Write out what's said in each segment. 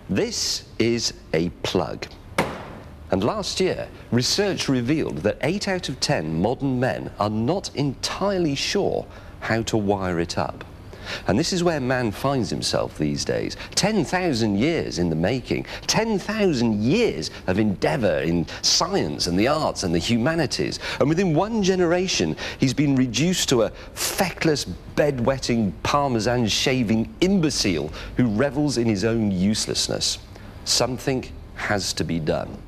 This is a plug. And last year, research revealed that 8 out of 10 modern men are not entirely sure how to wire it up. And this is where man finds himself these days. 10,000 years in the making, 10,000 years of endeavour in science and the arts and the humanities. And within one generation, he's been reduced to a feckless, bedwetting, parmesan-shaving imbecile who revels in his own uselessness. Something has to be done.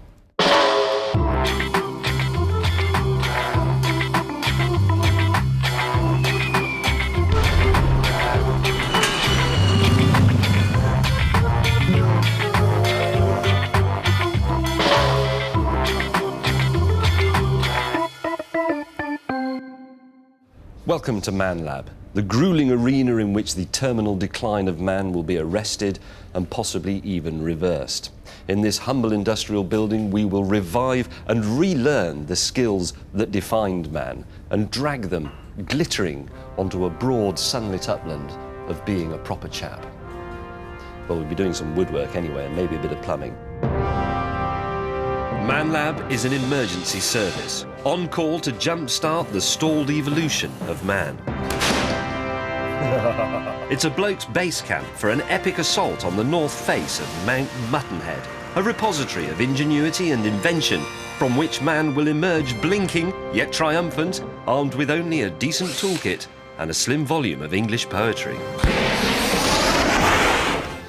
Welcome to Man Lab, the grueling arena in which the terminal decline of man will be arrested and possibly even reversed. In this humble industrial building, we will revive and relearn the skills that defined man and drag them glittering onto a broad, sunlit upland of being a proper chap. Well, we'll be doing some woodwork anyway, and maybe a bit of plumbing. Man Lab is an emergency service, on call to jumpstart the stalled evolution of man. It's a bloke's base camp for an epic assault on the north face of Mount Muttonhead, a repository of ingenuity and invention from which man will emerge blinking, yet triumphant, armed with only a decent toolkit and a slim volume of English poetry.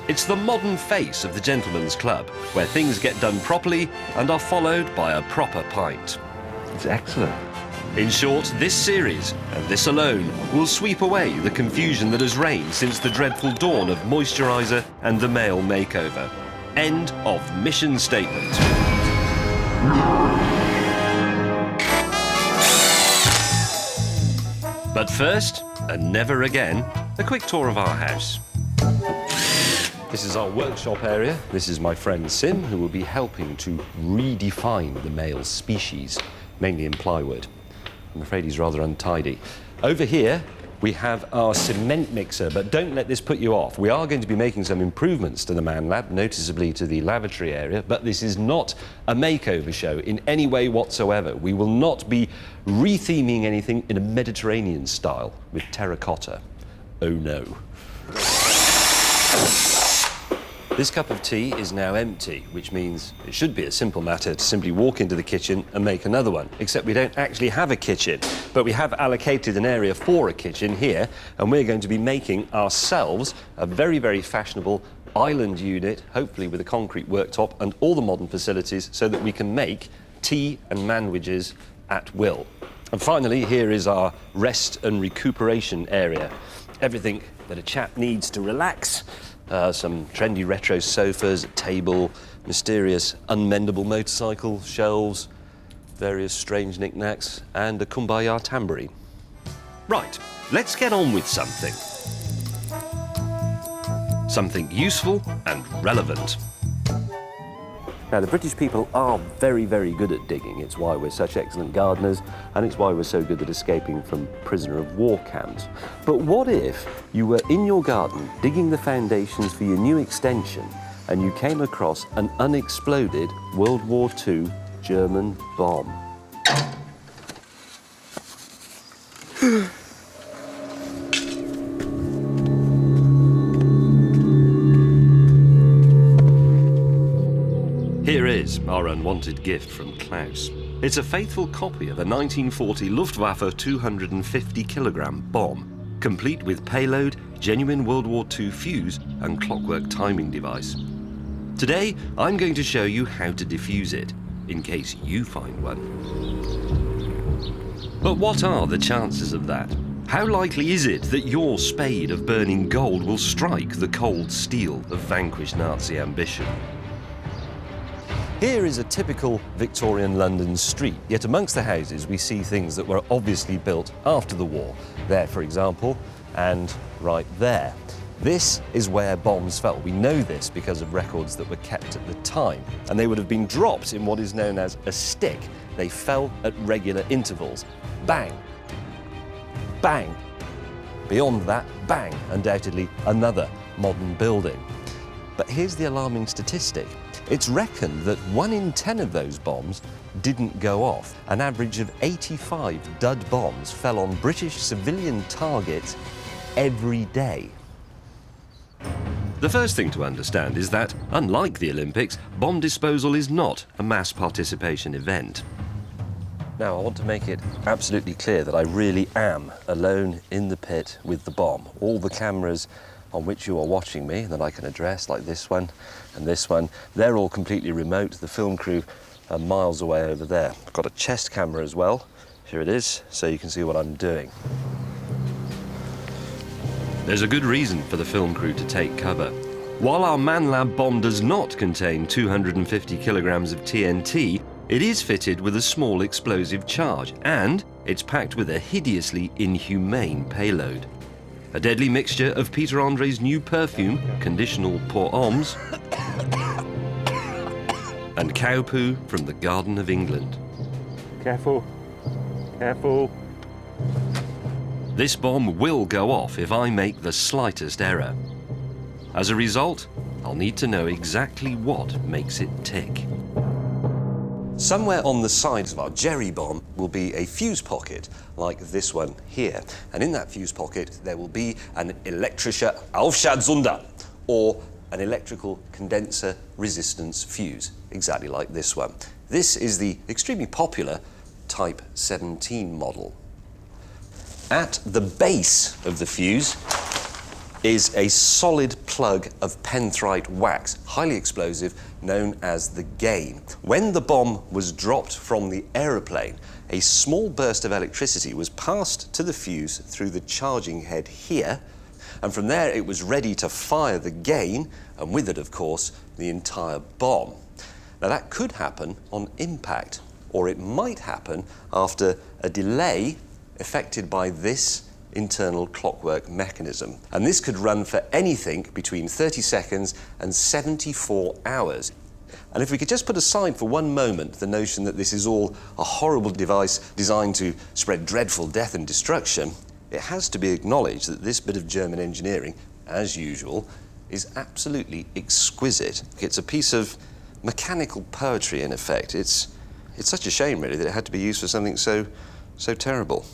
It's the modern face of the gentleman's club, where things get done properly and are followed by a proper pint. It's excellent. In short, this series, and this alone, will sweep away the confusion that has reigned since the dreadful dawn of moisturiser and the male makeover. End of mission statement. But first, and never again, a quick tour of our house. This is our workshop area. This is my friend Sim, who will be helping to redefine the male species, mainly in plywood. I'm afraid he's rather untidy. Over here, we have our cement mixer, but don't let this put you off. We are going to be making some improvements to the Man Lab, noticeably to the lavatory area, but this is not a makeover show in any way whatsoever. We will not be retheming anything in a Mediterranean style with terracotta. Oh no. This cup of tea is now empty, which means it should be a simple matter to simply walk into the kitchen and make another one, except we don't actually have a kitchen, but we have allocated an area for a kitchen here, and we're going to be making ourselves a very, very fashionable island unit, hopefully with a concrete worktop and all the modern facilities so that we can make tea and manwiches at will. And finally, here is our rest and recuperation area. Everything that a chap needs to relax. Some trendy retro sofas, a table, mysterious unmendable motorcycle, shelves, various strange knickknacks, and a kumbaya tambourine. Right, let's get on with something. Something useful and relevant. Now, the British people are very, very good at digging. It's why we're such excellent gardeners, and it's why we're so good at escaping from prisoner of war camps. But what if you were in your garden digging the foundations for your new extension and you came across an unexploded World War II German bomb? Here is our unwanted gift from Klaus. It's a faithful copy of a 1940 Luftwaffe 250-kilogram bomb, complete with payload, genuine World War II fuse and clockwork timing device. Today, I'm going to show you how to defuse it, in case you find one. But what are the chances of that? How likely is it that your spade of burning gold will strike the cold steel of vanquished Nazi ambition? Here is a typical Victorian London street, yet amongst the houses we see things that were obviously built after the war. There, for example, and right there. This is where bombs fell. We know this because of records that were kept at the time, and they would have been dropped in what is known as a stick. They fell at regular intervals. Bang, bang. Beyond that, bang, undoubtedly another modern building. But here's the alarming statistic. It's reckoned that 1 in 10 of those bombs didn't go off. An average of 85 dud bombs fell on British civilian targets every day. The first thing to understand is that, unlike the Olympics, bomb disposal is not a mass participation event. Now, I want to make it absolutely clear that I really am alone in the pit with the bomb. All the cameras on which you are watching me that I can address, like this one and this one, they're all completely remote. The film crew are miles away over there. I've got a chest camera as well. Here it is, so you can see what I'm doing. There's a good reason for the film crew to take cover. While our ManLab bomb does not contain 250 kilograms of TNT, it is fitted with a small explosive charge, and it's packed with a hideously inhumane payload. A deadly mixture of Peter Andre's new perfume, Conditional Pour Homme, and cow poo from the Garden of England. Careful, careful. This bomb will go off if I make the slightest error. As a result, I'll need to know exactly what makes it tick. Somewhere on the sides of our Jerry bomb will be a fuse pocket, like this one here. And in that fuse pocket, there will be an elektrischer Aufschaltzunder, or an electrical condenser resistance fuse, exactly like this one. This is the extremely popular Type 17 model. At the base of the fuse is a solid plug of penthrite wax, highly explosive, known as the gain. When the bomb was dropped from the aeroplane, a small burst of electricity was passed to the fuse through the charging head here, and from there it was ready to fire the gain, and with it, of course, the entire bomb. Now that could happen on impact, or it might happen after a delay affected by this internal clockwork mechanism. And this could run for anything between 30 seconds and 74 hours. And if we could just put aside for one moment the notion that this is all a horrible device designed to spread dreadful death and destruction, it has to be acknowledged that this bit of German engineering, as usual, is absolutely exquisite. It's a piece of mechanical poetry, in effect. It's such a shame, really, that it had to be used for something so terrible.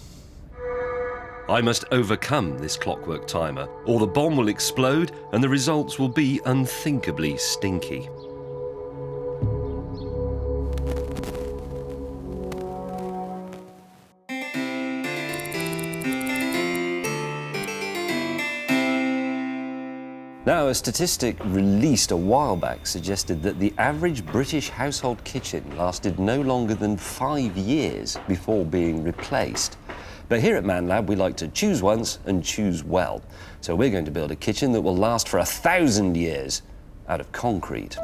I must overcome this clockwork timer, or the bomb will explode and the results will be unthinkably stinky. Now, a statistic released a while back suggested that the average British household kitchen lasted no longer than 5 years before being replaced. But here at ManLab, we like to choose once and choose well. So we're going to build a kitchen that will last for 1,000 years out of concrete.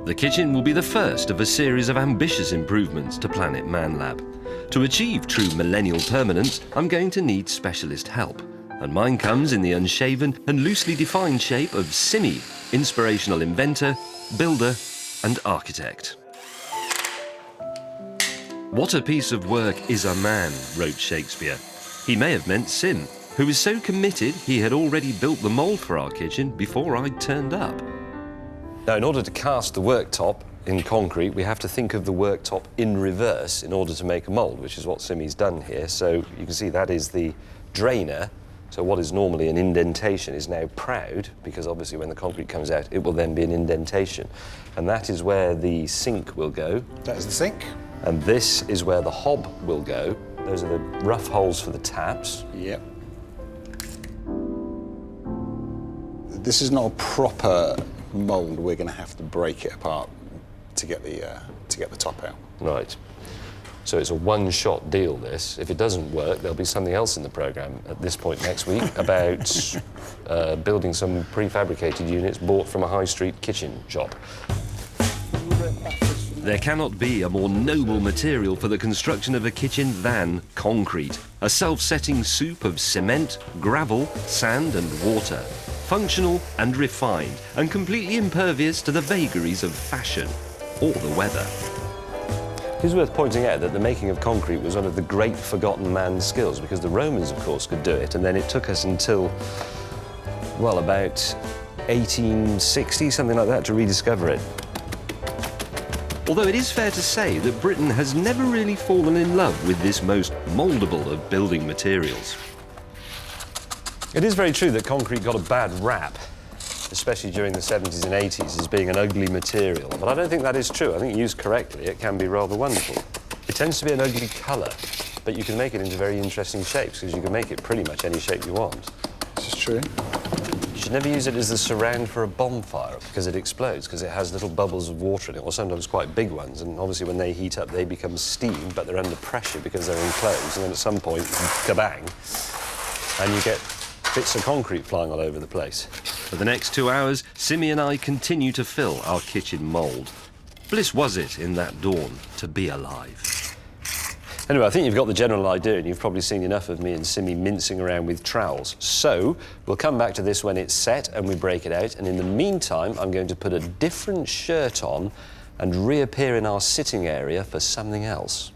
The kitchen will be the first of a series of ambitious improvements to Planet ManLab. To achieve true millennial permanence, I'm going to need specialist help. And mine comes in the unshaven and loosely defined shape of Simi, inspirational inventor, builder, and architect. What a piece of work is a man, wrote Shakespeare. He may have meant Sim, who was so committed he had already built the mould for our kitchen before I'd turned up. Now, in order to cast the worktop in concrete, we have to think of the worktop in reverse in order to make a mould, which is what Simi's done here. So you can see that is the drainer. So what is normally an indentation is now proud, because obviously when the concrete comes out, it will then be an indentation. And that is where the sink will go. That is the sink. And this is where the hob will go. Those are the rough holes for the taps. Yep. This is not a proper mould. We're going to have to break it apart to get the top out. Right. So it's a one-shot deal, this. If it doesn't work, there'll be something else in the programme at this point next week about building some prefabricated units bought from a high street kitchen shop. There cannot be a more noble material for the construction of a kitchen than concrete. A self-setting soup of cement, gravel, sand and water. Functional and refined, and completely impervious to the vagaries of fashion or the weather. It is worth pointing out that the making of concrete was one of the great forgotten man's skills, because the Romans, of course, could do it, and then it took us until, well, about 1860, something like that, to rediscover it. Although it is fair to say that Britain has never really fallen in love with this most mouldable of building materials. It is very true that concrete got a bad rap, especially during the 70s and 80s, as being an ugly material. But I don't think that is true. I think used correctly, it can be rather wonderful. It tends to be an ugly colour, but you can make it into very interesting shapes, because you can make it pretty much any shape you want. This is true. You should never use it as the surround for a bonfire, because it explodes, because it has little bubbles of water in it, or sometimes quite big ones, and obviously when they heat up, they become steam, but they're under pressure because they're enclosed, and then at some point, kabang, and you get bits of concrete flying all over the place. For the next 2 hours, Simi and I continue to fill our kitchen mould. Bliss was it in that dawn to be alive. Anyway, I think you've got the general idea, and you've probably seen enough of me and Simi mincing around with trowels. So, we'll come back to this when it's set and we break it out, and in the meantime, I'm going to put a different shirt on and reappear in our sitting area for something else.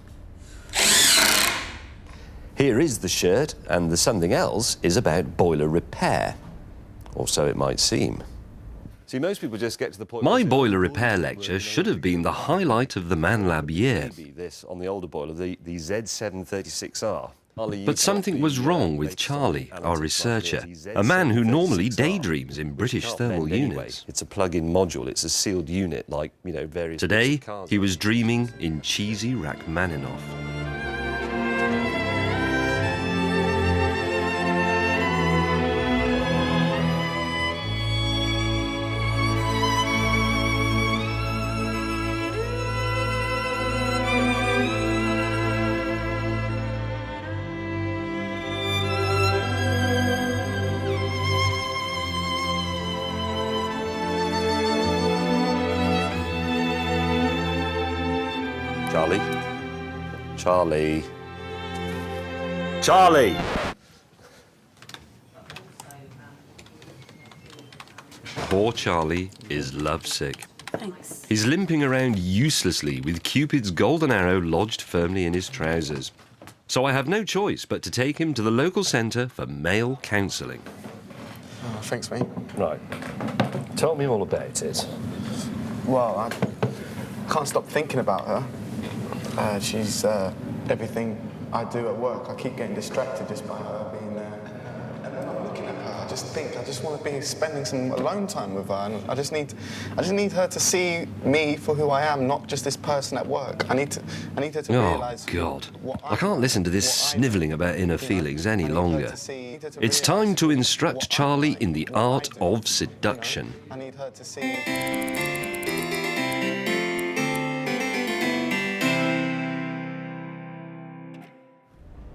Here is the shirt, and the something else is about boiler repair. Or so it might seem. See, most people just get to the point... My boiler repair lecture should have been the highlight of the ManLab year. This on the older boiler, the Z736R. But something was wrong with Charlie, our researcher, a man who normally daydreams in British thermal units. It's a plug-in module, it's a sealed unit, like, you know, various... Today, he was dreaming in cheesy Rachmaninoff. Charlie. Charlie! Poor Charlie is lovesick. Thanks. He's limping around uselessly with Cupid's golden arrow lodged firmly in his trousers. So I have no choice but to take him to the local centre for male counselling. Oh, thanks, mate. Right. Tell me all about it. Well, I can't stop thinking about her. She's everything I do at work. I keep getting distracted just by her being there. And when I'm looking at her, I just want to be spending some alone time with her. And I just need her to see me for who I am, not just this person at work. I need her to realise. Oh God! I can't listen to this snivelling about inner feelings any longer. It's time to instruct Charlie in the art of seduction. I need her to see.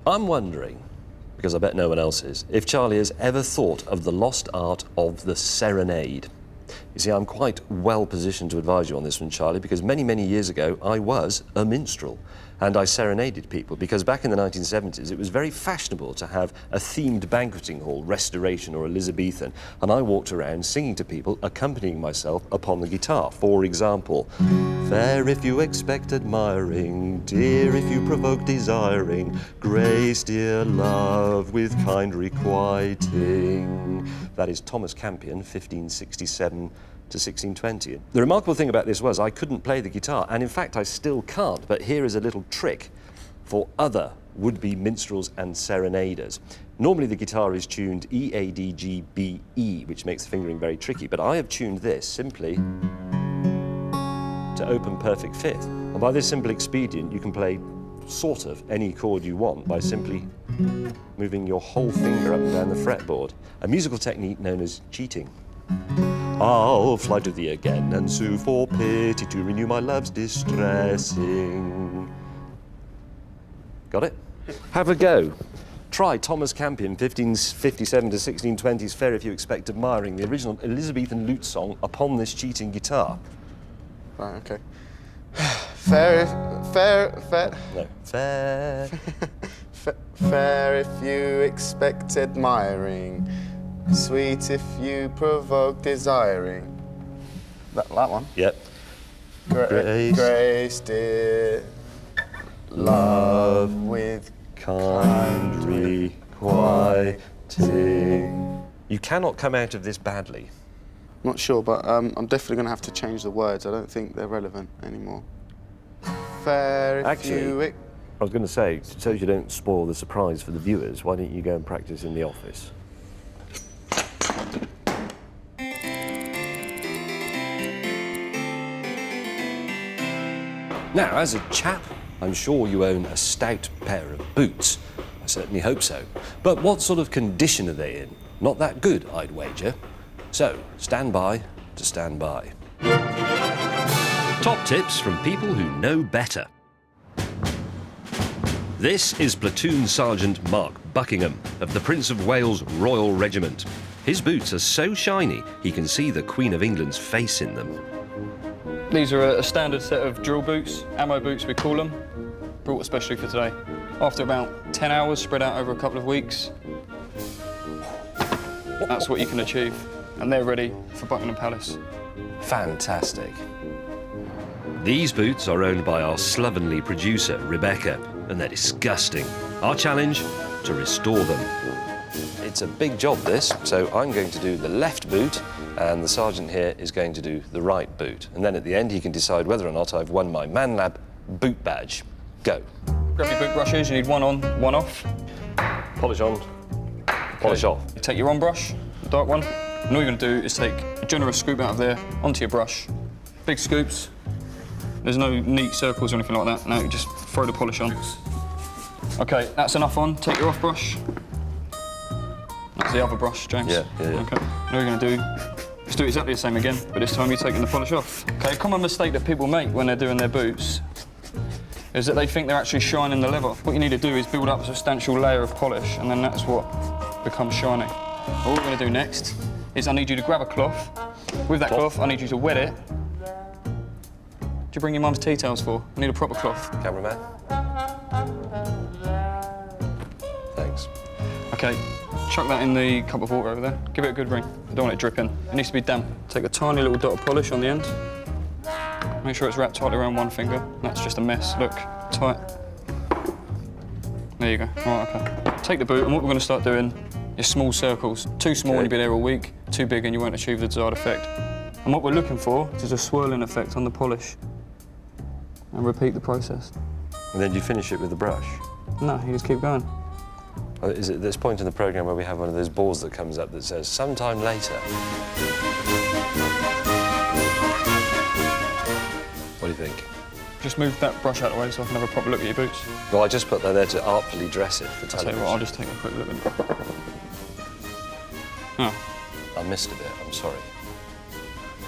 I'm wondering, because I bet no one else is, if Charlie has ever thought of the lost art of the serenade. You see, I'm quite well positioned to advise you on this one, Charlie, because many, many years ago, I was a minstrel. And I serenaded people, because back in the 1970s, it was very fashionable to have a themed banqueting hall, Restoration or Elizabethan, and I walked around singing to people, accompanying myself upon the guitar. For example, fair if you expect admiring, dear if you provoke desiring, grace, dear love, with kind requiting. That is Thomas Campion, 1567 to 1620. The remarkable thing about this was I couldn't play the guitar, and in fact I still can't, but here is a little trick for other would-be minstrels and serenaders. Normally the guitar is tuned E, A, D, G, B, E, which makes the fingering very tricky, but I have tuned this simply to open perfect fifth. And by this simple expedient, you can play sort of any chord you want by simply moving your whole finger up and down the fretboard, a musical technique known as cheating. I'll fly to thee again and sue for pity to renew my love's distressing. Got it? Have a go. Try Thomas Campion, 1557 to 1620's Fair If You Expect Admiring, the original Elizabethan lute song upon this cheating guitar. Right, okay. Fair. No. Fair. Fair if you expect admiring. Sweet if you provoke desiring. That one? Yep. Grace, dear. Love with kind requiting. You cannot come out of this badly. Not sure, but I'm definitely going to have to change the words. I don't think they're relevant anymore. Actually, I was going to say, so you don't spoil the surprise for the viewers, why don't you go and practice in the office? Now, as a chap, I'm sure you own a stout pair of boots. I certainly hope so. But what sort of condition are they in? Not that good, I'd wager. So, stand by to stand by. Top tips from people who know better. This is Platoon Sergeant Mark Buckingham of the Prince of Wales Royal Regiment. His boots are so shiny he can see the Queen of England's face in them. These are a standard set of drill boots, ammo boots we call them, brought especially for today. After about 10 hours spread out over a couple of weeks, that's what you can achieve. And they're ready for Buckingham Palace. Fantastic. These boots are owned by our slovenly producer, Rebecca, and they're disgusting. Our challenge, to restore them. It's a big job, this, so I'm going to do the left boot, and the sergeant here is going to do the right boot. And then at the end, he can decide whether or not I've won my ManLab boot badge. Go. Grab your boot brushes, you need one on, one off. Polish on, polish off. You take your on brush, the dark one, and all you're going to do is take a generous scoop out of there onto your brush. Big scoops. There's no neat circles or anything like that. No, you just throw the polish on. OK, that's enough on. Take your off brush. That's the other brush, James. Yeah. OK. Now what you're going to do is do exactly the same again, but this time you're taking the polish off. OK, a common mistake that people make when they're doing their boots is that they think they're actually shining the leather. What you need to do is build up a substantial layer of polish, and then that's what becomes shiny. What we're going to do next is I need you to grab a cloth. With that cloth, I need you to wet it. What do you bring your mum's tea towels for? I need a proper cloth. Cameraman. Thanks. OK, chuck that in the cup of water over there. Give it a good ring. I don't want it dripping. It needs to be damp. Take a tiny little dot of polish on the end. Make sure it's wrapped tightly around one finger. That's just a mess. Look, tight. There you go. All right, OK. Take the boot, and what we're going to start doing is small circles. Too small and you'll be there all week. Too big and you won't achieve the desired effect. And what we're looking for is a swirling effect on the polish. And repeat the process. And then do you finish it with the brush? No, you just keep going. Is it this point in the programme where we have one of those boards that comes up that says, sometime later? What do you think? Just move that brush out of the way so I can have a proper look at your boots. Well, I just put that there to artfully dress it for I'll tell television. you what, I'll just take a quick look at it. Oh. I missed a bit, I'm sorry.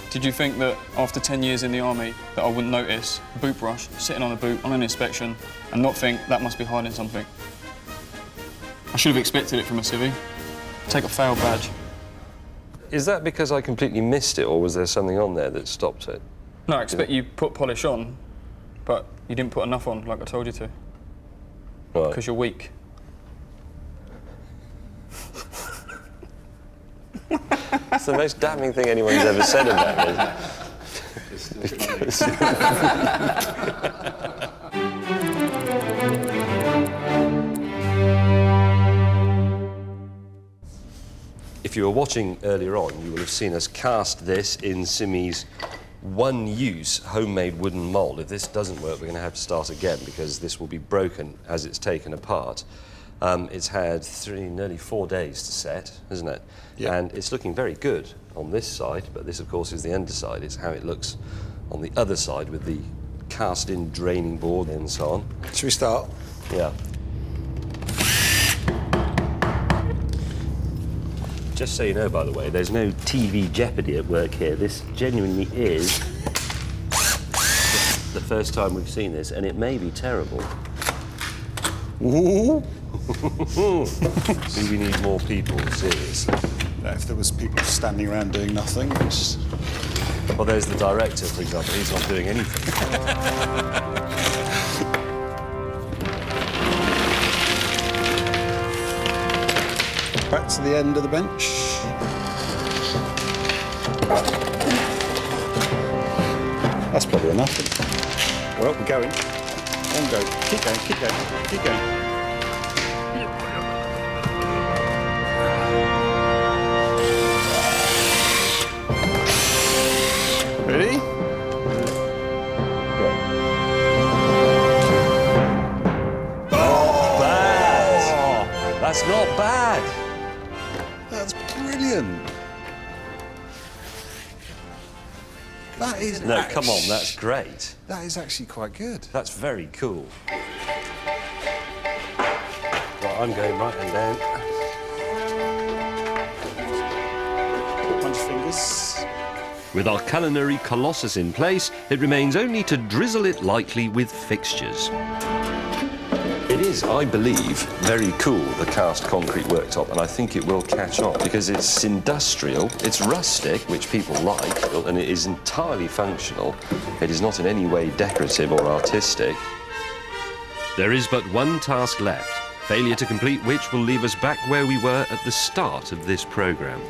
Did you think that after 10 years in the army that I wouldn't notice a boot brush sitting on a boot on an inspection and not think that must be hiding something? I should have expected it from a civvy. Take a failed badge. Is that because I completely missed it, or was there something on there that stopped it? No, I expect you put polish on, but you didn't put enough on like I told you to. Right. Because you're weak. It's the most damning thing anyone's ever said about me. If you were watching earlier on, you will have seen us cast this in Simi's one-use homemade wooden mould. If this doesn't work, we're going to have to start again because this will be broken as it's taken apart. It's had nearly 4 days to set, isn't it? Yeah. And it's looking very good on this side, but this, of course, is the underside. It's how it looks on the other side with the cast-in draining board and so on. Should we start? Yeah. Just so you know, by the way, there's no TV jeopardy at work here. This genuinely is the first time we've seen this, and it may be terrible. Ooh. Do we need more people, seriously? If there was people standing around doing nothing, it's... Well, there's the director, for example. He's not doing anything. Back to the end of the bench. That's probably enough. Well, we're going. On go. Keep going, keep going, keep going. Ready? Go. Bad! That's not bad. That's brilliant. That is No, come on, that's great. That is actually quite good. That's very cool. Right, I'm going right and down. Punch fingers. With our culinary colossus in place, it remains only to drizzle it lightly with fixtures. It is, I believe, very cool, the cast concrete worktop, and I think it will catch on because it's industrial, it's rustic, which people like, and it is entirely functional. It is not in any way decorative or artistic. There is but one task left, failure to complete which will leave us back where we were at the start of this programme.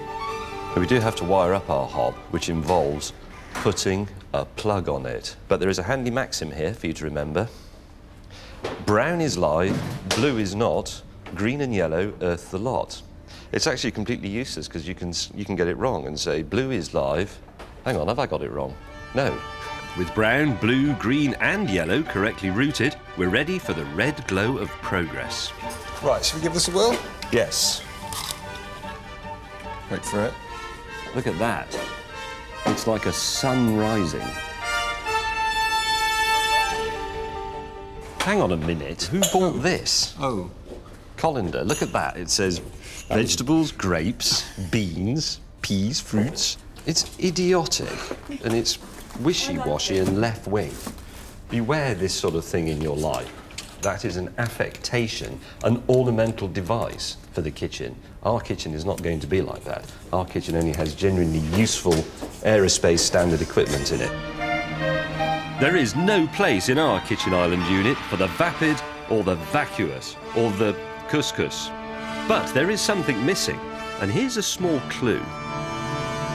We do have to wire up our hob, which involves putting a plug on it. But there is a handy maxim here for you to remember. Brown is live, blue is not, green and yellow, earth the lot. It's actually completely useless because you can get it wrong and say blue is live. Hang on, have I got it wrong? No. With brown, blue, green and yellow correctly routed, we're ready for the red glow of progress. Right, shall we give this a whirl? Yes. Wait for it. Look at that. It's like a sun rising. Hang on a minute, who bought this? Oh. Colander, look at that. It says vegetables, grapes, beans, peas, fruits. It's idiotic and it's wishy-washy and left-wing. Beware this sort of thing in your life. That is an affectation, an ornamental device for the kitchen. Our kitchen is not going to be like that. Our kitchen only has genuinely useful aerospace standard equipment in it. There is no place in our kitchen island unit for the vapid or the vacuous or the couscous. But there is something missing, and here's a small clue.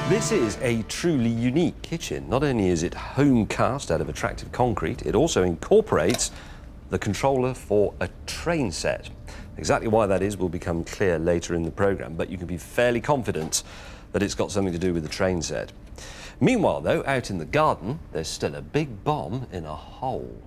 This is a truly unique kitchen. Not only is it home cast out of attractive concrete, it also incorporates the controller for a train set. Exactly why that is will become clear later in the programme, but you can be fairly confident that it's got something to do with the train set. Meanwhile, though, out in the garden, there's still a big bomb in a hole.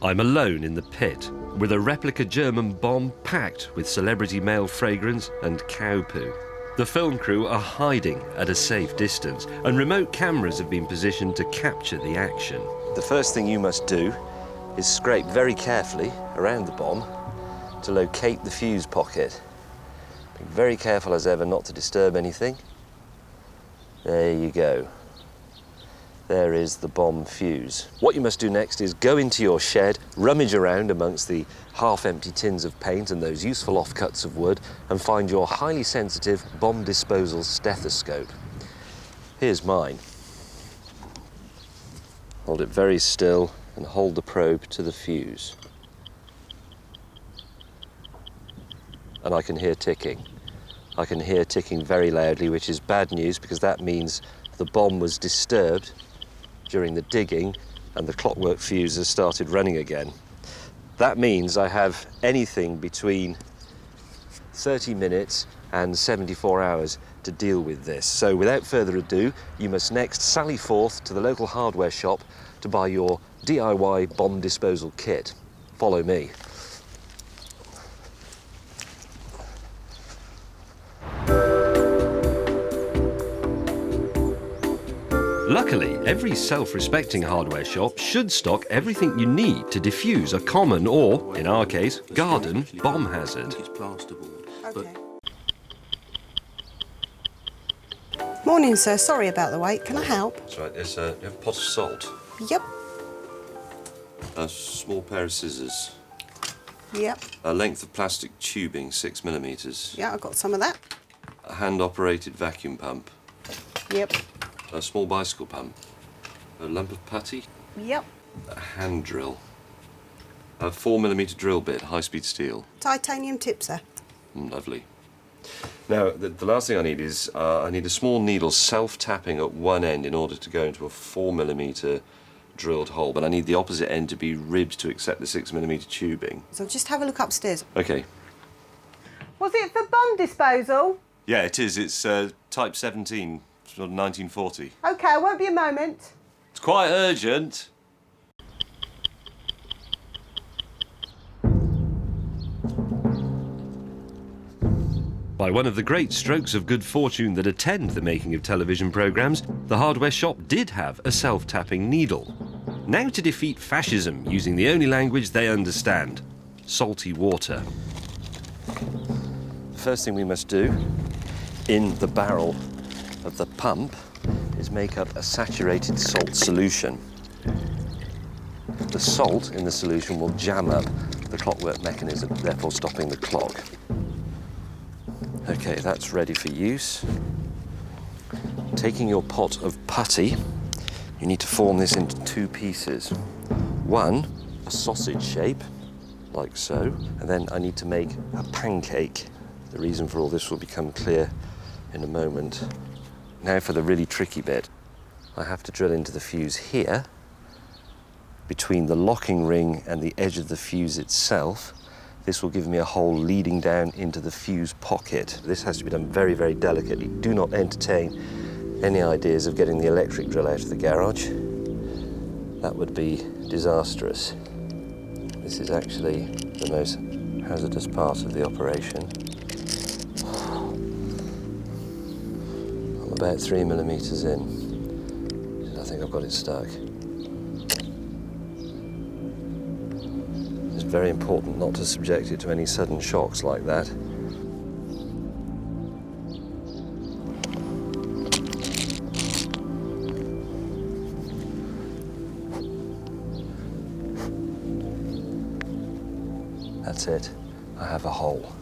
I'm alone in the pit, with a replica German bomb packed with celebrity male fragrance and cow poo. The film crew are hiding at a safe distance, and remote cameras have been positioned to capture the action. The first thing you must do is scrape very carefully around the bomb to locate the fuse pocket. Be very careful as ever not to disturb anything. There you go. There is the bomb fuse. What you must do next is go into your shed, rummage around amongst the half-empty tins of paint and those useful offcuts of wood, and find your highly sensitive bomb disposal stethoscope. Here's mine. Hold it very still and hold the probe to the fuse. And I can hear ticking. I can hear ticking very loudly, which is bad news because that means the bomb was disturbed during the digging and the clockwork fuse has started running again. That means I have anything between 30 minutes and 74 hours to deal with this. So without further ado, you must next sally forth to the local hardware shop to buy your DIY bomb disposal kit. Follow me. Luckily, every self-respecting hardware shop should stock everything you need to defuse a common or, in our case, garden bomb hazard. Okay. Morning, sir. Sorry about the wait. Can I help? That's right, there's a pot of salt, Yep. a small pair of scissors, Yep. a length of plastic tubing, 6mm, Yeah, I've got some of that. a hand-operated vacuum pump, Yep. a small bicycle pump, a lump of putty, Yep. a hand drill, a 4mm drill bit, high-speed steel. Titanium tip, sir. Lovely. Now, the last thing I need is I need a small needle self-tapping at one end in order to go into a 4mm drilled hole, but I need the opposite end to be ribbed to accept the 6mm tubing. So just have a look upstairs. Okay. Was it for bomb disposal? Yeah, it is. It's type 17, sort of 1940. OK, I won't be a moment. It's quite urgent. By one of the great strokes of good fortune that attend the making of television programmes, the hardware shop did have a self-tapping needle. Now to defeat fascism using the only language they understand, salty water. First thing we must do in the barrel of the pump is make up a saturated salt solution. The salt in the solution will jam up the clockwork mechanism, therefore stopping the clock. Okay, that's ready for use. Taking your pot of putty, you need to form this into two pieces. One, a sausage shape, like so, and then I need to make a pancake. The reason for all this will become clear in a moment. Now for the really tricky bit. I have to drill into the fuse here, between the locking ring and the edge of the fuse itself. This will give me a hole leading down into the fuse pocket. This has to be done very, very delicately. Do not entertain any ideas of getting the electric drill out of the garage. That would be disastrous. This is actually the most hazardous part of the operation. I'm about 3 millimeters in. I think I've got it stuck. It's very important not to subject it to any sudden shocks like that. That's it. I have a hole.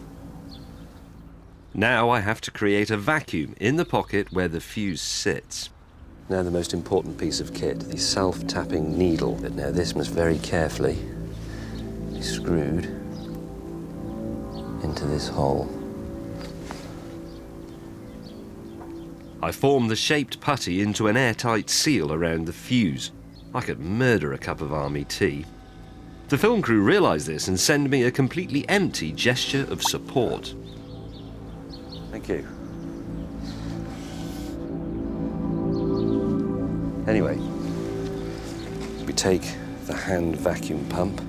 Now I have to create a vacuum in the pocket where the fuse sits. Now the most important piece of kit, the self-tapping needle. Now this must very carefully be screwed into this hole. I form the shaped putty into an airtight seal around the fuse. I could murder a cup of army tea. The film crew realise this and send me a completely empty gesture of support. Thank you. Anyway, we take the hand vacuum pump.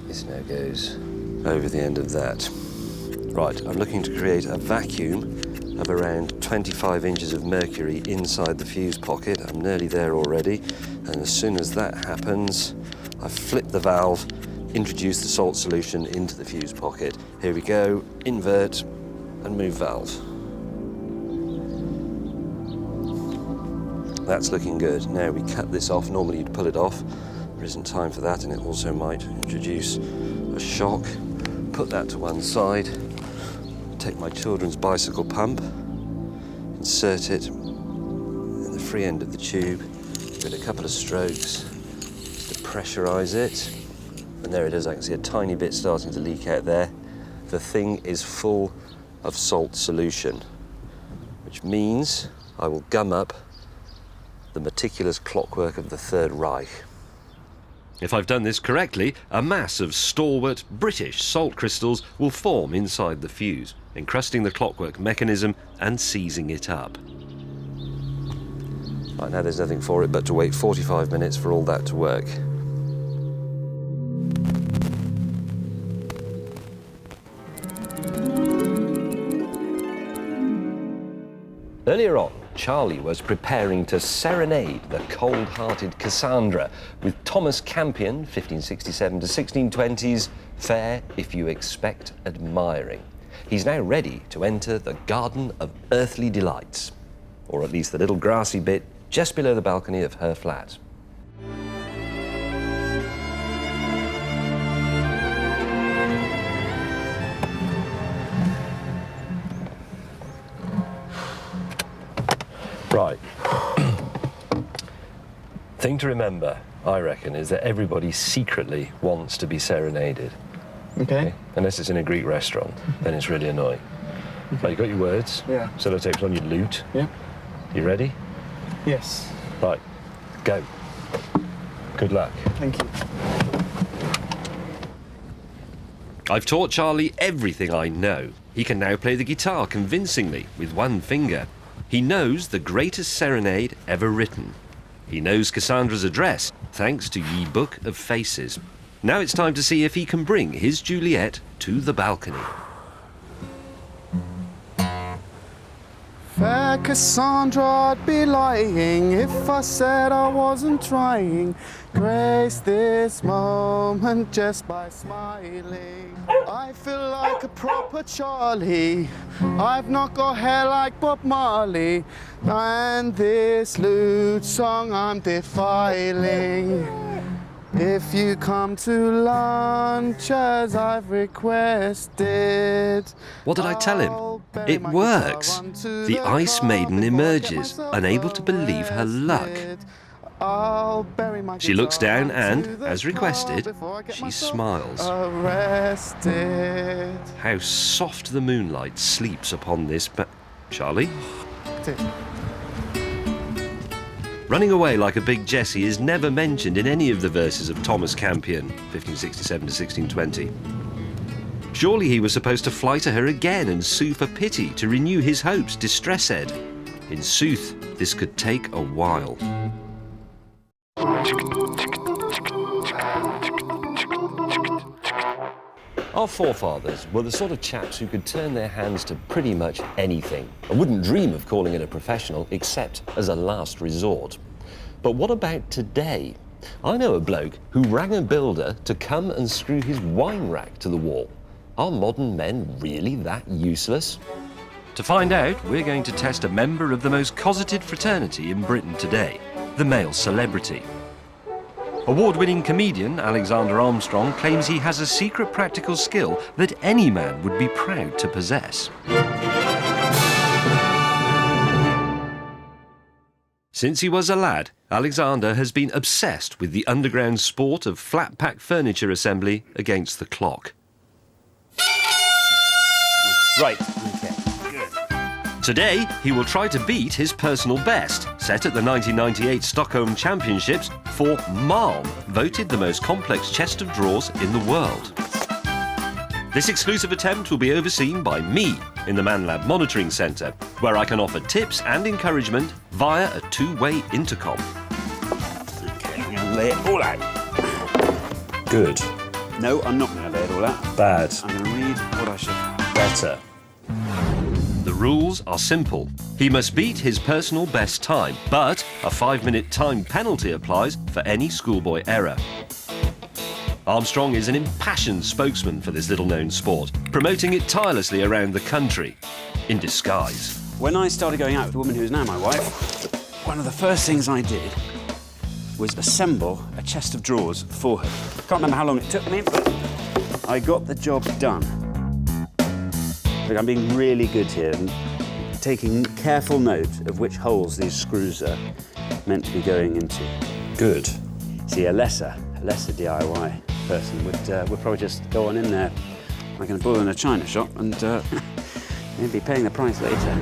This now goes over the end of that. Right, I'm looking to create a vacuum of around 25 inches of mercury inside the fuse pocket. I'm nearly there already, and as soon as that happens, I flip the valve, introduce the salt solution into the fuse pocket. Here we go, invert and move valve. That's looking good. Now we cut this off. Normally you'd pull it off. There isn't time for that, and it also might introduce a shock. Put that to one side. Take my children's bicycle pump, insert it in the free end of the tube, give it a couple of strokes to pressurise it, and there it is. I can see a tiny bit starting to leak out there. The thing is full of salt solution, which means I will gum up the meticulous clockwork of the Third Reich. If I've done this correctly, a mass of stalwart British salt crystals will form inside the fuse, encrusting the clockwork mechanism and seizing it up. Right, now there's nothing for it but to wait 45 minutes for all that to work. Earlier on, Charlie was preparing to serenade the cold-hearted Cassandra with Thomas Campion, 1567 to 1620s, Fair if you expect admiring. He's now ready to enter the garden of earthly delights, or at least the little grassy bit just below the balcony of her flat. Right. Thing to remember, I reckon, is that everybody secretly wants to be serenaded. Okay. Unless it's in a Greek restaurant, then it's really annoying. Right, you got your words? Yeah. Sellotapes on your lute? Yeah. You ready? Yes. Right, go. Good luck. Thank you. I've taught Charlie everything I know. He can now play the guitar convincingly with one finger. He knows the greatest serenade ever written. He knows Cassandra's address, thanks to Ye Book of Faces. Now it's time to see if he can bring his Juliet to the balcony. Fair Cassandra, I'd be lying if I said I wasn't trying. Grace this moment just by smiling. I feel like a proper Charlie. I've not got hair like Bob Marley. And this lewd song I'm defiling. If you come to lunch as I've requested. What did I tell him? It works. The Ice Maiden emerges, unable to believe her luck. She looks down and, as requested, she smiles. How soft the moonlight sleeps upon this Charlie? Running away like a big Jessie is never mentioned in any of the verses of Thomas Campion, 1567 to 1620. Surely he was supposed to fly to her again and sue for pity to renew his hopes, distressed. In sooth, this could take a while. Our forefathers were the sort of chaps who could turn their hands to pretty much anything. I wouldn't dream of calling it a professional except as a last resort. But what about today? I know a bloke who rang a builder to come and screw his wine rack to the wall. Are modern men really that useless? To find out, we're going to test a member of the most cosseted fraternity in Britain today, the male celebrity. Award-winning comedian Alexander Armstrong claims he has a secret practical skill that any man would be proud to possess. Since he was a lad, Alexander has been obsessed with the underground sport of flat-pack furniture assembly against the clock. Right, okay. Today, he will try to beat his personal best, set at the 1998 Stockholm Championships for Malm, voted the most complex chest of drawers in the world. This exclusive attempt will be overseen by me in the ManLab Monitoring Centre, where I can offer tips and encouragement via a two-way intercom. Okay, I'm going to lay it all out. Good. No, I'm not going to lay it all out. Bad. I'm going to read what I should. Better. The rules are simple. He must beat his personal best time, but a 5-minute time penalty applies for any schoolboy error. Armstrong is an impassioned spokesman for this little-known sport, promoting it tirelessly around the country, in disguise. When I started going out with the woman who is now my wife, one of the first things I did was assemble a chest of drawers for her. Can't remember how long it took me, but I got the job done. Look, I'm being really good here and taking careful note of which holes these screws are meant to be going into. Good. See, a lesser DIY person would probably just go on in there like a bull in a china shop and they'd be paying the price later.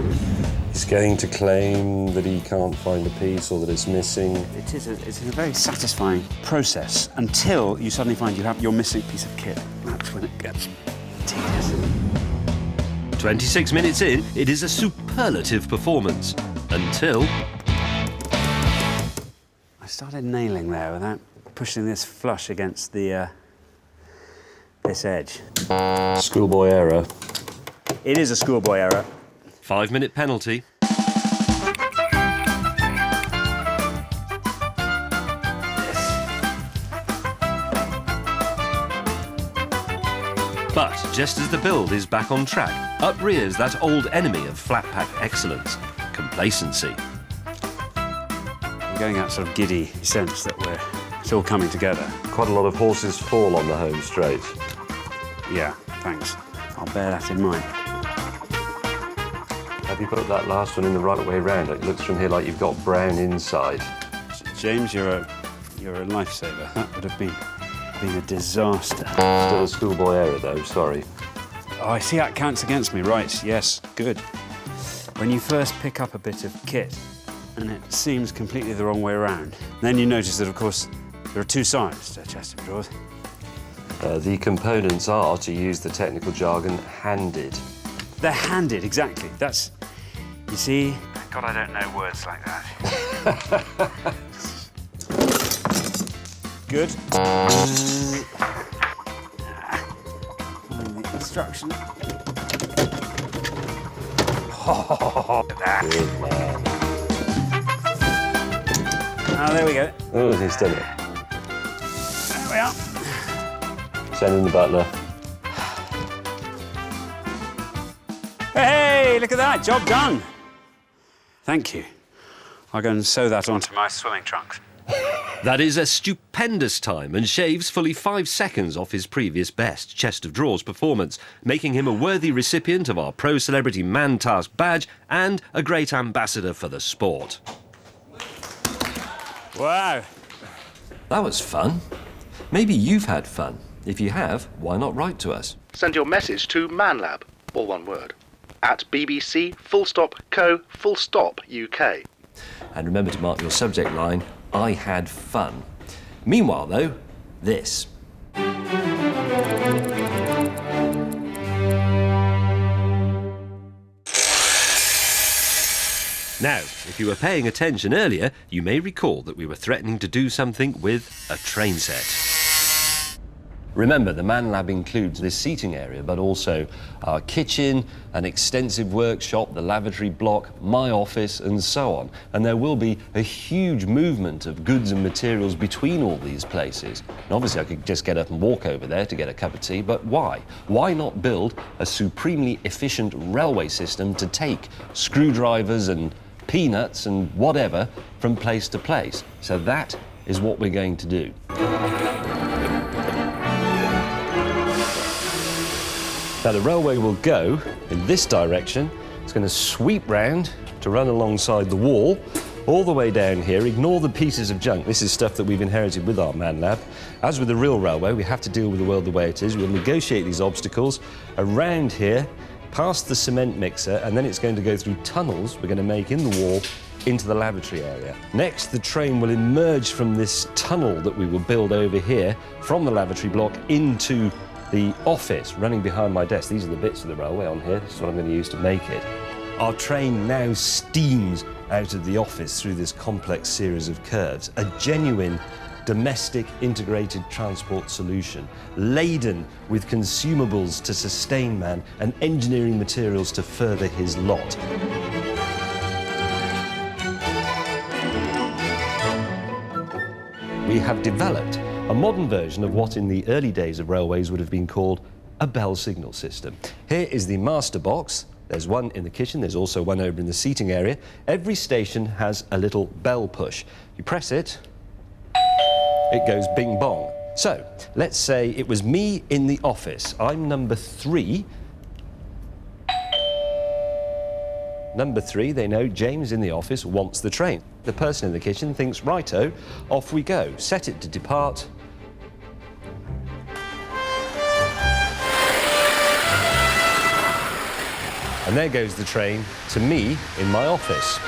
He's going to claim that he can't find a piece or that it's missing. It's a very satisfying process until you suddenly find you have your missing piece of kit. That's when it gets tedious. 26 minutes in, it is a superlative performance. Until... I started nailing there without pushing this flush against the this edge. Schoolboy error. It is a schoolboy error. 5-minute penalty. But just as the build is back on track, up rears that old enemy of flat-pack excellence, complacency. I'm going out sort of giddy sense that it's all coming together. Quite a lot of horses fall on the home straight. Yeah, thanks. I'll bear that in mind. Have you put that last one in the right way round? It looks from here like you've got brown inside. James, you're a lifesaver. That would have been a disaster. Still a schoolboy error, though, sorry. Oh, I see that counts against me. Right, yes, good. When you first pick up a bit of kit and it seems completely the wrong way around, then you notice that, of course, there are two sides to a chest of drawers. The components are, to use the technical jargon, handed. They're handed, exactly. That's... You see? God, I don't know words like that. Good. Find the instruction. Good man. Oh, there we go. Oh, he's done it. There we are. Send in the butler. Hey, look at that. Job done. Thank you. I'll go and sew that onto my swimming trunks. That is a stupendous time and shaves fully 5 seconds off his previous best chest of drawers performance, making him a worthy recipient of our Pro Celebrity Man Task badge and a great ambassador for the sport. Wow. That was fun. Maybe you've had fun. If you have, why not write to us? Send your message to manlab, all one word, at bbc_co_uk. And remember to mark your subject line, I had fun. Meanwhile, though, this. Now, if you were paying attention earlier, you may recall that we were threatening to do something with a train set. Remember, the Man Lab includes this seating area, but also our kitchen, an extensive workshop, the lavatory block, my office, and so on. And there will be a huge movement of goods and materials between all these places. And obviously, I could just get up and walk over there to get a cup of tea, but why? Why not build a supremely efficient railway system to take screwdrivers and peanuts and whatever from place to place? So that is what we're going to do. Now the railway will go in this direction. It's going to sweep round to run alongside the wall, all the way down here. Ignore the pieces of junk. This is stuff that we've inherited with our Man Lab. As with the real railway, we have to deal with the world the way it is. We'll negotiate these obstacles around here, past the cement mixer, and then it's going to go through tunnels we're going to make in the wall into the lavatory area. Next, the train will emerge from this tunnel that we will build over here from the lavatory block into the office running behind my desk. These are the bits of the railway on here. This is what I'm going to use to make it. Our train now steams out of the office through this complex series of curves, a genuine domestic integrated transport solution, laden with consumables to sustain man and engineering materials to further his lot. We have developed a modern version of what in the early days of railways would have been called a bell signal system. Here is the master box. There's one in the kitchen, there's also one over in the seating area. Every station has a little bell push. You press it, it goes bing bong. So, let's say it was me in the office. I'm number 3. Number 3, they know James in the office wants the train. The person in the kitchen thinks, righto, off we go. Set it to depart. And there goes the train to me in my office.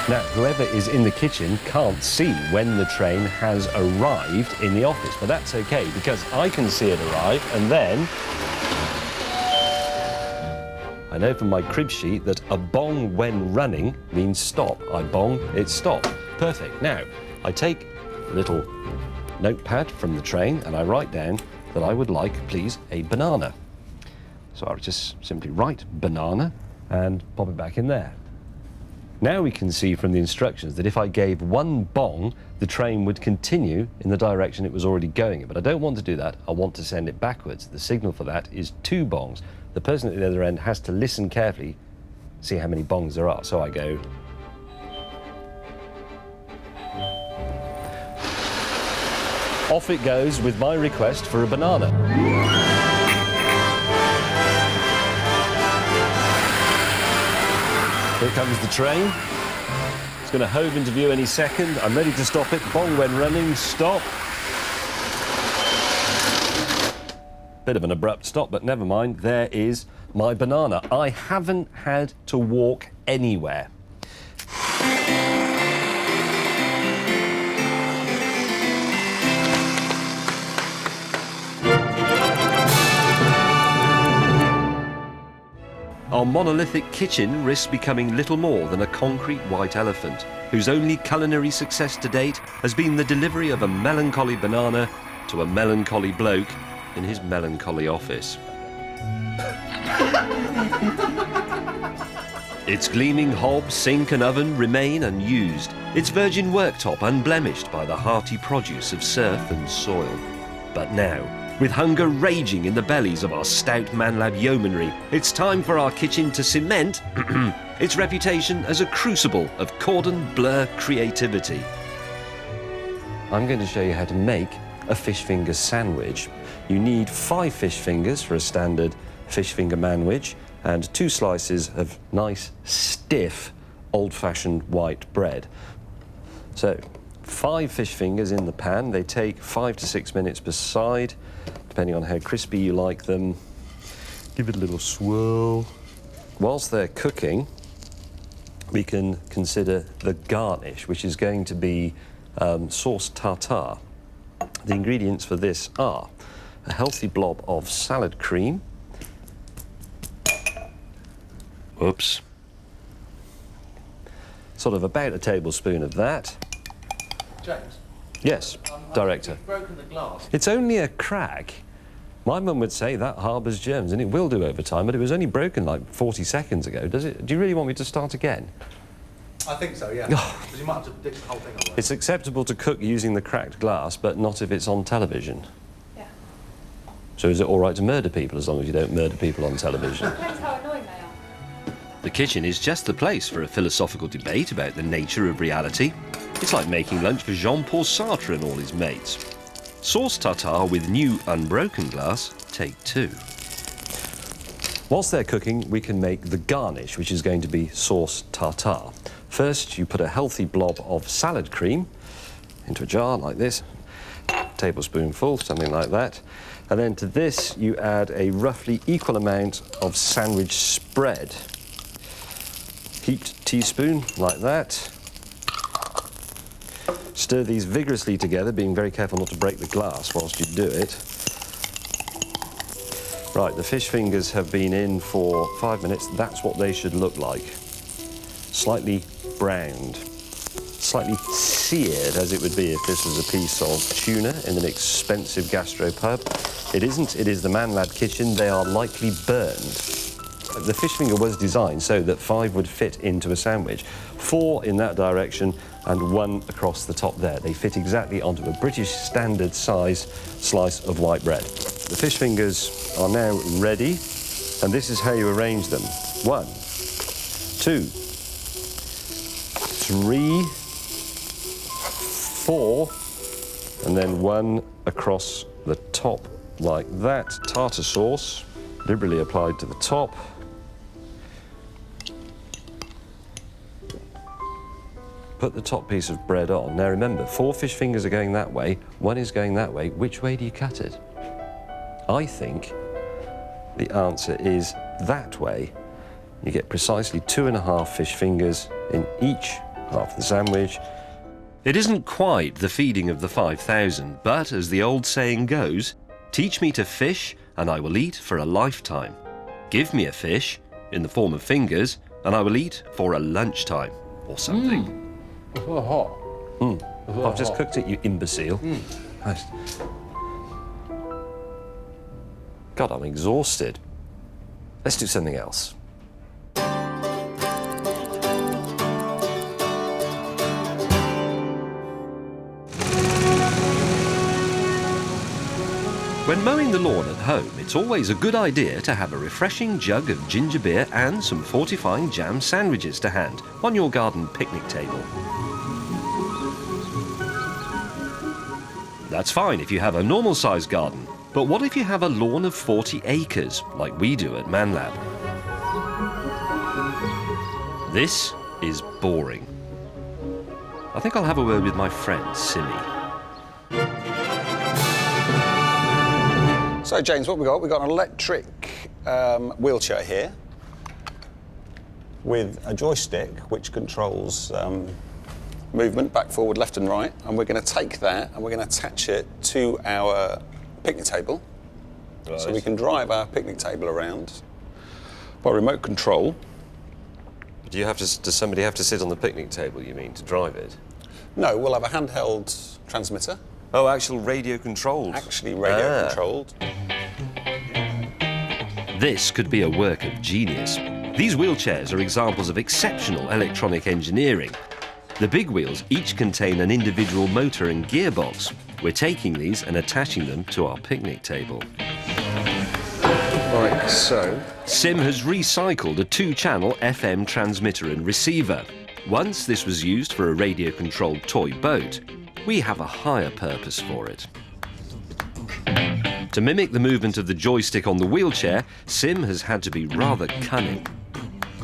Now, whoever is in the kitchen can't see when the train has arrived in the office, but that's okay because I can see it arrive, and then I know from my crib sheet that a bong when running means stop. I bong, it's stop. Perfect. Now, I take a little notepad from the train and I write down that I would like, please, a banana. So I'll just simply write banana and pop it back in there. Now we can see from the instructions that if I gave one bong, the train would continue in the direction it was already going in. But I don't want to do that. I want to send it backwards. The signal for that is 2 bongs. The person at the other end has to listen carefully, see how many bongs there are. So I go. Off it goes with my request for a banana. Here comes the train. It's going to hove into view any second. I'm ready to stop it. Bong when running, stop. Bit of an abrupt stop, but never mind. There is my banana. I haven't had to walk anywhere. our monolithic kitchen risks becoming little more than a concrete white elephant, whose only culinary success to date has been the delivery of a melancholy banana to a melancholy bloke in his melancholy office. Its gleaming hob, sink and oven remain unused, its virgin worktop unblemished by the hearty produce of surf and soil. But now, with hunger raging in the bellies of our stout Manlab yeomanry, it's time for our kitchen to cement its reputation as a crucible of cordon bleu creativity. I'm going to show you how to make a fish finger sandwich. You need 5 fish fingers for a standard fish finger manwich and 2 slices of nice, stiff, old-fashioned white bread. So, 5 fish fingers in the pan. They take 5 to 6 minutes per side, depending on how crispy you like them. Give it a little swirl. Whilst they're cooking, we can consider the garnish, which is going to be sauce tartare. The ingredients for this are a healthy blob of salad cream. Oops. Sort of about a tablespoon of that. James? Yes, director. You've broken the glass. It's only a crack. My mum would say that harbours germs, and it will do over time, but it was only broken like 40 seconds ago. Does it? Do you really want me to start again? I think so, yeah. Because you might have to ditch the whole thing away. It's acceptable to cook using the cracked glass, but not if it's on television. Yeah. So is it all right to murder people as long as you don't murder people on television? Depends how annoying they are. The kitchen is just the place for a philosophical debate about the nature of reality. It's like making lunch for Jean-Paul Sartre and all his mates. Sauce tartare with new unbroken glass, take 2. Whilst they're cooking, we can make the garnish, which is going to be sauce tartare. First, you put a healthy blob of salad cream into a jar like this, tablespoonful, something like that. And then to this, you add a roughly equal amount of sandwich spread. Heaped teaspoon, like that. Stir these vigorously together, being very careful not to break the glass whilst you do it. Right, the fish fingers have been in for 5 minutes. That's what they should look like. Slightly browned, slightly seared, as it would be if this was a piece of tuna in an expensive gastropub. It isn't, it is the Manlab kitchen. They are lightly burned. The fish finger was designed so that 5 would fit into a sandwich. 4 in that direction and 1 across the top there. They fit exactly onto a British standard size slice of white bread. The fish fingers are now ready, and this is how you arrange them. 1, 2, 3, 4, and then 1 across the top like that. Tartar sauce, liberally applied to the top. Put the top piece of bread on. Now remember, 4 fish fingers are going that way, 1 is going that way. Which way do you cut it? I think the answer is that way. You get precisely 2.5 fish fingers in each half of the sandwich. It isn't quite the feeding of the 5,000, but as the old saying goes, teach me to fish and I will eat for a lifetime. Give me a fish in the form of fingers and I will eat for a lunchtime or something. It's a little hot. I've just cooked it, you imbecile. Nice. God, I'm exhausted. Let's do something else. When mowing the lawn at home, it's always a good idea to have a refreshing jug of ginger beer and some fortifying jam sandwiches to hand on your garden picnic table. That's fine if you have a normal-sized garden, but what if you have a lawn of 40 acres, like we do at Manlab? This is boring. I think I'll have a word with my friend, Simi. So, James, what we got? We've got an electric wheelchair here with a joystick which controls movement back, forward, left and right. And we're going to take that and we're going to attach it to our picnic table. Right. So we can drive our picnic table around by remote control. Do you have to? Does somebody have to sit on the picnic table, you mean, to drive it? No, we'll have a handheld transmitter. Oh, actual radio controlled. Actually radio controlled. This could be a work of genius. These wheelchairs are examples of exceptional electronic engineering. The big wheels each contain an individual motor and gearbox. We're taking these and attaching them to our picnic table. Like so. Sim has recycled a 2-channel FM transmitter and receiver. Once this was used for a radio-controlled toy boat. We have a higher purpose for it. To mimic the movement of the joystick on the wheelchair, Sim has had to be rather cunning.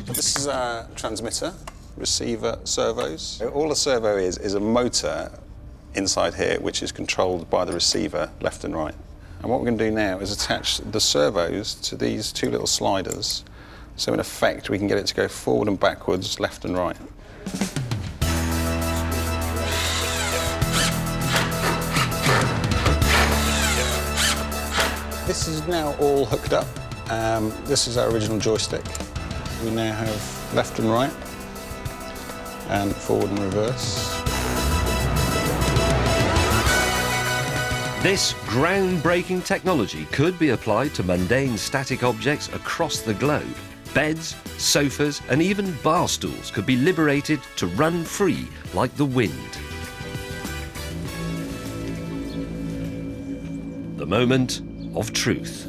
This is our transmitter, receiver, servos. All a servo is a motor inside here which is controlled by the receiver left and right. And what we're going to do now is attach the servos to these 2 little sliders, so in effect we can get it to go forward and backwards, left and right. This is now all hooked up. This is our original joystick. We now have left and right, and forward and reverse. This groundbreaking technology could be applied to mundane static objects across the globe. Beds, sofas, and even bar stools could be liberated to run free like the wind. The moment of truth.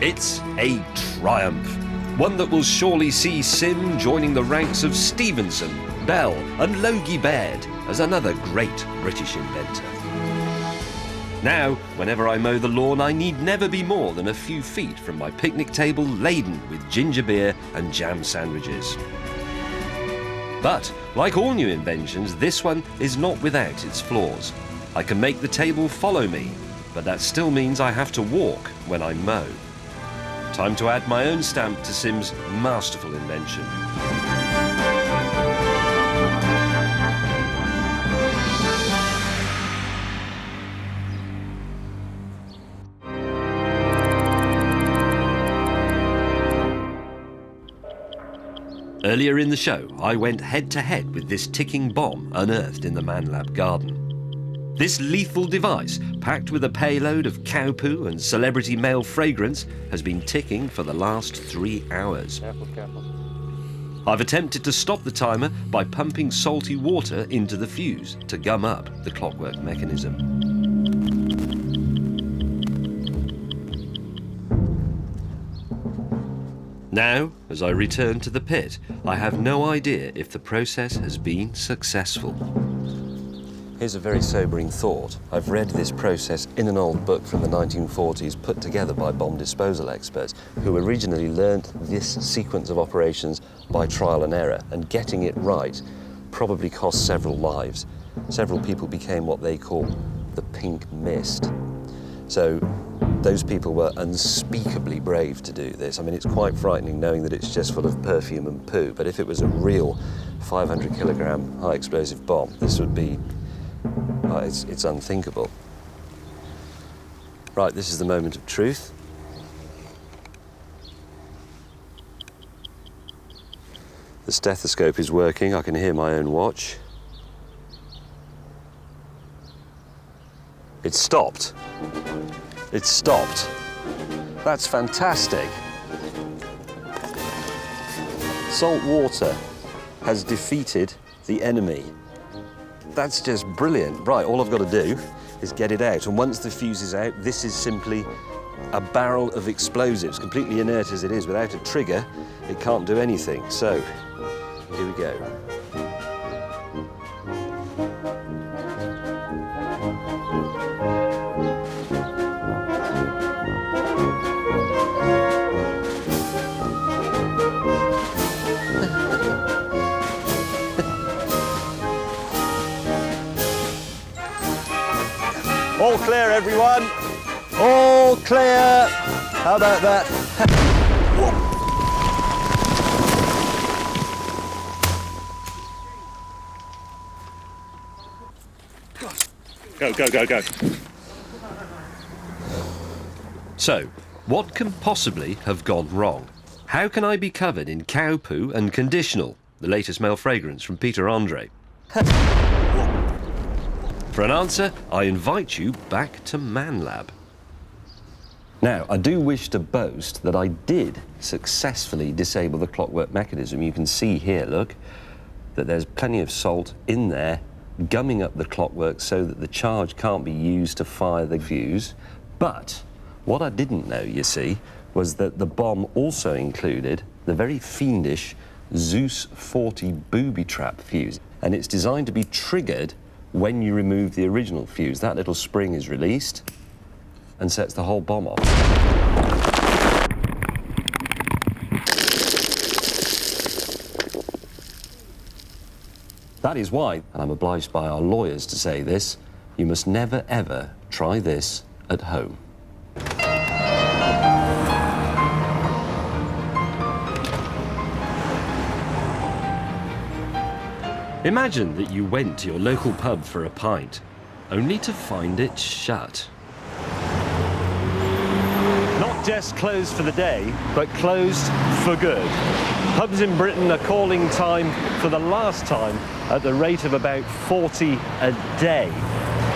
It's a triumph. One that will surely see Sim joining the ranks of Stevenson, Bell and Logie Baird as another great British inventor. Now, whenever I mow the lawn, I need never be more than a few feet from my picnic table laden with ginger beer and jam sandwiches. But, like all new inventions, this one is not without its flaws. I can make the table follow me, but that still means I have to walk when I mow. Time to add my own stamp to Sim's masterful invention. Earlier in the show, I went head-to-head with this ticking bomb unearthed in the ManLab garden. This lethal device, packed with a payload of cow poo and celebrity male fragrance, has been ticking for the last 3 hours. Careful, careful. I've attempted to stop the timer by pumping salty water into the fuse to gum up the clockwork mechanism. Now, as I return to the pit, I have no idea if the process has been successful. Here's a very sobering thought. I've read this process in an old book from the 1940s put together by bomb disposal experts who originally learnt this sequence of operations by trial and error, and getting it right probably cost several lives. Several people became what they call the pink mist. So those people were unspeakably brave to do this. I mean, it's quite frightening knowing that it's just full of perfume and poo, but if it was a real 500 kilogram high explosive bomb, this would be it's unthinkable. Right, this is the moment of truth. The stethoscope is working. I can hear my own watch. It's stopped. It's stopped. That's fantastic. Salt water has defeated the enemy. That's just brilliant. Right, all I've got to do is get it out. And once the fuse is out, this is simply a barrel of explosives, completely inert as it is. Without a trigger, it can't do anything. So, here we go. All clear, everyone. All clear. How about that? Go, go, go, go. So, what can possibly have gone wrong? How can I be covered in cow poo and conditional, the latest male fragrance from Peter Andre? For an answer, I invite you back to ManLab. Now, I do wish to boast that I did successfully disable the clockwork mechanism. You can see here, look, that there's plenty of salt in there, gumming up the clockwork so that the charge can't be used to fire the fuse. But what I didn't know, you see, was that the bomb also included the very fiendish Zeus 40 booby trap fuse. And it's designed to be triggered when you remove the original fuse. That little spring is released and sets the whole bomb off. That is why, and I'm obliged by our lawyers to say this, you must never ever try this at home. Imagine that you went to your local pub for a pint, only to find it shut. Not just closed for the day, but closed for good. Pubs in Britain are calling time for the last time at the rate of about 40 a day.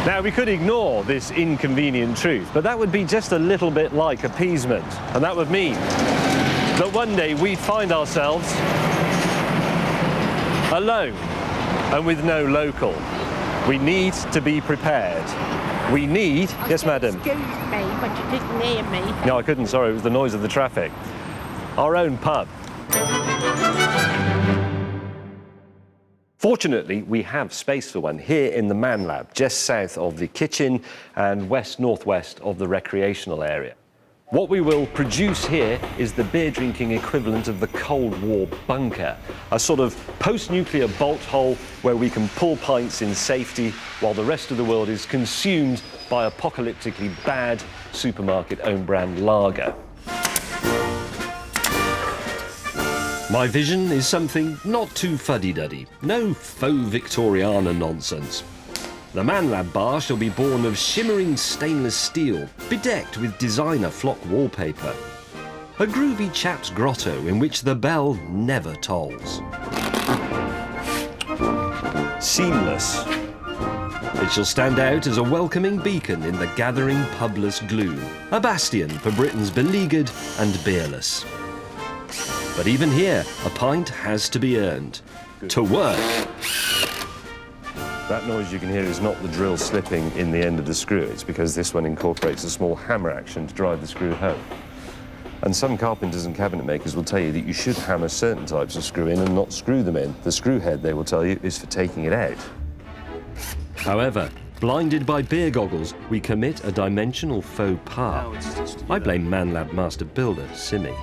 Now, we could ignore this inconvenient truth, but that would be just a little bit like appeasement, and that would mean that one day we'd find ourselves alone and with no local. We need to be prepared. We need... Yes, madam? Excuse me, but you didn't hear me. No, I couldn't, sorry, it was the noise of the traffic. Our own pub. Fortunately, we have space for one here in the ManLab, just south of the kitchen and west-northwest of the recreational area. What we will produce here is the beer-drinking equivalent of the Cold War bunker, a sort of post-nuclear bolt hole where we can pull pints in safety while the rest of the world is consumed by apocalyptically bad supermarket own-brand lager. My vision is something not too fuddy-duddy, no faux Victoriana nonsense. The ManLab bar shall be born of shimmering stainless steel, bedecked with designer flock wallpaper. A groovy chap's grotto in which the bell never tolls. Seamless. It shall stand out as a welcoming beacon in the gathering publess gloom, a bastion for Britain's beleaguered and beerless. But even here, a pint has to be earned. To work. That noise you can hear is not the drill slipping in the end of the screw. It's because this one incorporates a small hammer action to drive the screw home. And some carpenters and cabinet makers will tell you that you should hammer certain types of screw in and not screw them in. The screw head, they will tell you, is for taking it out. However, blinded by beer goggles, we commit a dimensional faux pas. I blame ManLab master builder, Simi.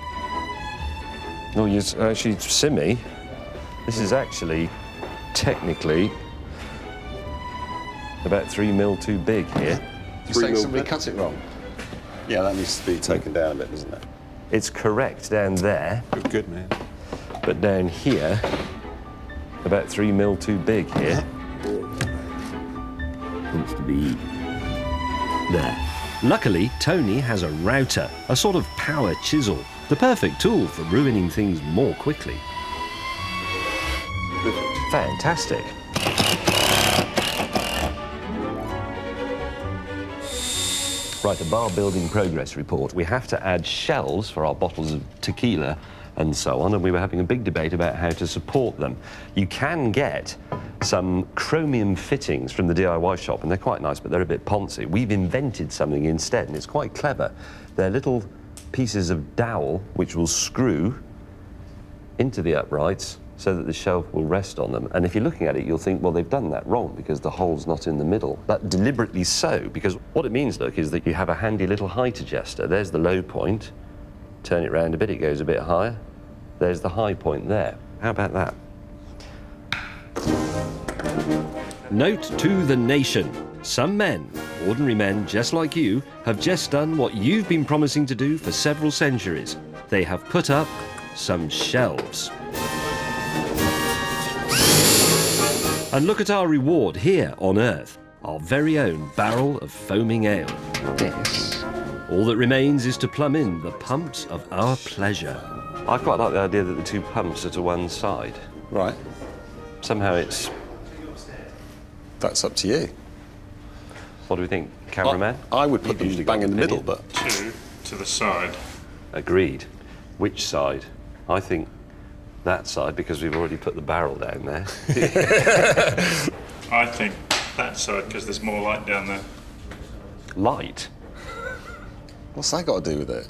No, actually, Simi, this is actually, technically, about 3 mil too big here. You're saying somebody cut it wrong? Yeah, that needs to be taken down a bit, doesn't it? It's correct down there. Good, man. But down here, about 3 mil too big here. Needs to be there. Luckily, Tony has a router, a sort of power chisel, the perfect tool for ruining things more quickly. Fantastic. Right, a bar building progress report. We have to add shelves for our bottles of tequila and so on, and we were having a big debate about how to support them. You can get some chromium fittings from the DIY shop, and they're quite nice, but they're a bit poncy. We've invented something instead, and it's quite clever. They're little pieces of dowel which will screw into the uprights so that the shelf will rest on them. And if you're looking at it, you'll think, well, they've done that wrong because the hole's not in the middle. But deliberately so, because what it means, look, is that you have a handy little height adjuster. There's the low point. Turn it round a bit, it goes a bit higher. There's the high point there. How about that? Note to the nation. Some men ordinary men just like you have just done what you've been promising to do for several centuries. They have put up some shelves. And look at our reward here on Earth, our very own barrel of foaming ale. Yes. All that remains is to plumb in the pumps of our pleasure. I quite like the idea that the two pumps are to one side. Right. Somehow it's... That's up to you. What do we think, cameraman? I would put them bang in the middle, but... Two to the side. Agreed. Which side? I think that side, because we've already put the barrel down there. I think that side, because there's more light down there. Light? What's that got to do with it?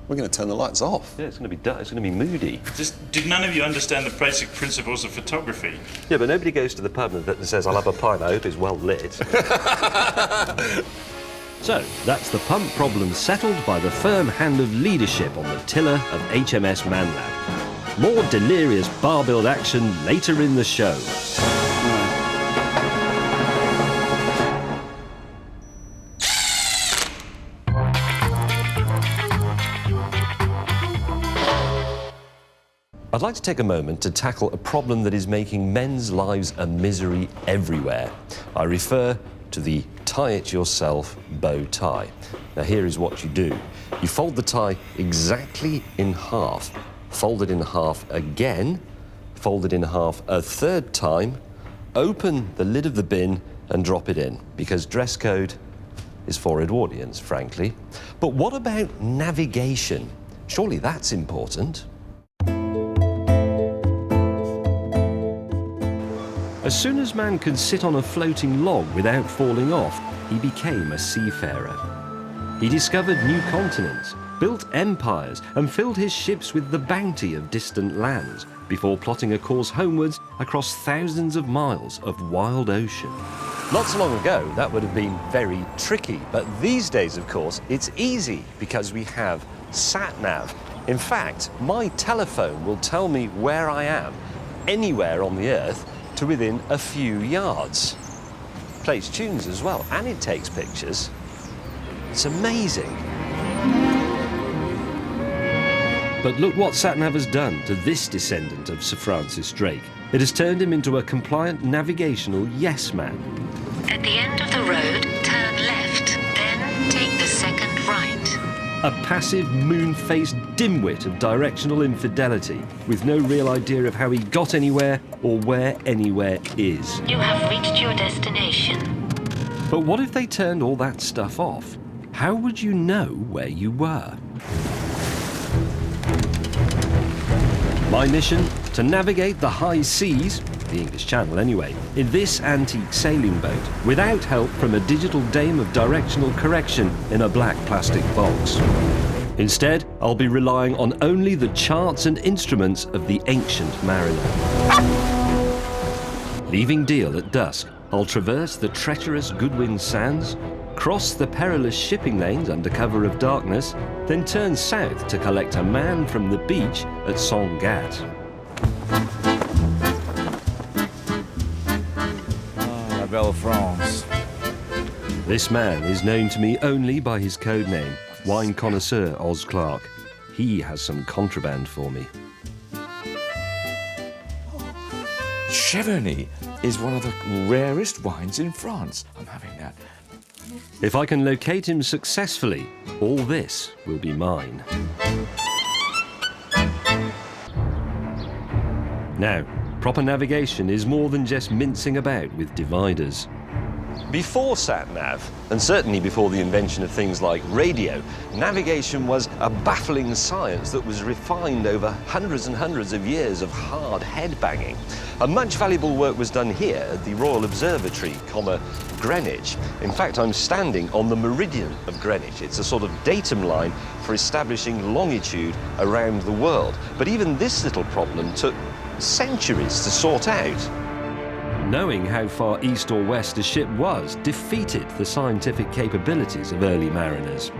We're going to turn the lights off. Yeah, it's going to be dark. It's going to be moody. Did none of you understand the basic principles of photography? Yeah, but nobody goes to the pub and says, "I'll have a pint, I hope it's well lit." So, that's the pump problem settled by the firm hand of leadership on the tiller of HMS Manlab. More delirious bar-build action later in the show. I'd like to take a moment to tackle a problem that is making men's lives a misery everywhere. I refer to the tie-it-yourself bow tie. Now here is what you do. You fold the tie exactly in half, fold it in half again, fold it in half a third time, open the lid of the bin and drop it in, because dress code is for Edwardians, frankly. But what about navigation? Surely that's important. As soon as man could sit on a floating log without falling off, he became a seafarer. He discovered new continents, built empires, and filled his ships with the bounty of distant lands before plotting a course homewards across thousands of miles of wild ocean. Not so long ago, that would have been very tricky, but these days, of course, it's easy because we have sat-nav. In fact, my telephone will tell me where I am, anywhere on the Earth, to within a few yards. Plays tunes as well, and it takes pictures. It's amazing. But look what SatNav has done to this descendant of Sir Francis Drake. It has turned him into a compliant navigational yes man. At the end of the road, turn left, then take the second right. A passive, moon-faced dimwit of directional infidelity, with no real idea of how he got anywhere or where anywhere is. You have reached your destination. But what if they turned all that stuff off? How would you know where you were? My mission? To navigate the high seas, the English Channel anyway, in this antique sailing boat, without help from a digital dame of directional correction in a black plastic box. Instead, I'll be relying on only the charts and instruments of the ancient mariner. Leaving Deal at dusk, I'll traverse the treacherous Goodwin Sands, cross the perilous shipping lanes under cover of darkness, then turn south to collect a man from the beach at Sangat. La Belle France. This man is known to me only by his code name, wine connoisseur Oz Clark. He has some contraband for me. Chardonnay is one of the rarest wines in France. I'm having that. If I can locate him successfully, all this will be mine. Now, proper navigation is more than just mincing about with dividers. Before sat-nav, and certainly before the invention of things like radio, navigation was a baffling science that was refined over hundreds and hundreds of years of hard head-banging. And much valuable work was done here at the Royal Observatory, Greenwich. In fact, I'm standing on the meridian of Greenwich. It's a sort of datum line for establishing longitude around the world. But even this little problem took centuries to sort out. Knowing how far east or west a ship was defeated the scientific capabilities of early mariners.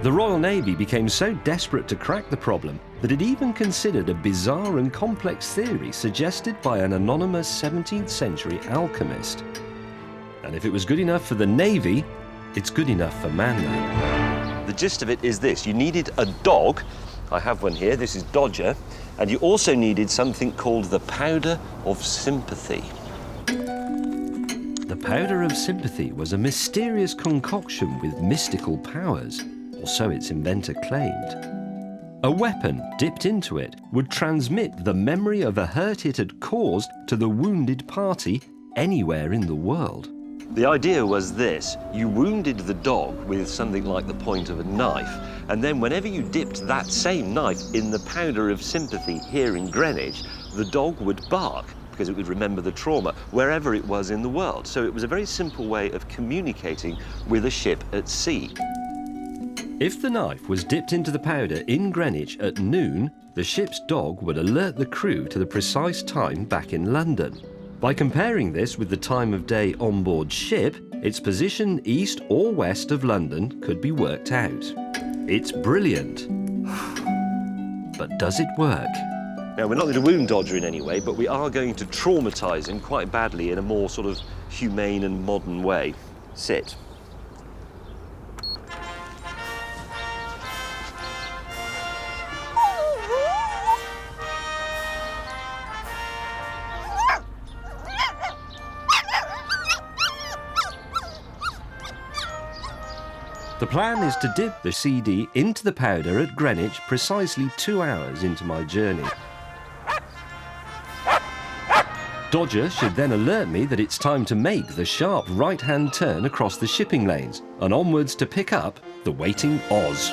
The Royal Navy became so desperate to crack the problem that it even considered a bizarre and complex theory suggested by an anonymous 17th century alchemist. And if it was good enough for the Navy, it's good enough for ManLab. The gist of it is this. You needed a dog. I have one here. This is Dodger. And you also needed something called the powder of sympathy. The powder of sympathy was a mysterious concoction with mystical powers, or so its inventor claimed. A weapon dipped into it would transmit the memory of a hurt it had caused to the wounded party anywhere in the world. The idea was this: you wounded the dog with something like the point of a knife, and then whenever you dipped that same knife in the powder of sympathy here in Greenwich, the dog would bark because it would remember the trauma wherever it was in the world. So it was a very simple way of communicating with a ship at sea. If the knife was dipped into the powder in Greenwich at noon, the ship's dog would alert the crew to the precise time back in London. By comparing this with the time of day on board ship, its position east or west of London could be worked out. It's brilliant. But does it work? Now, we're not going to wound Dodger in any way, but we are going to traumatise him quite badly in a more sort of humane and modern way. Sit. The plan is to dip the CD into the powder at Greenwich precisely 2 hours into my journey. Dodger should then alert me that it's time to make the sharp right-hand turn across the shipping lanes and onwards to pick up the waiting Oz.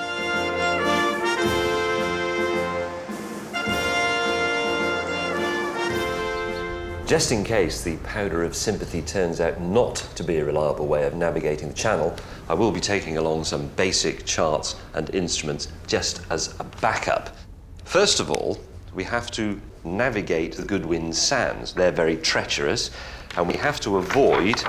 Just in case the powder of sympathy turns out not to be a reliable way of navigating the channel, I will be taking along some basic charts and instruments just as a backup. First of all, we have to navigate the Goodwin Sands. They're very treacherous, and we have to avoid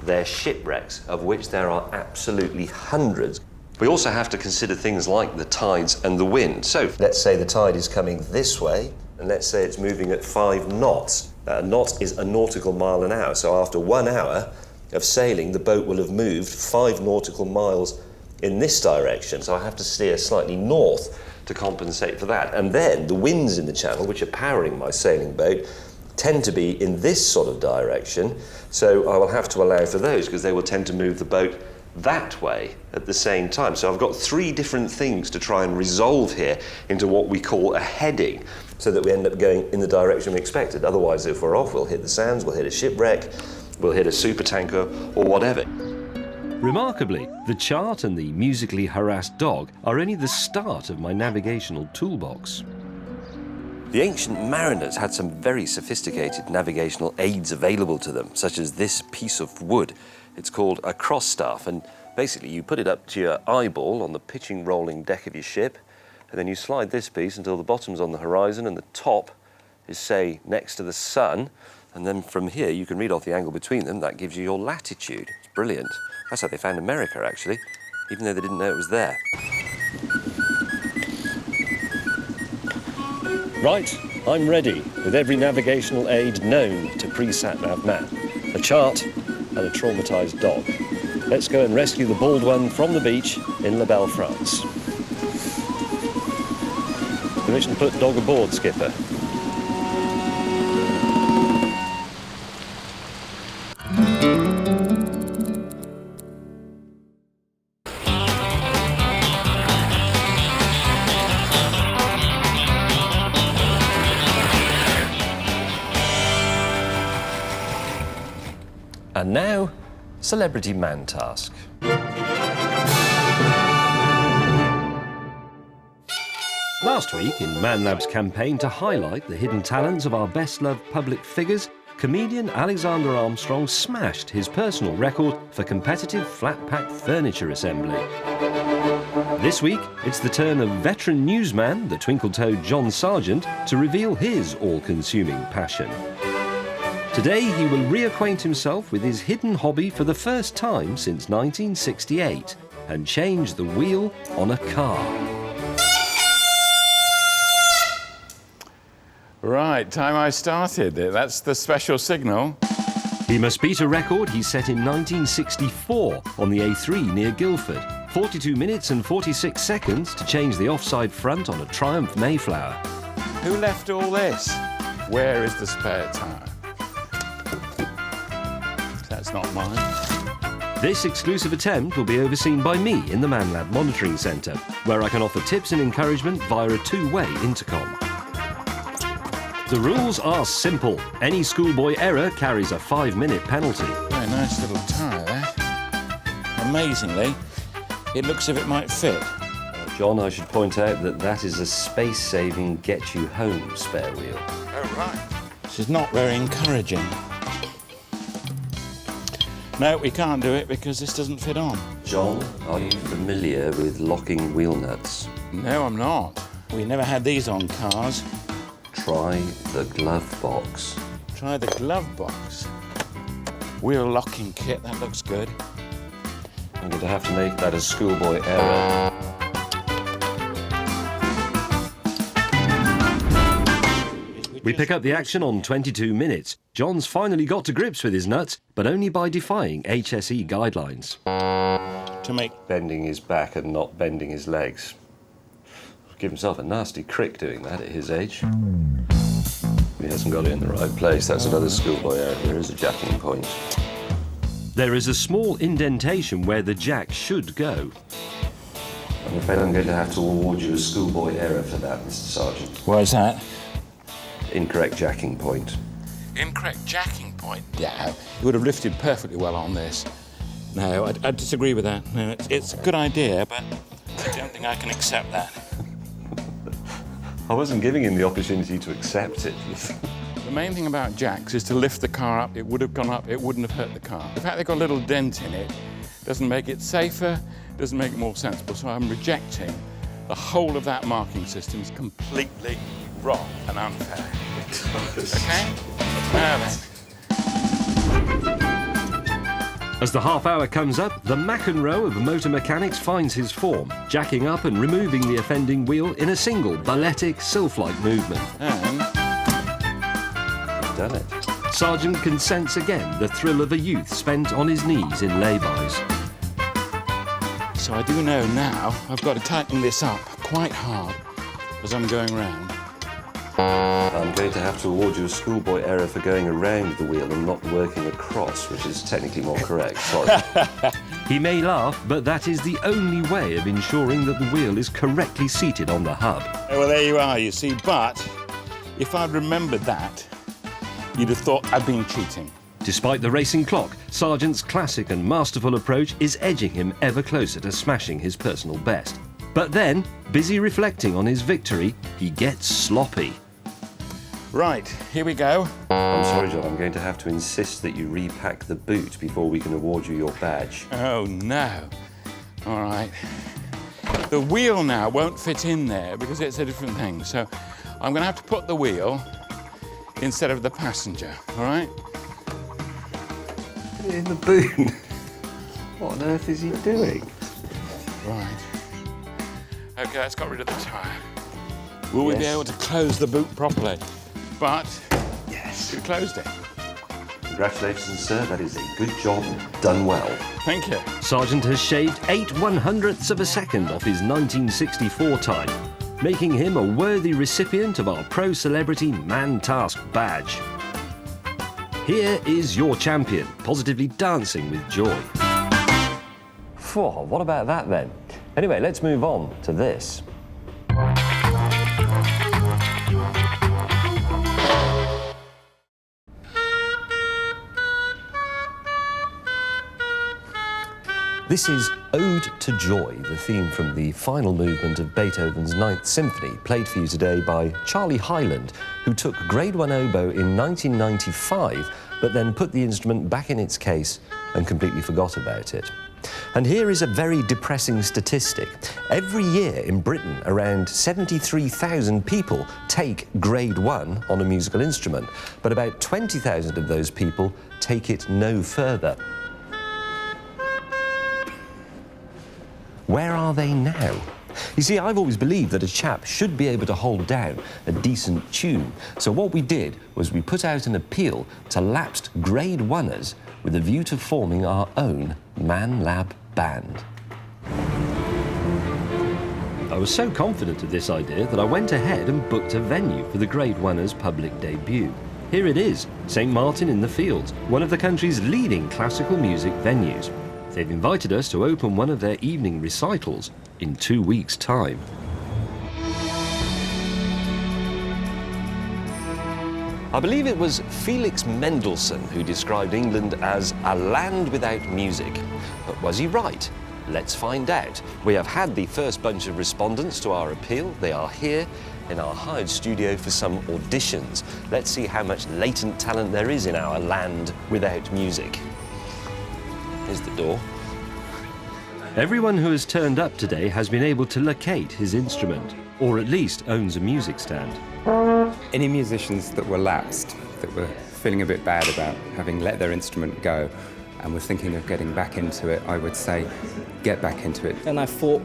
their shipwrecks, of which there are absolutely hundreds. We also have to consider things like the tides and the wind. So let's say the tide is coming this way, and let's say it's moving at 5 knots. A knot is a nautical mile an hour, so after 1 hour of sailing, the boat will have moved 5 nautical miles in this direction, so I have to steer slightly north to compensate for that. And then the winds in the channel, which are powering my sailing boat, tend to be in this sort of direction, so I will have to allow for those because they will tend to move the boat that way at the same time. So I've got 3 different things to try and resolve here into what we call a heading, so that we end up going in the direction we expected. Otherwise, if we're off, we'll hit the sands, we'll hit a shipwreck, we'll hit a supertanker, or whatever. Remarkably, the chart and the musically harassed dog are only the start of my navigational toolbox. The ancient mariners had some very sophisticated navigational aids available to them, such as this piece of wood. It's called a cross staff, and basically you put it up to your eyeball on the pitching rolling deck of your ship, and then you slide this piece until the bottom's on the horizon and the top is, say, next to the sun, and then from here you can read off the angle between them. That gives you your latitude. It's brilliant. That's how they found America, actually, even though they didn't know it was there. Right, I'm ready, with every navigational aid known to pre-sat-nav man. A chart and a traumatised dog. Let's go and rescue the bald one from the beach in La Belle, France. Permission to put dog aboard, skipper. And now, Celebrity Man Task. Last week, in ManLab's campaign to highlight the hidden talents of our best-loved public figures, comedian Alexander Armstrong smashed his personal record for competitive flat-pack furniture assembly. This week, it's the turn of veteran newsman, the twinkle-toed John Sargent, to reveal his all-consuming passion. Today, he will reacquaint himself with his hidden hobby for the first time since 1968 and change the wheel on a car. Right, time I started. That's the special signal. He must beat a record he set in 1964 on the A3 near Guildford. 42 minutes and 46 seconds to change the offside front on a Triumph Mayflower. Who left all this? Where is the spare tyre? That's not mine. This exclusive attempt will be overseen by me in the ManLab Monitoring Centre, where I can offer tips and encouragement via a two-way intercom. The rules are simple. Any schoolboy error carries a 5-minute penalty. Very nice little tyre there. Amazingly, it looks as if it might fit. John, I should point out that that is a space-saving, get-you-home spare wheel. Oh, right. This is not very encouraging. No, we can't do it because this doesn't fit on. John, are you familiar with locking wheel nuts? No, I'm not. We never had these on cars. Try the glove box. Try the glove box. Wheel locking kit, that looks good. I'm going to have to make that a schoolboy error. We pick up the action on 22 minutes. John's finally got to grips with his nuts, but only by defying HSE guidelines. To make bending his back and not bending his legs. Give himself a nasty crick doing that at his age. He hasn't got it in the right place. That's another schoolboy error. There is a jacking point. There is a small indentation where the jack should go. I'm afraid I'm going to have to award you a schoolboy error for that, Mr. Sergeant. Why is that? Incorrect jacking point. Incorrect jacking point? Yeah, you would have lifted perfectly well on this. No, I disagree with that. No, it's a good idea, but I don't think I can accept that. I wasn't giving him the opportunity to accept it. The main thing about jacks is to lift the car up. It would have gone up, it wouldn't have hurt the car. The fact they've got a little dent in it doesn't make it safer, doesn't make it more sensible, so I'm rejecting the whole of that marking system is completely wrong and unfair. Okay? Now then. As the half hour comes up, the McEnroe of motor mechanics finds his form, jacking up and removing the offending wheel in a single balletic, sylph-like movement. And he's done it. Sergeant can sense again the thrill of a youth spent on his knees in laybys. So I do know now I've got to tighten this up quite hard as I'm going round. I'm going to have to award you a schoolboy error for going around the wheel and not working across, which is technically more correct. Sorry. He may laugh, but that is the only way of ensuring that the wheel is correctly seated on the hub. Well, there you are, you see, but if I'd remembered that, you'd have thought I'd been cheating. Despite the racing clock, Sergeant's classic and masterful approach is edging him ever closer to smashing his personal best. But then, busy reflecting on his victory, he gets sloppy. Right, here we go. I'm sorry, John, I'm going to have to insist that you repack the boot before we can award you your badge. Oh, no. All right. The wheel now won't fit in there because it's a different thing. So I'm going to have to put the wheel instead of the passenger, all right? In the boot? What on earth is he doing? Right. OK, let's get rid of the tyre. Will we be able to close the boot properly? But, yes, we closed it. Congratulations, sir. That is a good job done well. Thank you. Sergeant has shaved 8/100ths of a second off his 1964 time, making him a worthy recipient of our Pro Celebrity Man Task badge. Here is your champion, positively dancing with joy. Phew, what about that then? Anyway, let's move on to this. This is Ode to Joy, the theme from the final movement of Beethoven's Ninth Symphony, played for you today by Charlie Hyland, who took Grade 1 oboe in 1995, but then put the instrument back in its case and completely forgot about it. And here is a very depressing statistic. Every year in Britain, around 73,000 people take Grade 1 on a musical instrument, but about 20,000 of those people take it no further. Where are they now? You see, I've always believed that a chap should be able to hold down a decent tune. So what we did was we put out an appeal to lapsed grade oneers with a view to forming our own ManLab band. I was so confident of this idea that I went ahead and booked a venue for the grade oneers' public debut. Here it is, St. Martin in the Fields, one of the country's leading classical music venues. They've invited us to open one of their evening recitals in 2 weeks' time. I believe it was Felix Mendelssohn who described England as a land without music. But was he right? Let's find out. We have had the first bunch of respondents to our appeal. They are here in our hired studio for some auditions. Let's see how much latent talent there is in our land without music. Here's the door. Everyone who has turned up today has been able to locate his instrument, or at least owns a music stand. Any musicians that were lapsed, that were feeling a bit bad about having let their instrument go and were thinking of getting back into it, I would say, get back into it. And I thought,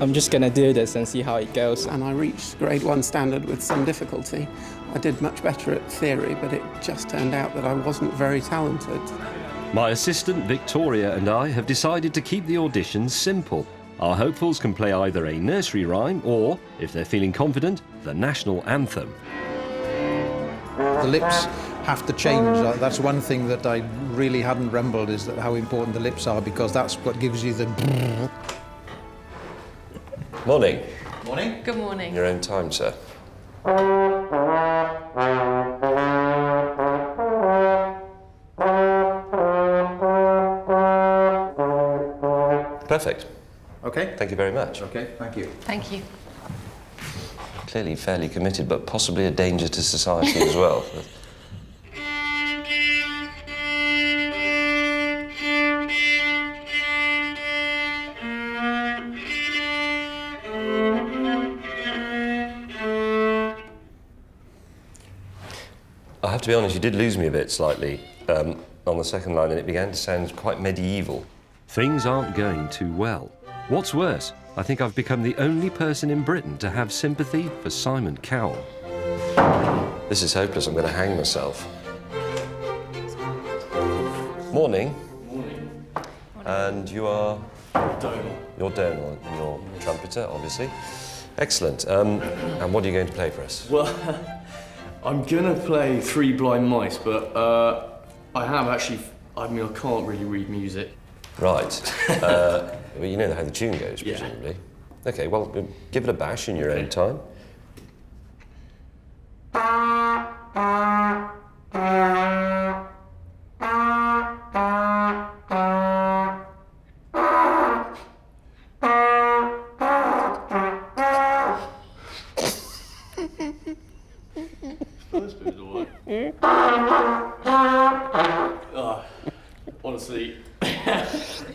I'm just going to do this and see how it goes. And I reached grade 1 standard with some difficulty. I did much better at theory, but it just turned out that I wasn't very talented. My assistant Victoria and I have decided to keep the auditions simple. Our hopefuls can play either a nursery rhyme or, if they're feeling confident, the national anthem. The lips have to change. That's one thing that I really hadn't remembered, is that how important the lips are, because that's what gives you the... Morning. Morning. Good morning. Your own time, sir. Perfect. Okay. Thank you very much. Okay, thank you. Thank you. Clearly fairly committed, but possibly a danger to society as well. I have to be honest, you did lose me a bit slightly on the second line, and it began to sound quite medieval. Things aren't going too well. What's worse, I think I've become the only person in Britain to have sympathy for Simon Cowell. This is hopeless, I'm going to hang myself. Morning. Morning. And you are? Donal. You're Donal, and you're trumpeter, obviously. Excellent. And what are you going to play for us? Well, I'm going to play Three Blind Mice, but I have actually... I mean, I can't really read music. Right. Well, you know how the tune goes, Yeah. presumably. OK, well, give it a bash in your own time. First bit is all right. Honestly.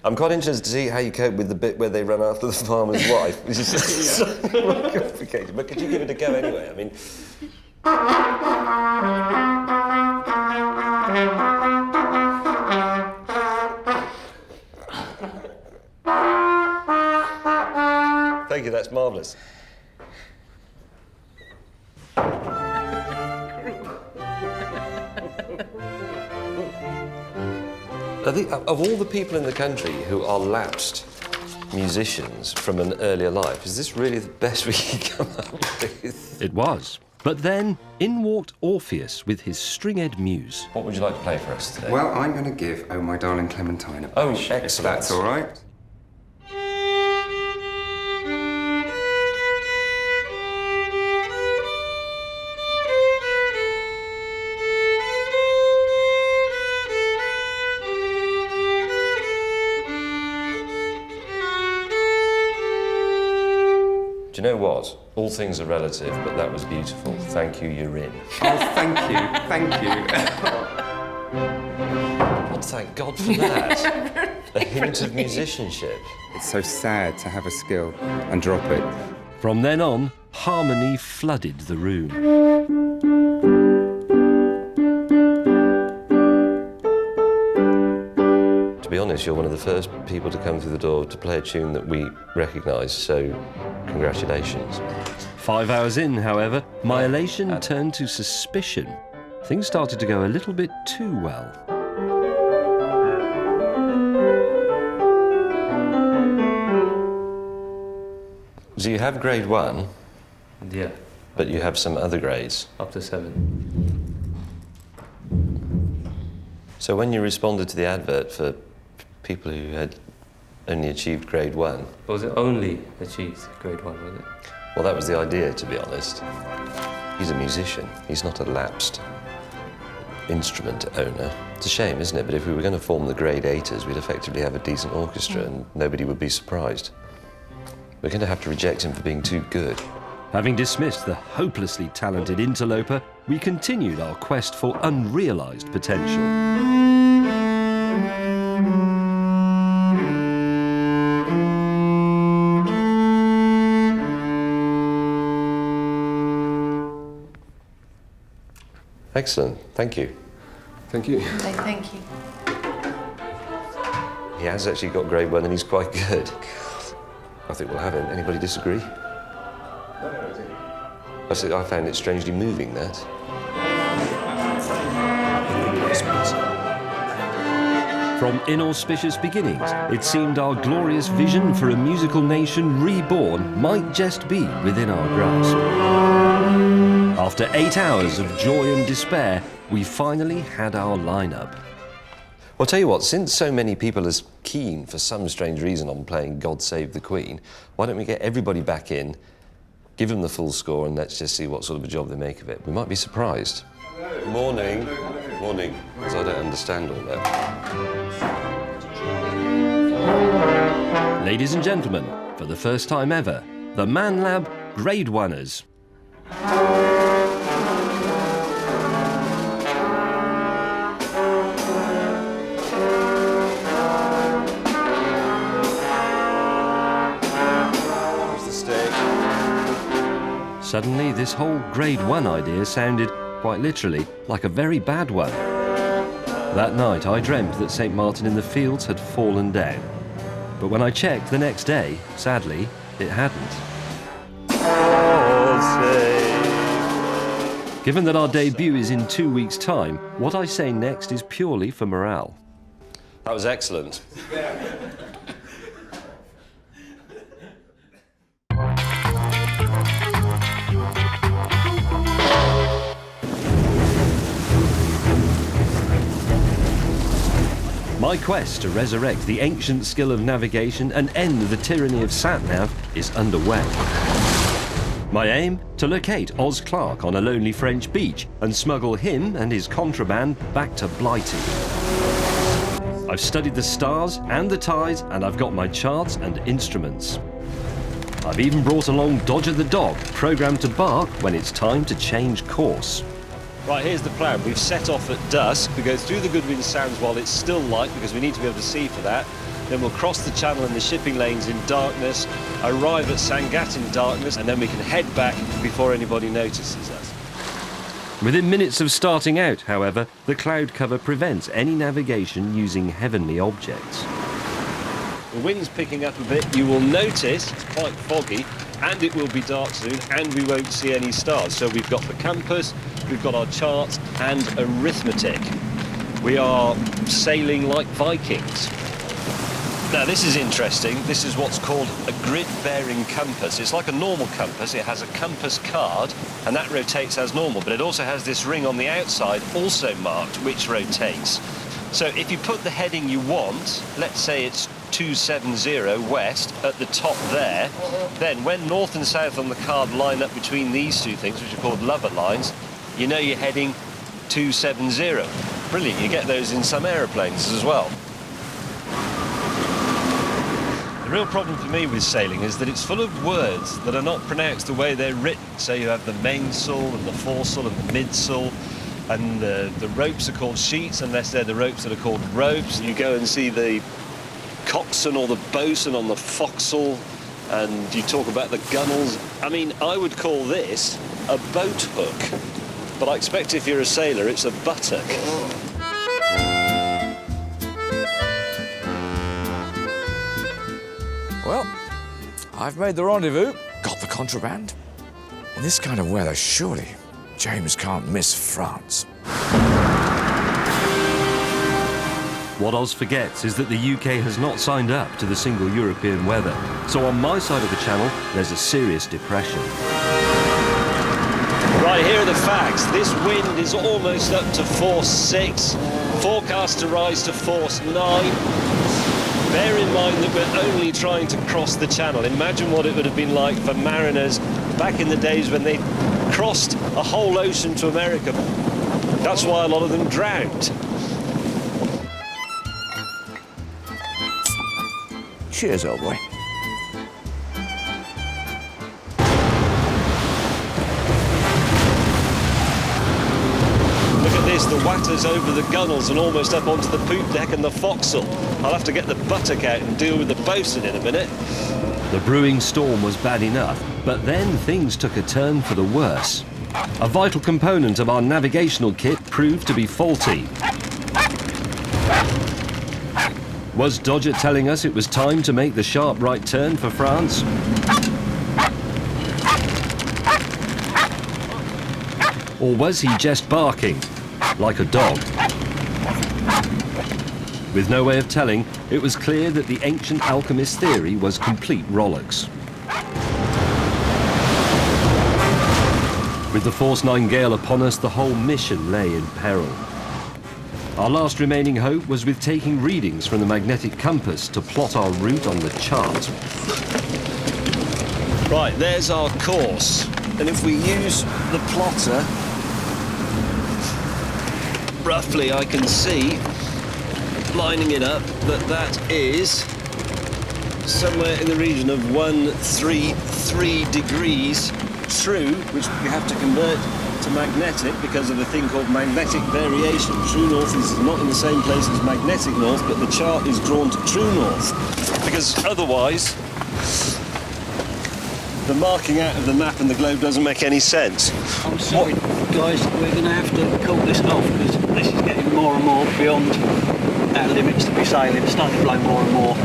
I'm quite interested to see how you cope with the bit where they run after the farmer's wife, which is so complicated. But could you give it a go anyway? I mean... Thank you, that's marvellous. I think of all the people in the country who are lapsed musicians from an earlier life, is this really the best we can come up with? It was. But then, in walked Orpheus with his string-ed muse. What would you like to play for us today? Well, I'm going to give Oh My Darling Clementine a bash, excellent. if that's all right. Do you know what? All things are relative, but that was beautiful. Thank you, you're in. Oh, thank you, thank you. Well, thank God for that. A hint of musicianship. It's so sad to have a skill and drop it. From then on, harmony flooded the room. To be honest, you're one of the first people to come through the door to play a tune that we recognise, so congratulations. 5 hours in, however, my elation turned to suspicion. Things started to go a little bit too well. So you have grade 1? Yeah. But you have some other grades? Up to 7. So when you responded to the advert for people who had only achieved grade 1... Was it only achieved grade 1, was it? Well, that was the idea, to be honest. He's a musician. He's not a lapsed instrument owner. It's a shame, isn't it? But if we were going to form the grade 8ers, we'd effectively have a decent orchestra and nobody would be surprised. We're going to have to reject him for being too good. Having dismissed the hopelessly talented interloper, we continued our quest for unrealised potential. Excellent, thank you. Thank you. Thank you. He has actually got grade 1 and he's quite good. I think we'll have him. Anybody disagree? I found it strangely moving, that. From inauspicious beginnings, it seemed our glorious vision for a musical nation reborn might just be within our grasp. After 8 hours of joy and despair, we finally had our lineup. Well, I'll tell you what, since so many people are keen for some strange reason on playing God Save the Queen, why don't we get everybody back in, give them the full score, and let's just see what sort of a job they make of it. We might be surprised. Morning. Morning, because I don't understand all that. Ladies and gentlemen, for the first time ever, the Man Lab Grade 1ers. Suddenly, this whole grade 1 idea sounded, quite literally, like a very bad one. That night, I dreamt that St. Martin in the Fields had fallen down. But when I checked the next day, sadly, it hadn't. Given that our debut is in 2 weeks' time, what I say next is purely for morale. That was excellent. My quest to resurrect the ancient skill of navigation and end the tyranny of sat-nav is underway. My aim? To locate Oz Clarke on a lonely French beach and smuggle him and his contraband back to Blighty. I've studied the stars and the tides, and I've got my charts and instruments. I've even brought along Dodger the dog, programmed to bark when it's time to change course. Right, here's the plan. We've set off at dusk. We go through the Goodwin Sands while it's still light, because we need to be able to see for that. Then we'll cross the channel and the shipping lanes in darkness, arrive at Sangatte in darkness, and then we can head back before anybody notices us. Within minutes of starting out, however, the cloud cover prevents any navigation using heavenly objects. The wind's picking up a bit. You will notice it's quite foggy, and it will be dark soon, and we won't see any stars. So we've got the compass, we've got our charts and arithmetic. We are sailing like Vikings. Now this is interesting. This is what's called a grid-bearing compass. It's like a normal compass. It has a compass card and that rotates as normal, but it also has this ring on the outside also marked, which rotates. So if you put the heading you want, let's say it's 270 west at the top there, then when north and south on the card line up between these two things, which are called lover lines, you know you're heading 270. Brilliant, you get those in some aeroplanes as well. The real problem for me with sailing is that it's full of words that are not pronounced the way they're written. So you have the mainsail and the foresail and the midsail, and the ropes are called sheets unless they're the ropes that are called ropes. You go and see the coxswain or the boatswain on the forecastle, and you talk about the gunnels. I mean, I would call this a boat hook, but I expect if you're a sailor, it's a buttock. Well, I've made the rendezvous, got the contraband. In this kind of weather, surely James can't miss France. What Oz forgets is that the UK has not signed up to the single European weather. So on my side of the channel, there's a serious depression. Right, here are the facts. This wind is almost up to force 6, forecast to rise to force 9. Bear in mind that we're only trying to cross the channel. Imagine what it would have been like for mariners back in the days when they crossed a whole ocean to America. That's why a lot of them drowned. Cheers, old boy. Look at this, the watter's over the gunnels and almost up onto the poop deck and the forecastle. I'll have to get the buttock out and deal with the bosun in a minute. The brewing storm was bad enough, but then things took a turn for the worse. A vital component of our navigational kit proved to be faulty. Was Dodger telling us it was time to make the sharp right turn for France? Or was he just barking, like a dog? With no way of telling, it was clear that the ancient alchemist theory was complete rollocks. With the Force 9 gale upon us, the whole mission lay in peril. Our last remaining hope was with taking readings from the magnetic compass to plot our route on the chart. Right, there's our course. And if we use the plotter, roughly I can see, lining it up, that is somewhere in the region of 133 degrees true, which we have to convert to magnetic because of a thing called magnetic variation. True north is not in the same place as magnetic north, but the chart is drawn to true north because otherwise the marking out of the map and the globe doesn't make any sense. I'm sorry, guys, we're going to have to call this off because this is getting more and more beyond our limits to be sailing. It's starting to blow more and more.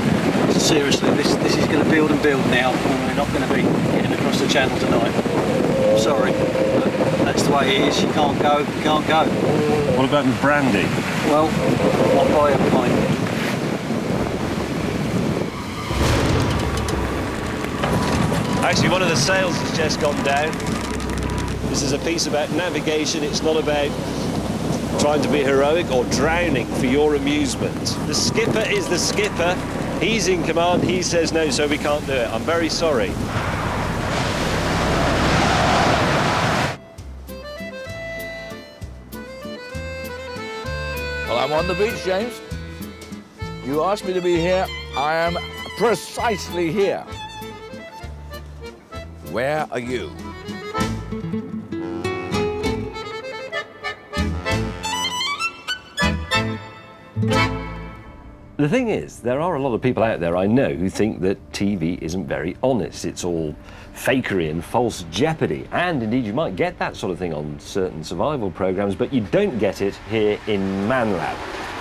Seriously, this is going to build and build now, and we're not going to be getting across the channel tonight. I'm sorry, but that's the way it is. You can't go, you can't go. What about the brandy? Well, I'll buy a pint. Actually, one of the sails has just gone down. This is a piece about navigation. It's not about trying to be heroic or drowning for your amusement. The skipper is the skipper. He's in command. He says no, so we can't do it. I'm very sorry. Well, I'm on the beach, James. You asked me to be here. I am precisely here. Where are you? The thing is, there are a lot of people out there I know who think that TV isn't very honest. It's all fakery and false jeopardy. And indeed, you might get that sort of thing on certain survival programs, but you don't get it here in ManLab.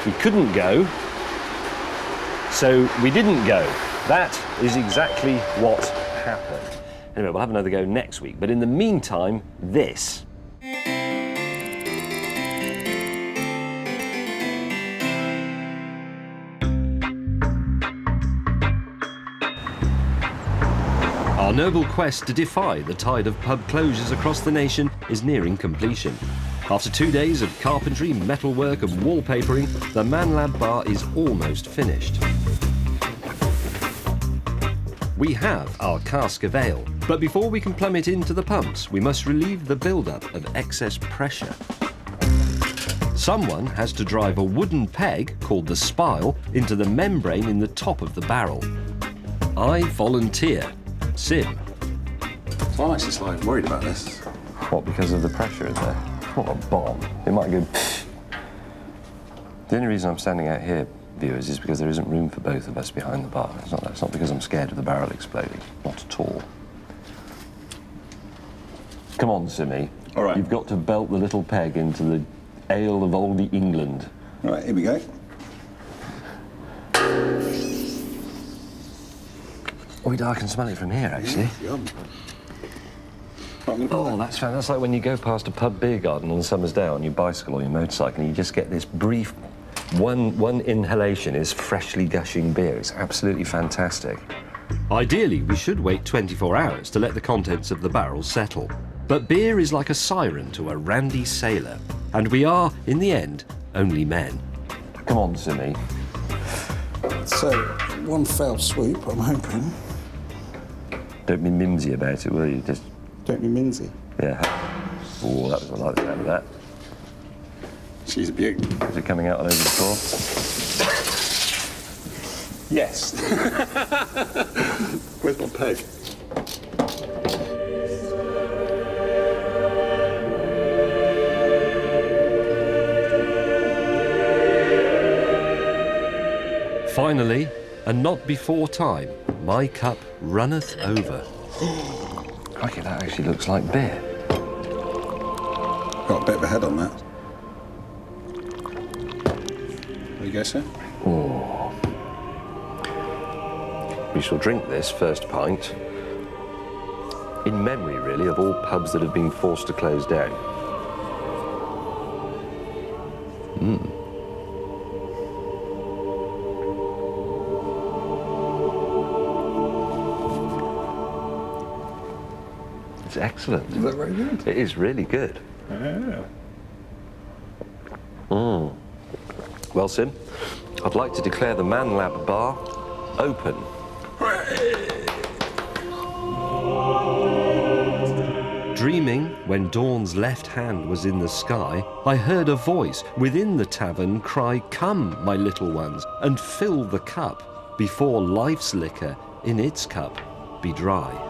We couldn't go, so we didn't go. That is exactly what happened. Anyway, we'll have another go next week. But in the meantime, this. Our noble quest to defy the tide of pub closures across the nation is nearing completion. After 2 days of carpentry, metalwork and wallpapering, the ManLab bar is almost finished. We have our cask of ale, but before we can plummet into the pumps, we must relieve the build-up of excess pressure. Someone has to drive a wooden peg, called the spile, into the membrane in the top of the barrel. I volunteer. Sim. So I'm actually slightly worried about this. What, because of the pressure in there? What a bomb. It might go pfft. The only reason I'm standing out here, viewers, is because there isn't room for both of us behind the bar. It's not because I'm scared of the barrel exploding. Not at all. Come on, Simmy. All right. You've got to belt the little peg into the ale of oldie England. All right, here we go. Oh, I can smell it from here, actually. Yum. Oh, that's fun. That's like when you go past a pub beer garden on a summer's day on your bicycle or your motorcycle and you just get this brief... One inhalation is freshly gushing beer. It's absolutely fantastic. Ideally, we should wait 24 hours to let the contents of the barrel settle. But beer is like a siren to a randy sailor. And we are, in the end, only men. Come on, Simi. So, one fell swoop, I'm hoping. Don't be mimsy about it, will you? Just... Don't be mimsy. Yeah. Oh, that was a lot out of that. She's a beaut. Is it coming out all over the floor? Yes. Where's my peg? Finally, and not before time, my cup runneth over. Crikey, that actually looks like beer. Got a bit of a head on that. There you go, sir. Oh. We shall drink this first pint in memory, really, of all pubs that have been forced to close down. It's excellent. Is that very good? It is really good. Yeah. Well, Sim, I'd like to declare the Man Lab bar open. Dreaming, when dawn's left hand was in the sky, I heard a voice within the tavern cry, "Come, my little ones, and fill the cup, before life's liquor in its cup be dry."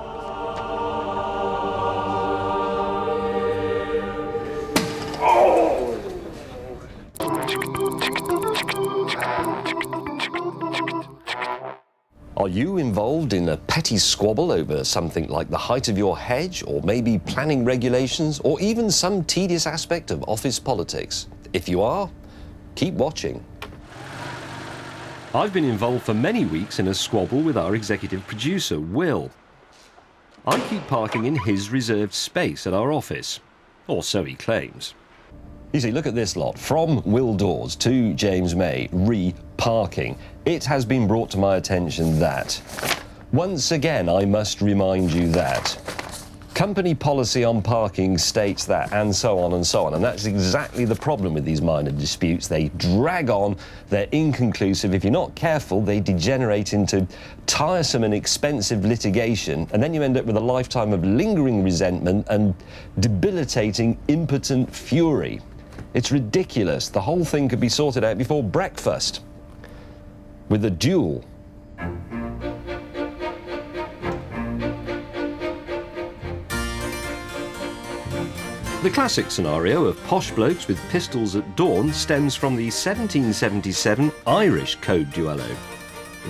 Are you involved in a petty squabble over something like the height of your hedge, or maybe planning regulations, or even some tedious aspect of office politics? If you are, keep watching. I've been involved for many weeks in a squabble with our executive producer, Will. I keep parking in his reserved space at our office, or so he claims. You see, look at this lot. From Will Dawes to James May, re-parking. It has been brought to my attention that, once again, I must remind you that company policy on parking states that, and so on and so on. And that's exactly the problem with these minor disputes. They drag on, they're inconclusive. If you're not careful, they degenerate into tiresome and expensive litigation, and then you end up with a lifetime of lingering resentment and debilitating, impotent fury. It's ridiculous. The whole thing could be sorted out before breakfast with a duel. The classic scenario of posh blokes with pistols at dawn stems from the 1777 Irish Code Duello.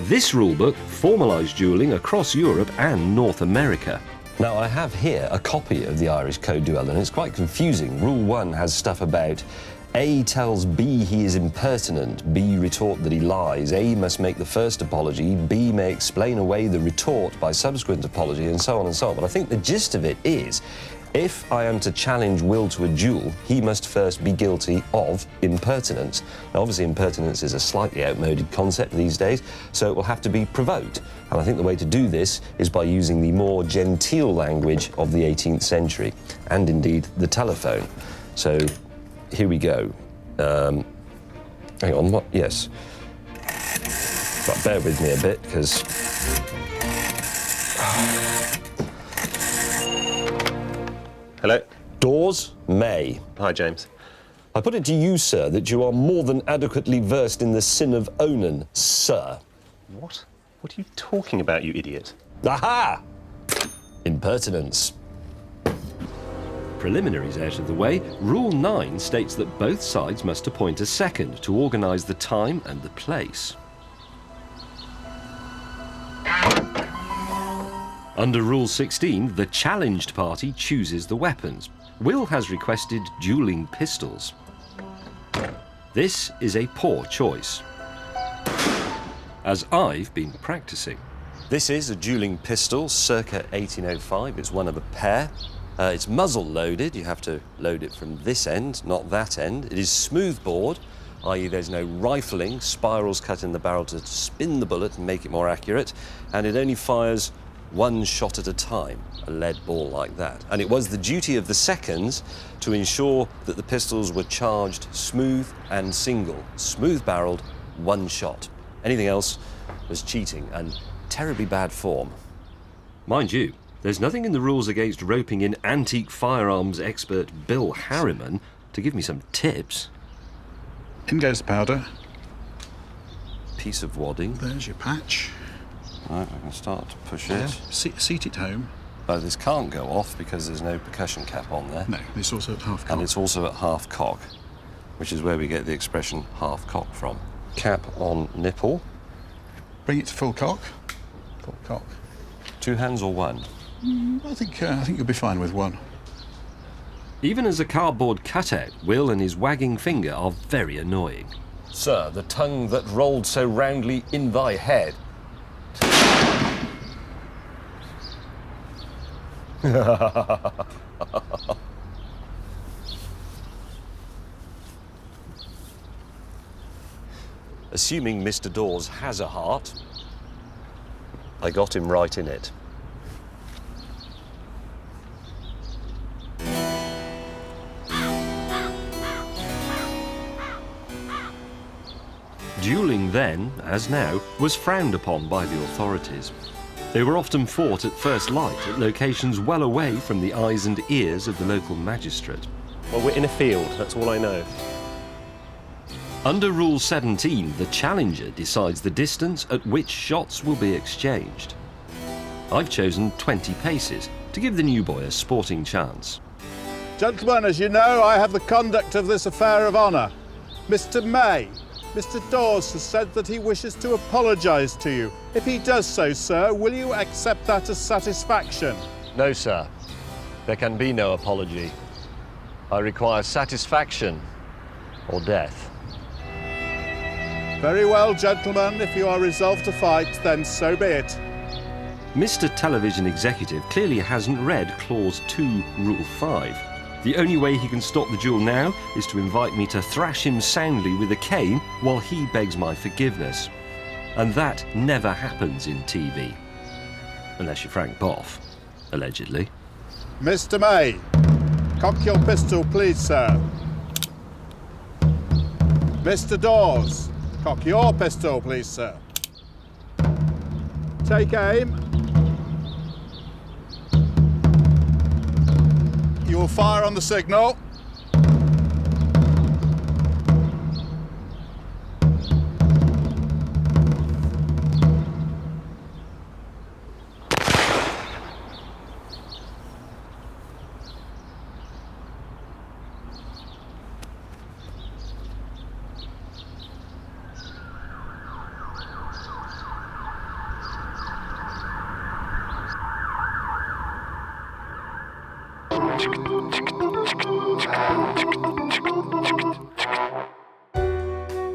This rulebook formalised duelling across Europe and North America. Now, I have here a copy of the Irish Code Duello, and it's quite confusing. Rule 1 has stuff about A tells B he is impertinent, B retort that he lies, A must make the first apology, B may explain away the retort by subsequent apology, and so on and so on. But I think the gist of it is, if I am to challenge Will to a duel, he must first be guilty of impertinence. Now, obviously, impertinence is a slightly outmoded concept these days, so it will have to be provoked. And I think the way to do this is by using the more genteel language of the 18th century, and indeed the telephone. So, here we go. Hang on, what? Yes. But bear with me a bit, because... Hello? Dawes, May. Hi, James. I put it to you, sir, that you are more than adequately versed in the sin of Onan, sir. What? What are you talking about, you idiot? Aha! Impertinence. Preliminaries out of the way, Rule 9 states that both sides must appoint a second to organise the time and the place. Under Rule 16, the challenged party chooses the weapons. Will has requested dueling pistols. This is a poor choice, as I've been practising. This is a dueling pistol, circa 1805. It's one of a pair. It's muzzle loaded. You have to load it from this end, not that end. It is smooth bore, i.e. there's no rifling, spirals cut in the barrel to spin the bullet and make it more accurate, and it only fires one shot at a time, a lead ball like that. And it was the duty of the seconds to ensure that the pistols were charged smooth and single, smooth-barreled, one shot. Anything else was cheating and terribly bad form. Mind you, there's nothing in the rules against roping in antique firearms expert Bill Harriman to give me some tips. In goes the powder. Piece of wadding. There's your patch. Right, I can start to push it. Seat it home. But this can't go off because there's no percussion cap on there. No, it's also at half cock. And it's also at half cock, which is where we get the expression half cock from. Cap on nipple. Bring it to full cock. Full cock. 2 hands or one? I think you'll be fine with one. Even as a cardboard cutout, Will and his wagging finger are very annoying. Sir, the tongue that rolled so roundly in thy head. Assuming Mr. Dawes has a heart, I got him right in it. Dueling then, as now, was frowned upon by the authorities. They were often fought at first light at locations well away from the eyes and ears of the local magistrate. Well, we're in a field, that's all I know. Under Rule 17, the challenger decides the distance at which shots will be exchanged. I've chosen 20 paces to give the new boy a sporting chance. Gentlemen, as you know, I have the conduct of this affair of honour. Mr. May, Mr. Dawes has said that he wishes to apologise to you. If he does so, sir, will you accept that as satisfaction? No, sir. There can be no apology. I require satisfaction or death. Very well, gentlemen. If you are resolved to fight, then so be it. Mr. Television Executive clearly hasn't read Clause 2, Rule 5. The only way he can stop the duel now is to invite me to thrash him soundly with a cane while he begs my forgiveness. And that never happens in TV. Unless you're Frank Boff, allegedly. Mr. May, cock your pistol, please, sir. Mr. Dawes, cock your pistol, please, sir. Take aim. You will fire on the signal.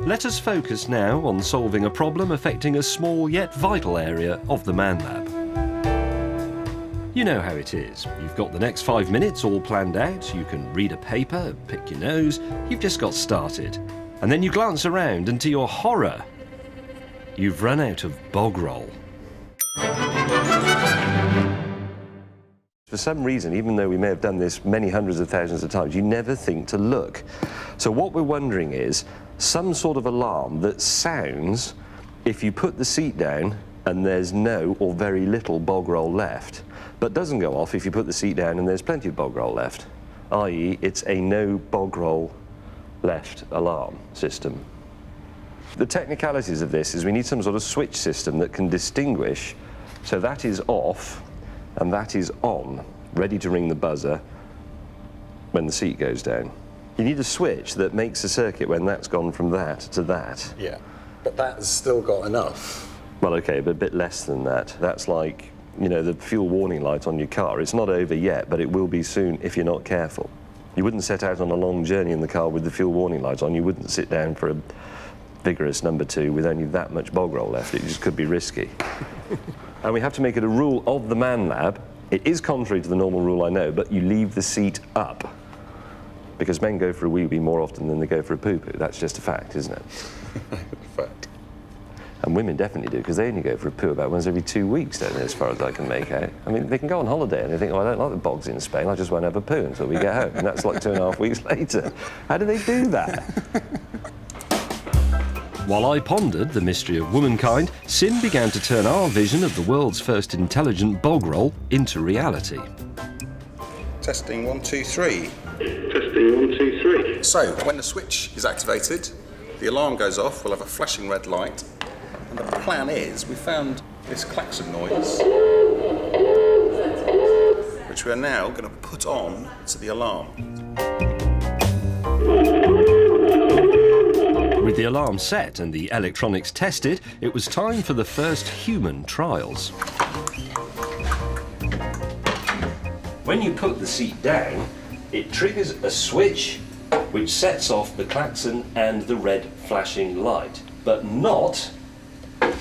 Let us focus now on solving a problem affecting a small yet vital area of the Man Lab. You know how it is. You've got the next 5 minutes all planned out, you can read a paper, pick your nose, you've just got started. And then you glance around and to your horror, you've run out of bog roll. For some reason, even though we may have done this many hundreds of thousands of times, you never think to look. So what we're wondering is some sort of alarm that sounds if you put the seat down and there's no or very little bog roll left, but doesn't go off if you put the seat down and there's plenty of bog roll left, i.e. it's a no bog roll left alarm system. The technicalities of this is we need some sort of switch system that can distinguish, so that is off and that is on, ready to ring the buzzer when the seat goes down. You need a switch that makes a circuit when that's gone from that to that. Yeah, but that's still got enough. Well, okay, but a bit less than that. That's like, you know, the fuel warning light on your car. It's not over yet, but it will be soon if you're not careful. You wouldn't set out on a long journey in the car with the fuel warning light on. You wouldn't sit down for a vigorous number 2 with only that much bog roll left. It just could be risky. And we have to make it a rule of the Man Lab. It is contrary to the normal rule, I know, but you leave the seat up. Because men go for a wee-wee more often than they go for a poo-poo. That's just a fact, isn't it? Fact. And women definitely do, because they only go for a poo about once every 2 weeks, don't they, as far as I can make out. I mean, they can go on holiday and they think, oh, I don't like the bogs in Spain, I just won't have a poo until we get home. And that's like 2.5 weeks later. How do they do that? While I pondered the mystery of womankind, Sim began to turn our vision of the world's first intelligent bog roll into reality. Testing 1, 2, 3. Testing 1, 2, 3. So, when the switch is activated, the alarm goes off, we'll have a flashing red light, and the plan is, we found this klaxon noise, which we are now going to put on to the alarm. With the alarm set and the electronics tested, it was time for the first human trials. When you put the seat down, it triggers a switch which sets off the klaxon and the red flashing light, but not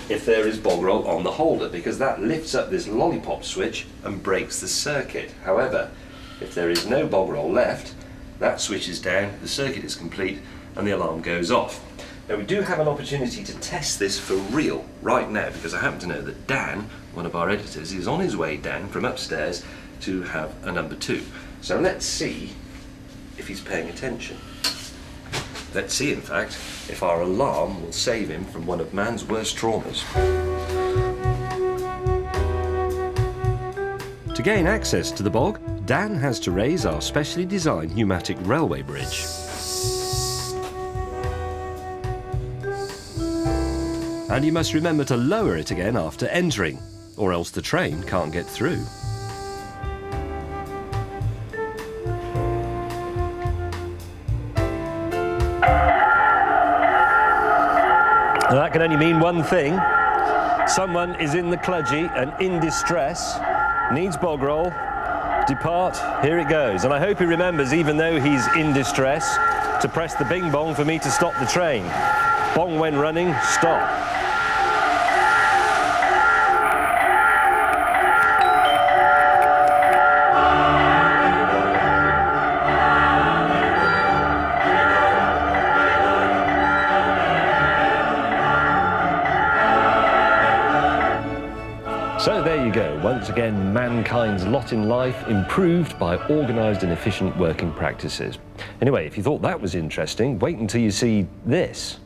if there is bog roll on the holder, because that lifts up this lollipop switch and breaks the circuit. However, if there is no bog roll left, that switch is down, the circuit is complete, and the alarm goes off. Now, we do have an opportunity to test this for real right now, because I happen to know that Dan, one of our editors, is on his way down from upstairs to have a number 2. So let's see if he's paying attention. Let's see, in fact, if our alarm will save him from one of man's worst traumas. To gain access to the bog, Dan has to raise our specially designed pneumatic railway bridge. And you must remember to lower it again after entering, or else the train can't get through. Now, that can only mean one thing. Someone is in the kludgy and in distress, needs bog roll, depart, here it goes. And I hope he remembers, even though he's in distress, to press the bing bong for me to stop the train. Bong when running, stop. So there you go, once again mankind's lot in life improved by organised and efficient working practices. Anyway, if you thought that was interesting, wait until you see this.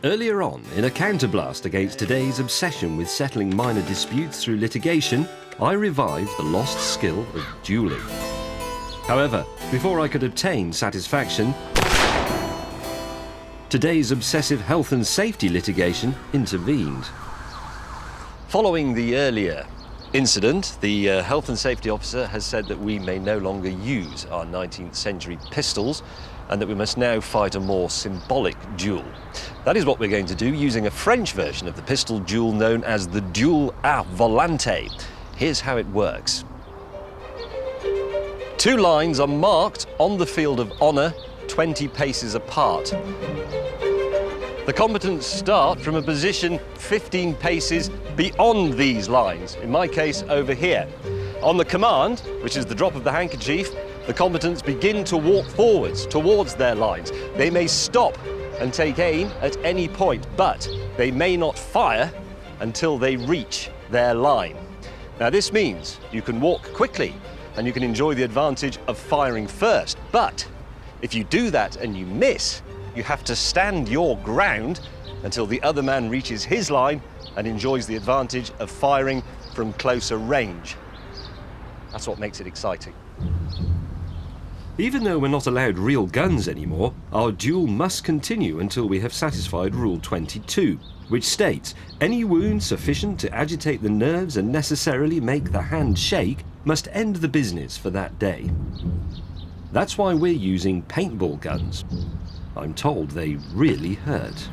Earlier on, in a counterblast against today's obsession with settling minor disputes through litigation, I revived the lost skill of dueling. However, before I could obtain satisfaction, today's obsessive health and safety litigation intervened. Following the earlier incident, the health and safety officer has said that we may no longer use our 19th century pistols and that we must now fight a more symbolic duel. That is what we're going to do using a French version of the pistol duel known as the duel à volante. Here's how it works. 2 lines are marked on the field of honour 20 paces apart. The combatants start from a position 15 paces beyond these lines, in my case over here. On the command, which is the drop of the handkerchief, the combatants begin to walk forwards towards their lines. They may stop and take aim at any point, but they may not fire until they reach their line. Now this means you can walk quickly and you can enjoy the advantage of firing first, but if you do that and you miss, you have to stand your ground until the other man reaches his line and enjoys the advantage of firing from closer range. That's what makes it exciting. Even though we're not allowed real guns anymore, our duel must continue until we have satisfied Rule 22, which states any wound sufficient to agitate the nerves and necessarily make the hand shake must end the business for that day. That's why we're using paintball guns. I'm told they really hurt.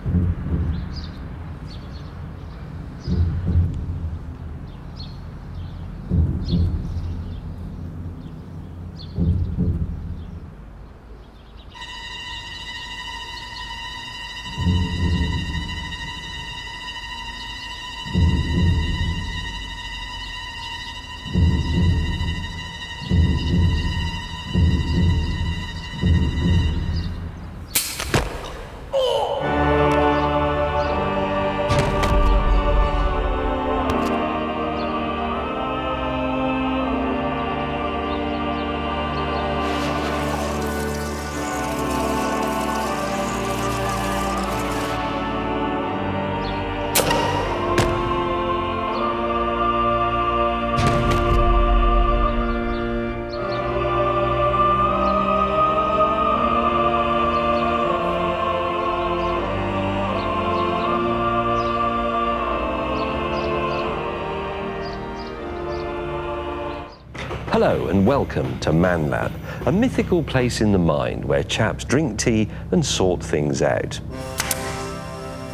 Hello and welcome to Man Lab, a mythical place in the mind where chaps drink tea and sort things out.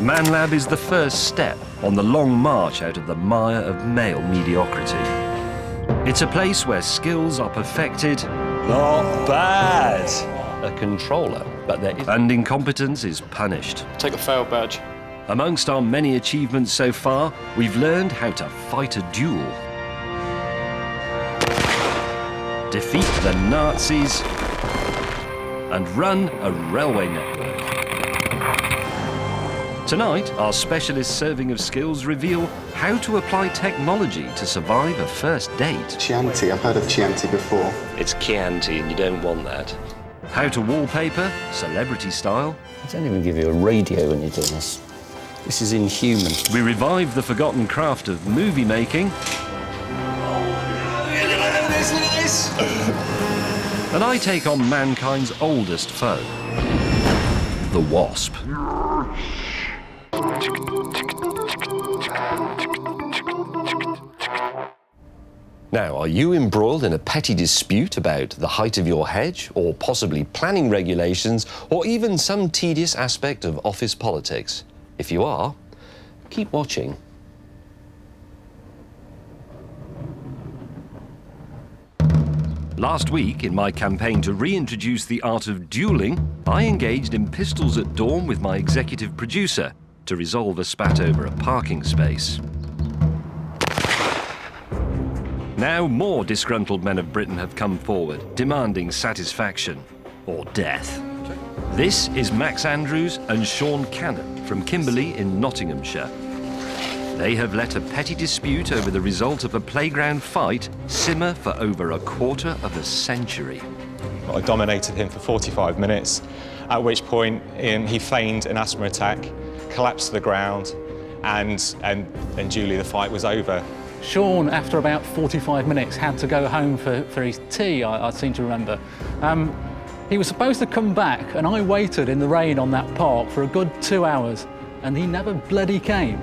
Man Lab is the first step on the long march out of the mire of male mediocrity. It's a place where skills are perfected, not bad, a controller, and incompetence is punished. Take the fail badge. Amongst our many achievements so far, we've learned how to fight a duel, defeat the Nazis, and run a railway network. Tonight, our specialist serving of skills reveal how to apply technology to survive a first date. Chianti, I've heard of Chianti before. It's Chianti and you don't want that. How to wallpaper, celebrity style. I don't even give you a radio when you're doing this. This is inhuman. We revive the forgotten craft of movie making. And I take on mankind's oldest foe, the wasp. Now, are you embroiled in a petty dispute about the height of your hedge, or possibly planning regulations, or even some tedious aspect of office politics? If you are, keep watching. Last week, in my campaign to reintroduce the art of dueling, I engaged in pistols at dawn with my executive producer to resolve a spat over a parking space. Now more disgruntled men of Britain have come forward, demanding satisfaction or death. This is Max Andrews and Sean Cannon from Kimberley in Nottinghamshire. They have let a petty dispute over the result of a playground fight simmer for over a quarter of a century. I dominated him for 45 minutes, at which point he feigned an asthma attack, collapsed to the ground, and duly the fight was over. Sean, after about 45 minutes, had to go home for his tea, I seem to remember. He was supposed to come back, and I waited in the rain on that park for a good 2 hours, and he never bloody came.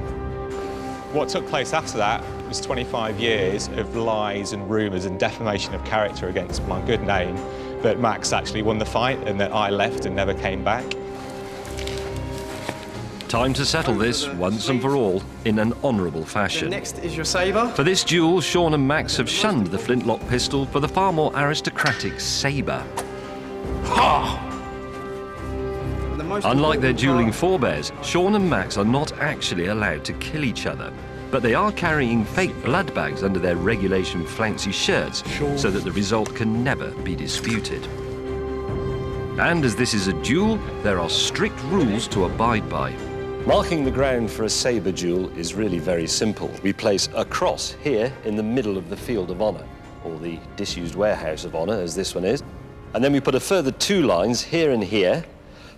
What took place after that was 25 years of lies and rumours and defamation of character against my good name, that Max actually won the fight and that I left and never came back. Time to settle this once and for all in an honourable fashion. Next is your sabre. For this duel, Sean and Max have shunned the flintlock pistol for the far more aristocratic sabre. Ha! Unlike their duelling forebears, Sean and Max are not actually allowed to kill each other, but they are carrying fake blood bags under their regulation flouncy shirts so that the result can never be disputed. And as this is a duel, there are strict rules to abide by. Marking the ground for a sabre duel is really very simple. We place a cross here in the middle of the field of honour, or the disused warehouse of honour, as this one is. And then we put a further 2 lines here and here,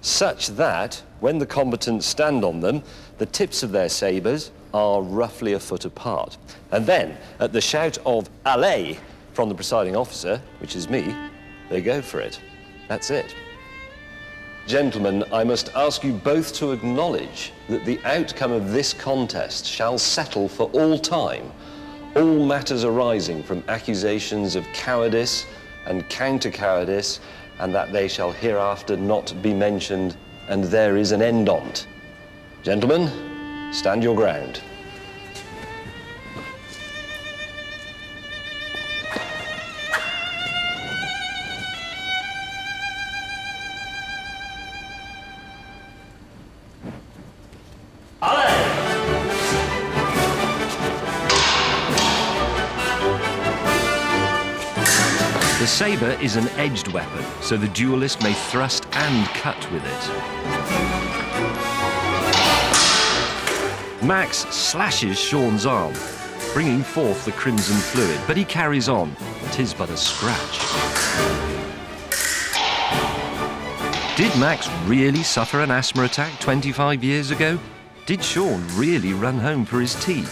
such that when the combatants stand on them, the tips of their sabres are roughly a foot apart. And then, at the shout of "Allez" from the presiding officer, which is me, they go for it. That's it. Gentlemen, I must ask you both to acknowledge that the outcome of this contest shall settle for all time all matters arising from accusations of cowardice and counter-cowardice, and that they shall hereafter not be mentioned, and there is an end on't. Gentlemen, stand your ground. The sabre is an edged weapon, so the duelist may thrust and cut with it. Max slashes Sean's arm, bringing forth the crimson fluid, but he carries on. 'Tis but a scratch. Did Max really suffer an asthma attack 25 years ago? Did Sean really run home for his tea?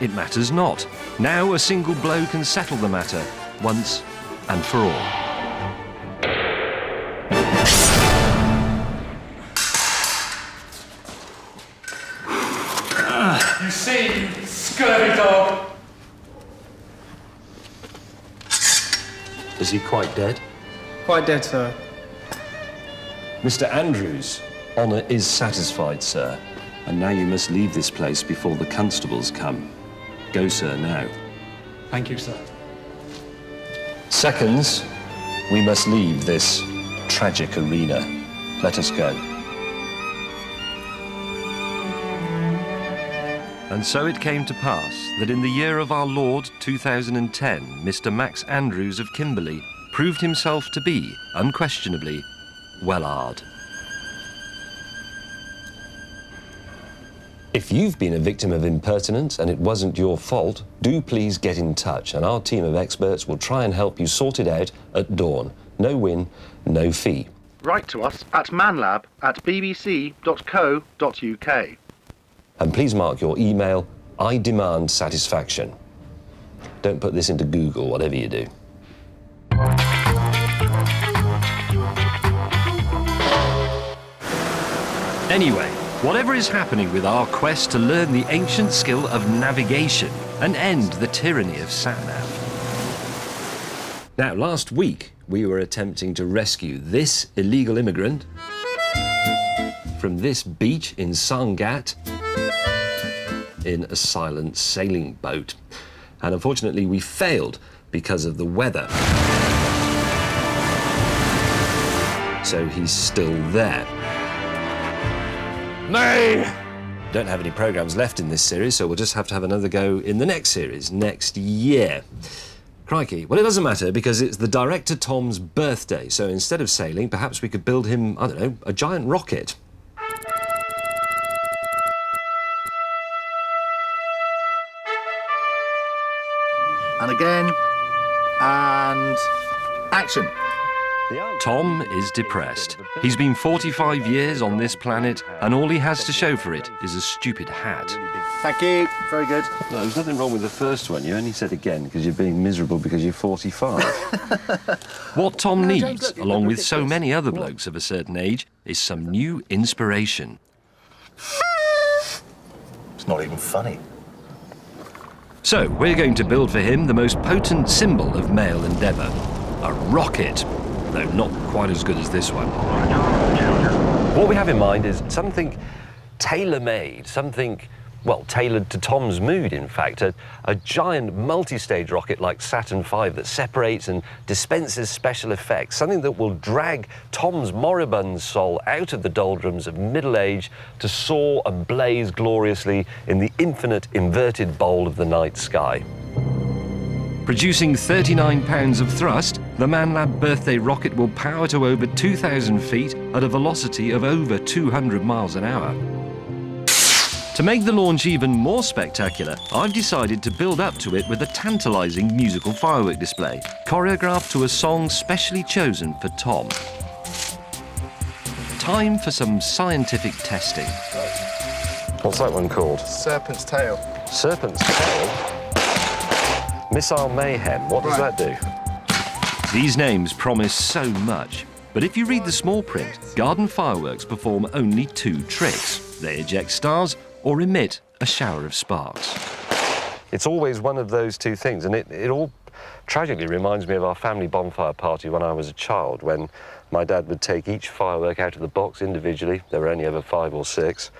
It matters not. Now a single blow can settle the matter, once and for all. You see, scurvy dog. Is he quite dead? Quite dead, sir. Mr. Andrews, honour is satisfied, sir. And now you must leave this place before the constables come. Go, sir, now. Thank you, sir. Seconds, we must leave this tragic arena. Let us go. And so it came to pass that in the year of our Lord 2010, Mr. Max Andrews of Kimberley proved himself to be, unquestionably, Wellard. If you've been a victim of impertinence and it wasn't your fault, do please get in touch and our team of experts will try and help you sort it out at dawn. No win, no fee. Write to us at manlab@bbc.co.uk. And please mark your email, I demand satisfaction. Don't put this into Google, whatever you do. Anyway, whatever is happening with our quest to learn the ancient skill of navigation and end the tyranny of sat-nav. Now, last week, we were attempting to rescue this illegal immigrant from this beach in Sangatte in a silent sailing boat. And unfortunately, we failed because of the weather. So he's still there. Nay! Don't have any programmes left in this series, so we'll just have to have another go in the next series, next year. Crikey. Well, it doesn't matter, because it's the director Tom's birthday, so instead of sailing, perhaps we could build him, I don't know, a giant rocket. And again, and action. Tom is depressed. He's been 45 years on this planet, and all he has to show for it is a stupid hat. Thank you. Very good. No, there's nothing wrong with the first one. You only said again because you're being miserable because you're 45. What Tom needs, along with so many other blokes of a certain age, is some new inspiration. It's not even funny. So, we're going to build for him the most potent symbol of male endeavour, a rocket. Though not quite as good as this one. What we have in mind is something tailor-made, something, well, tailored to Tom's mood, in fact. A giant multi-stage rocket like Saturn V that separates and dispenses special effects, something that will drag Tom's moribund soul out of the doldrums of middle age to soar and blaze gloriously in the infinite inverted bowl of the night sky. Producing 39 pounds of thrust, the ManLab birthday rocket will power to over 2,000 feet at a velocity of over 200 miles an hour. To make the launch even more spectacular, I've decided to build up to it with a tantalising musical firework display, choreographed to a song specially chosen for Tom. Time for some scientific testing. What's that one called? Serpent's tail. Serpent's tail? Missile Mayhem, what does that do? These names promise so much, but if you read the small print, garden fireworks perform only two tricks. They eject stars or emit a shower of sparks. It's always one of those two things, and it all tragically reminds me of our family bonfire party when I was a child, when my dad would take each firework out of the box individually, there were only ever 5 or 6,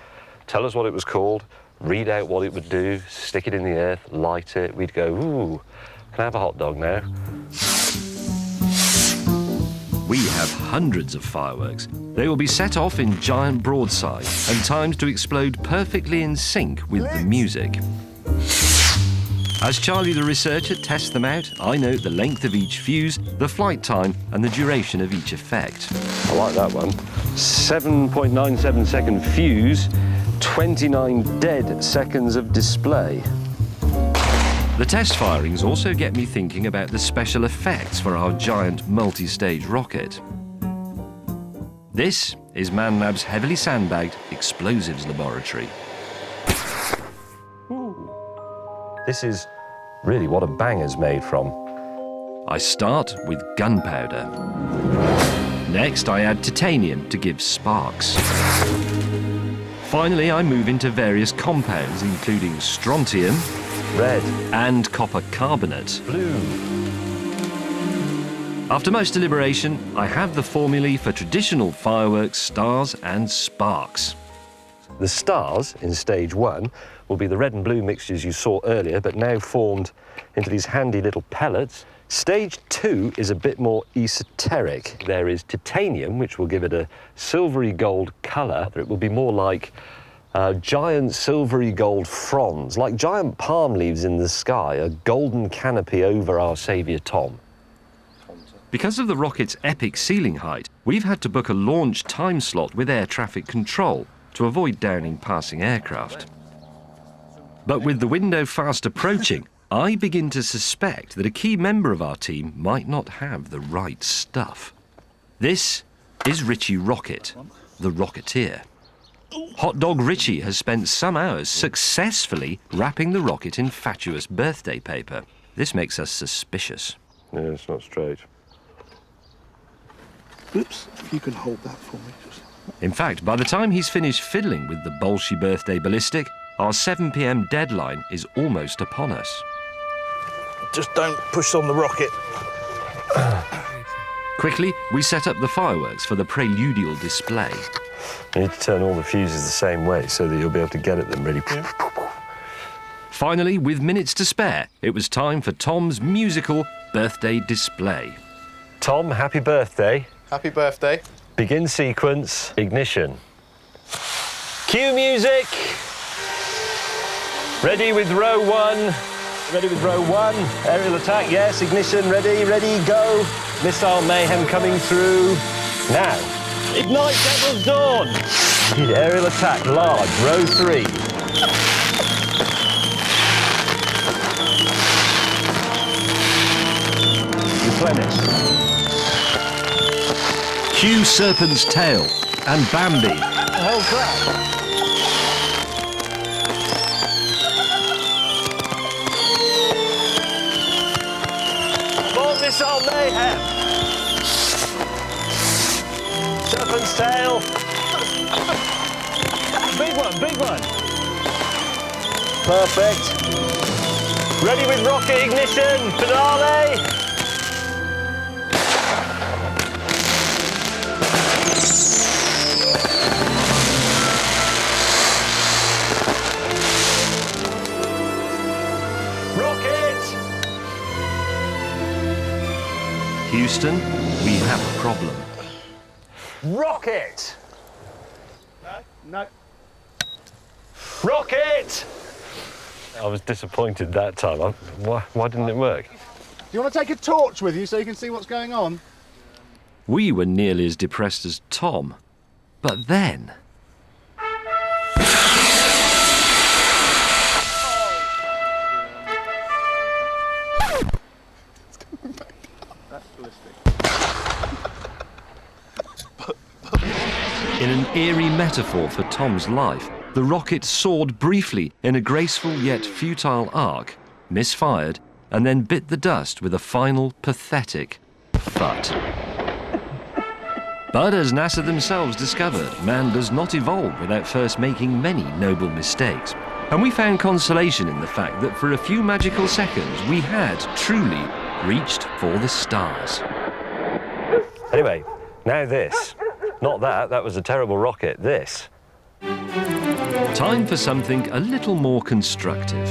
tell us what it was called, read out what it would do, stick it in the earth, light it. We'd go, ooh, can I have a hot dog now? We have hundreds of fireworks. They will be set off in giant broadsides and timed to explode perfectly in sync with the music. As Charlie the researcher tests them out, I note the length of each fuse, the flight time, and the duration of each effect. I like that one. 7.97 second fuse, 29 dead seconds of display. The test firings also get me thinking about the special effects for our giant multi-stage rocket. This is ManLab's heavily sandbagged explosives laboratory. This is really what a banger's made from. I start with gunpowder. Next, I add titanium to give sparks. Finally, I move into various compounds, including strontium, red, and copper carbonate, blue. After much deliberation, I have the formulae for traditional fireworks, stars and sparks. The stars in stage 1 will be the red and blue mixtures you saw earlier, but now formed into these handy little pellets. Stage 2 is a bit more esoteric. There is titanium, which will give it a silvery gold colour. It will be more like giant silvery gold fronds, like giant palm leaves in the sky, a golden canopy over our saviour Tom. Because of the rocket's epic ceiling height, we've had to book a launch time slot with air traffic control to avoid downing passing aircraft. But with the window fast approaching, I begin to suspect that a key member of our team might not have the right stuff. This is Richie Rocket, the Rocketeer. Hot Dog Richie has spent some hours successfully wrapping the rocket in fatuous birthday paper. This makes us suspicious. No, it's not straight. Oops, if you can hold that for me. In fact, by the time he's finished fiddling with the Bolshe birthday ballistic, our 7 p.m. deadline is almost upon us. Just don't push on the rocket. Quickly, we set up the fireworks for the preludial display. You need to turn all the fuses the same way so that you'll be able to get at them really. Yeah. Finally, with minutes to spare, it was time for Tom's musical birthday display. Tom, happy birthday. Happy birthday. Begin sequence, ignition. Cue music. Ready with row 1. Ready with row 1. Aerial attack, yes. Ignition, ready, go. Missile mayhem coming through. Now, ignite Devil's Dawn. Aerial attack, large, row 3. Replenish. Cue Serpent's Tail and Bambi. Oh, crap. Missile mayhem. Serpent's tail. Big one. Perfect. Ready with rocket ignition. Finale. Houston, we have a problem. Rocket! No. Rocket! I was disappointed that time. Why didn't it work? Do you want to take a torch with you so you can see what's going on? We were nearly as depressed as Tom. But then... In an eerie metaphor for Tom's life, the rocket soared briefly in a graceful yet futile arc, misfired, and then bit the dust with a final, pathetic thud. But as NASA themselves discovered, man does not evolve without first making many noble mistakes. And we found consolation in the fact that for a few magical seconds, we had truly reached for the stars. Anyway, now this. Not that, that was a terrible rocket. This. Time for something a little more constructive.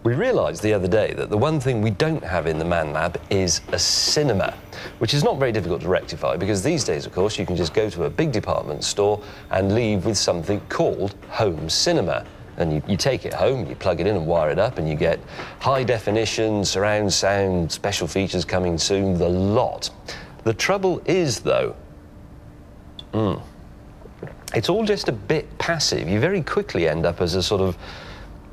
We realised the other day that the one thing we don't have in the Man Lab is a cinema, which is not very difficult to rectify because these days, of course, you can just go to a big department store and leave with something called home cinema. And you take it home, you plug it in and wire it up, and you get high definition, surround sound, special features coming soon, the lot. The trouble is, though, it's all just a bit passive. You very quickly end up as a sort of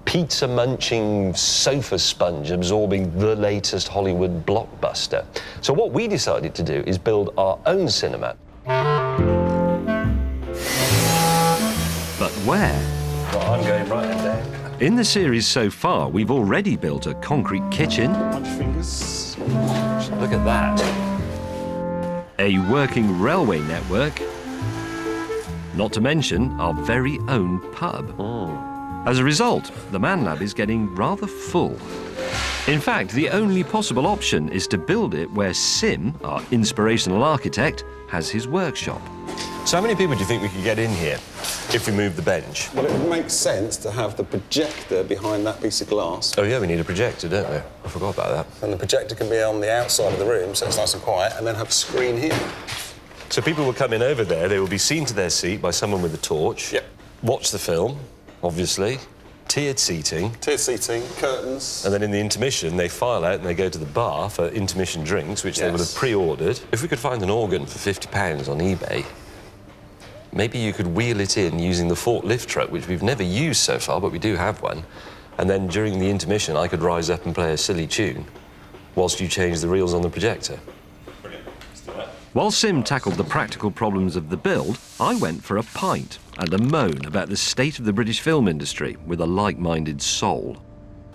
pizza-munching sofa sponge absorbing the latest Hollywood blockbuster. So what we decided to do is build our own cinema. But where? Well, I'm going right and down. In the series so far, we've already built a concrete kitchen. Punch fingers. Look at that. A working railway network, not to mention our very own pub. As a result, the Man Lab is getting rather full. In fact, the only possible option is to build it where Sim, our inspirational architect, has his workshop. So how many people do you think we could get in here if we move the bench? Well, it would make sense to have the projector behind that piece of glass. Oh, yeah, we need a projector, don't we? I forgot about that. And the projector can be on the outside of the room, so it's nice and quiet, and then have a screen here. So people will come in over there, they will be seen to their seat by someone with a torch. Yep. Watch the film, obviously. Tiered seating. Tiered seating, curtains. And then in the intermission, they file out and they go to the bar for intermission drinks, which they will have pre-ordered. If we could find an organ for £50 on eBay, maybe you could wheel it in using the forklift truck, which we've never used so far, but we do have one. And then during the intermission, I could rise up and play a silly tune whilst you change the reels on the projector. Brilliant. Let's do that. While Sim tackled the practical problems of the build, I went for a pint and a moan about the state of the British film industry with a like-minded soul.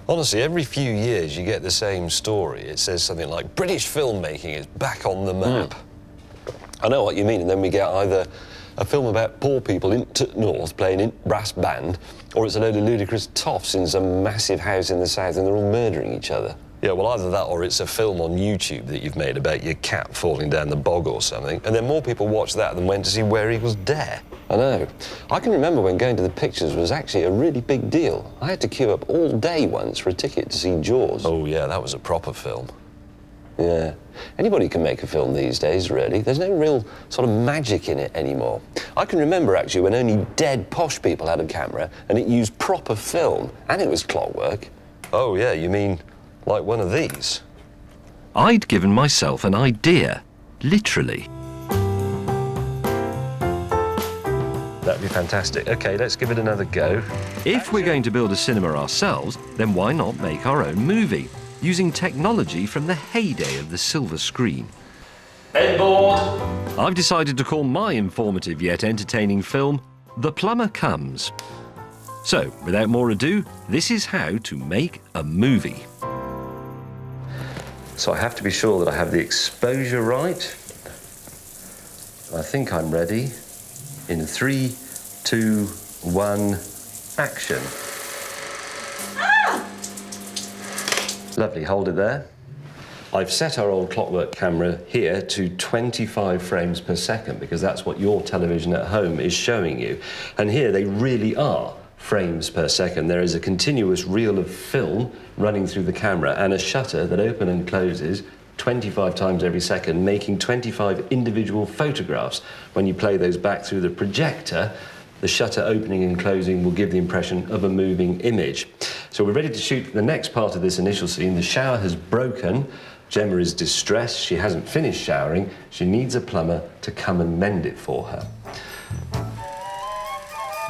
Honestly, every few years you get the same story. It says something like, British filmmaking is back on the map. I know what you mean, and then we get either a film about poor people in north playing in brass band, or it's a load of ludicrous toffs in some massive house in the south and they're all murdering each other. Yeah, well, either that or it's a film on YouTube that you've made about your cat falling down the bog or something, and then more people watch that than went to see Where Eagles Dare. I know. I can remember when going to the pictures was actually a really big deal. I had to queue up all day once for a ticket to see Jaws. Oh, yeah, that was a proper film. Yeah. Anybody can make a film these days, really. There's no real sort of magic in it anymore. I can remember, actually, when only dead posh people had a camera and it used proper film, and it was clockwork. Oh, yeah, you mean like one of these? I'd given myself an idea, literally. That'd be fantastic. OK, let's give it another go. If we're going to build a cinema ourselves, then why not make our own movie, using technology from the heyday of the silver screen? Headboard! I've decided to call my informative yet entertaining film The Plumber Comes. So, without more ado, this is how to make a movie. So I have to be sure that I have the exposure right. I think I'm ready. In 3, 2, 1, action. Lovely, hold it there. I've set our old clockwork camera here to 25 frames per second because that's what your television at home is showing you. And here they really are frames per second. There is a continuous reel of film running through the camera and a shutter that opens and closes 25 times every second, making 25 individual photographs. When you play those back through the projector, the shutter opening and closing will give the impression of a moving image. So we're ready to shoot the next part of this initial scene. The shower has broken. Gemma is distressed. She hasn't finished showering. She needs a plumber to come and mend it for her.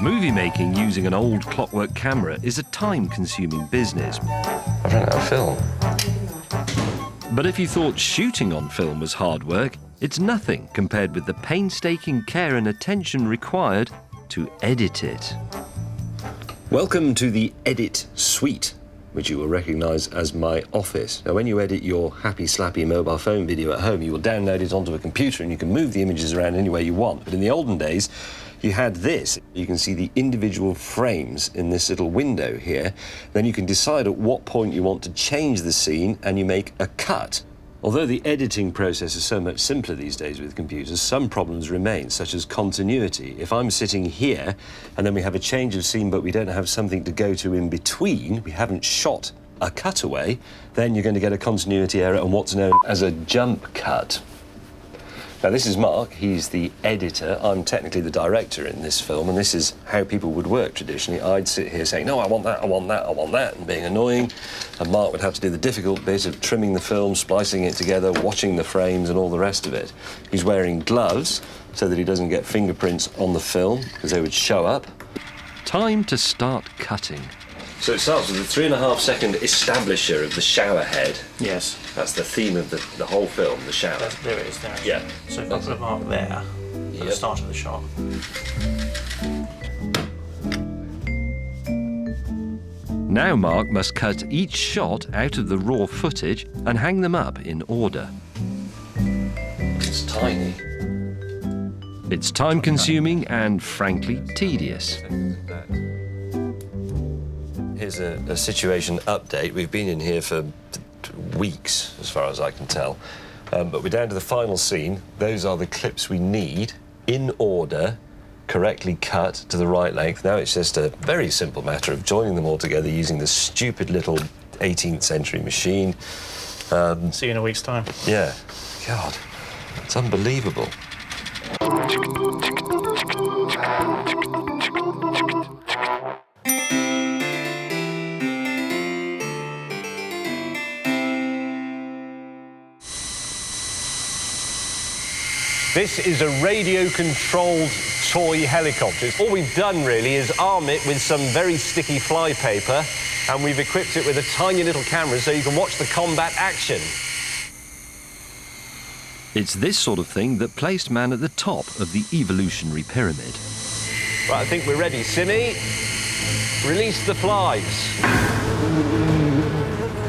Movie making using an old clockwork camera is a time-consuming business. I've run out of film. But if you thought shooting on film was hard work, it's nothing compared with the painstaking care and attention required to edit it. Welcome to the Edit Suite, which you will recognise as my office. Now, when you edit your happy, slappy mobile phone video at home, you will download it onto a computer and you can move the images around any way you want. But in the olden days, you had this. You can see the individual frames in this little window here. Then you can decide at what point you want to change the scene and you make a cut. Although the editing process is so much simpler these days with computers, some problems remain, such as continuity. If I'm sitting here and then we have a change of scene but we don't have something to go to in between, we haven't shot a cutaway, then you're going to get a continuity error and what's known as a jump cut. Now, this is Mark. He's the editor. I'm technically the director in this film, and this is how people would work traditionally. I'd sit here saying, no, I want that, I want that, I want that, and being annoying. And Mark would have to do the difficult bit of trimming the film, splicing it together, watching the frames, and all the rest of it. He's wearing gloves so that he doesn't get fingerprints on the film, because they would show up. Time to start cutting. So it starts with a 3.5-second establisher of the shower head. Yes. That's the theme of the whole film, the shower. There it is, there it is. Yeah. So if I put a mark there, at the start of the shot. Now Mark must cut each shot out of the raw footage and hang them up in order. It's tiny. It's time-consuming and, frankly, tedious. Here's a situation update. We've been in here for weeks, as far as I can tell. But we're down to the final scene. Those are the clips we need, in order, correctly cut to the right length. Now it's just a very simple matter of joining them all together using this stupid little 18th century machine. See you in a week's time. Yeah. God, it's unbelievable. This is a radio-controlled toy helicopter. All we've done, really, is arm it with some very sticky flypaper, and we've equipped it with a tiny little camera so you can watch the combat action. It's this sort of thing that placed man at the top of the evolutionary pyramid. Right, I think we're ready. Simmy, release the flies.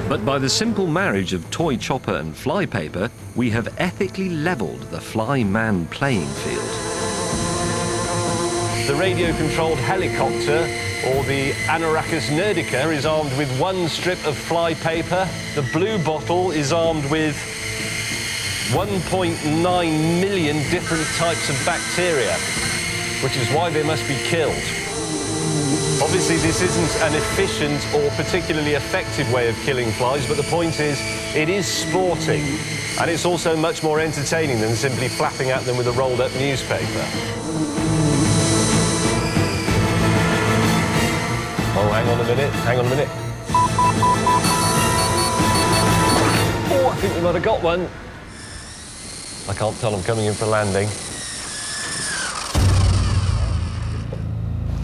But by the simple marriage of toy chopper and flypaper, we have ethically levelled the fly-man playing field. The radio-controlled helicopter, or the Anorachus nerdica, is armed with one strip of flypaper. The blue bottle is armed with 1.9 million different types of bacteria, which is why they must be killed. Obviously, this isn't an efficient or particularly effective way of killing flies, but the point is, it is sporting, and it's also much more entertaining than simply flapping at them with a rolled-up newspaper. Oh, hang on a minute, hang on a minute. Oh, I think we might have got one. I can't tell I'm coming in for landing.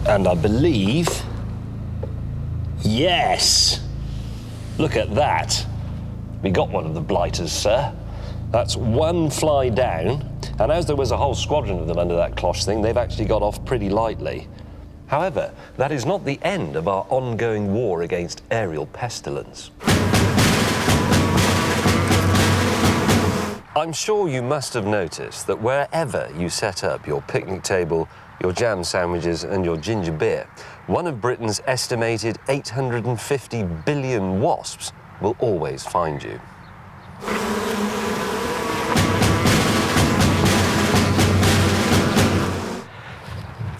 And I believe... yes! Look at that. We got one of the blighters, sir. That's one fly down, and as there was a whole squadron of them under that cloche thing, they've actually got off pretty lightly. However, that is not the end of our ongoing war against aerial pestilence. I'm sure you must have noticed that wherever you set up your picnic table, your jam sandwiches and your ginger beer, one of Britain's estimated 850 billion wasps will always find you.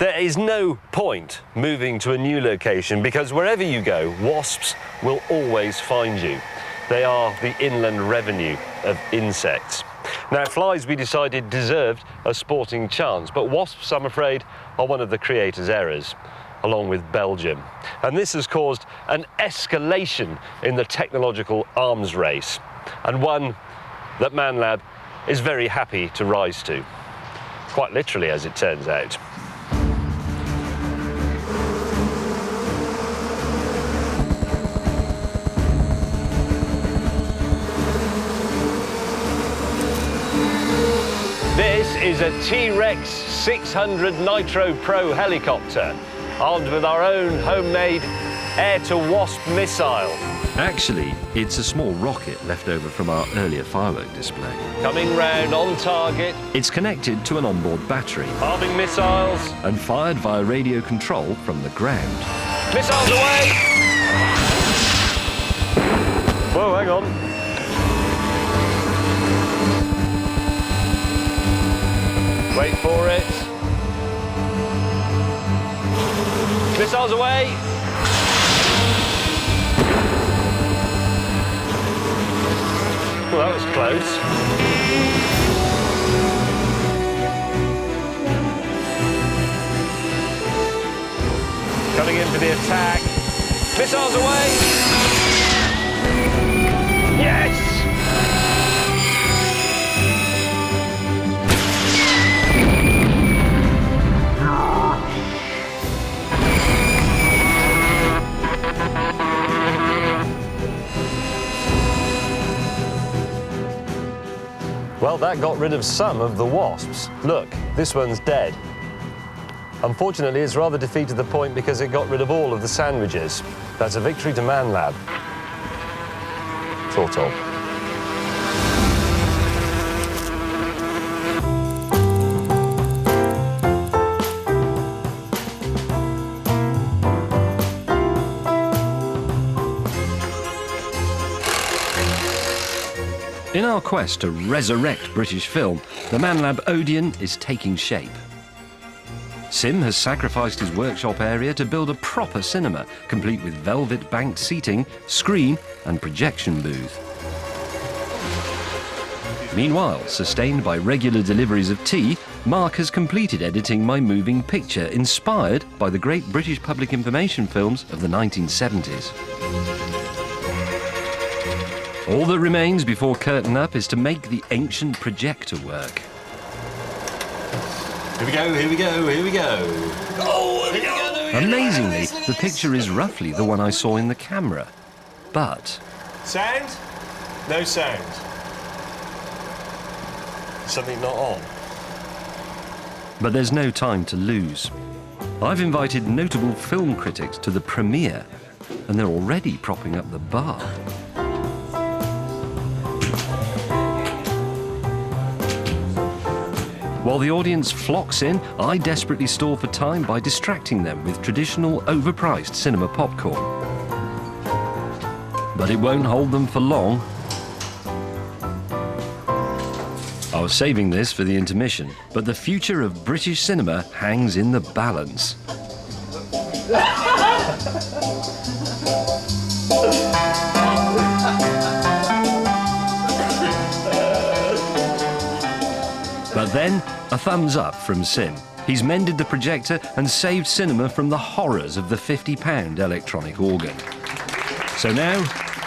There is no point moving to a new location because wherever you go, wasps will always find you. They are the inland revenue of insects. Now, flies, we decided, deserved a sporting chance, but wasps, I'm afraid, are one of the creator's errors, along with Belgium. And this has caused an escalation in the technological arms race, and one that ManLab is very happy to rise to. Quite literally, as it turns out. This is a T-Rex 600 Nitro Pro helicopter, armed with our own homemade air-to-wasp missile. Actually, it's a small rocket left over from our earlier firework display. Coming round on target. It's connected to an onboard battery. Arming missiles. And fired via radio control from the ground. Missiles away! Whoa, hang on. Wait for it. Missiles away. Well, that was close. Coming in for the attack. Missiles away. Yes! Well, that got rid of some of the wasps. Look, this one's dead. Unfortunately, it's rather defeated the point because it got rid of all of the sandwiches. That's a victory to ManLab. Sort of. our quest to resurrect British film, the ManLab Odeon is taking shape. Sim has sacrificed his workshop area to build a proper cinema, complete with velvet-banked seating, screen and projection booth. Meanwhile, sustained by regular deliveries of tea, Mark has completed editing my moving picture, inspired by the great British public information films of the 1970s. All that remains before curtain up is to make the ancient projector work. Here we go, here we go, here we go. Oh, here we go. Amazingly, the picture is roughly the one I saw in the camera. But... Sound? No sound. Something not on. But there's no time to lose. I've invited notable film critics to the premiere, and they're already propping up the bar. While the audience flocks in, I desperately stall for time by distracting them with traditional, overpriced cinema popcorn. But it won't hold them for long. I was saving this for the intermission, but the future of British cinema hangs in the balance. But then, a thumbs up from Sim. He's mended the projector and saved cinema from the horrors of the £50 electronic organ. So now,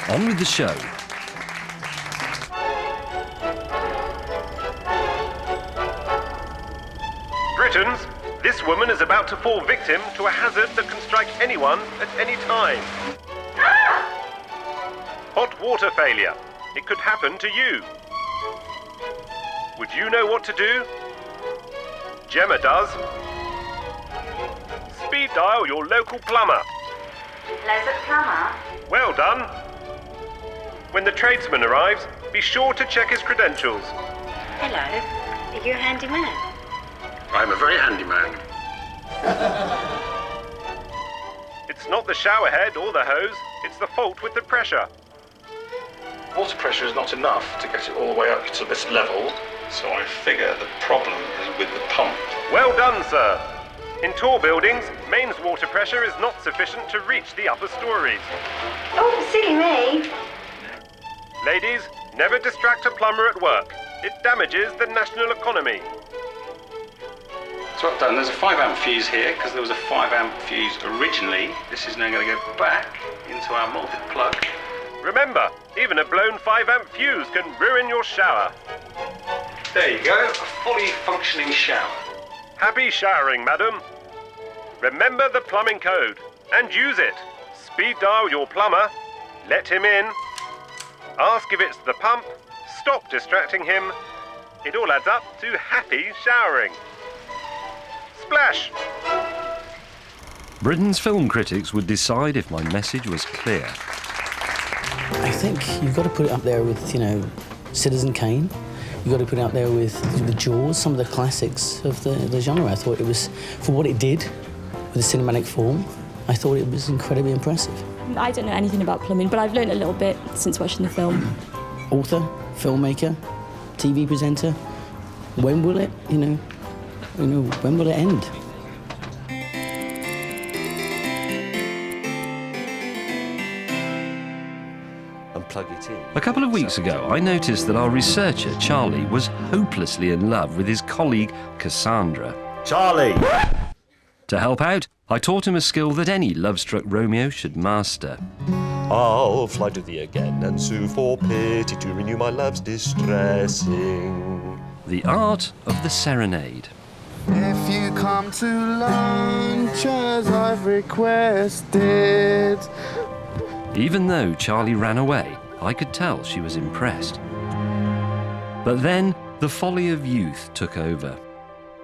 on with the show. Britons, this woman is about to fall victim to a hazard that can strike anyone at any time. Hot water failure. It could happen to you. Would you know what to do? Gemma does. Speed dial your local plumber. Hello, the plumber? Well done. When the tradesman arrives, be sure to check his credentials. Hello, are you a handyman? I'm a very handy man. It's not the shower head or the hose, it's the fault with the pressure. Water pressure is not enough to get it all the way up to this level, so I figure the problem is with the pump. Well done, sir. In tall buildings, mains water pressure is not sufficient to reach the upper stories. Oh, silly me. Ladies, never distract a plumber at work. It damages the national economy. So what I've done, there's a 5 amp fuse here, because there was a 5 amp fuse originally. This is now going to go back into our multi-plug. Remember, even a blown 5 amp fuse can ruin your shower. There you go, a fully functioning shower. Happy showering, madam. Remember the plumbing code and use it. Speed dial your plumber, let him in, ask if it's the pump, stop distracting him. It all adds up to happy showering. Splash! Britain's film critics would decide if my message was clear. I think you've got to put it up there with, you know, Citizen Kane. You've got to put it out there with Jaws, some of the classics of the genre. I thought it was, for what it did with the cinematic form, I thought it was incredibly impressive. I don't know anything about plumbing, but I've learned a little bit since watching the film. Author, filmmaker, TV presenter. When will it, when will it end? Plug it in. A couple of weeks ago, I noticed that our researcher, Charlie, was hopelessly in love with his colleague, Cassandra. Charlie! To help out, I taught him a skill that any love-struck Romeo should master. I'll fly to thee again and sue for pity to renew my love's distressing. The art of the serenade. If you come to lunch as I've requested. Even though Charlie ran away, I could tell she was impressed. But then, the folly of youth took over.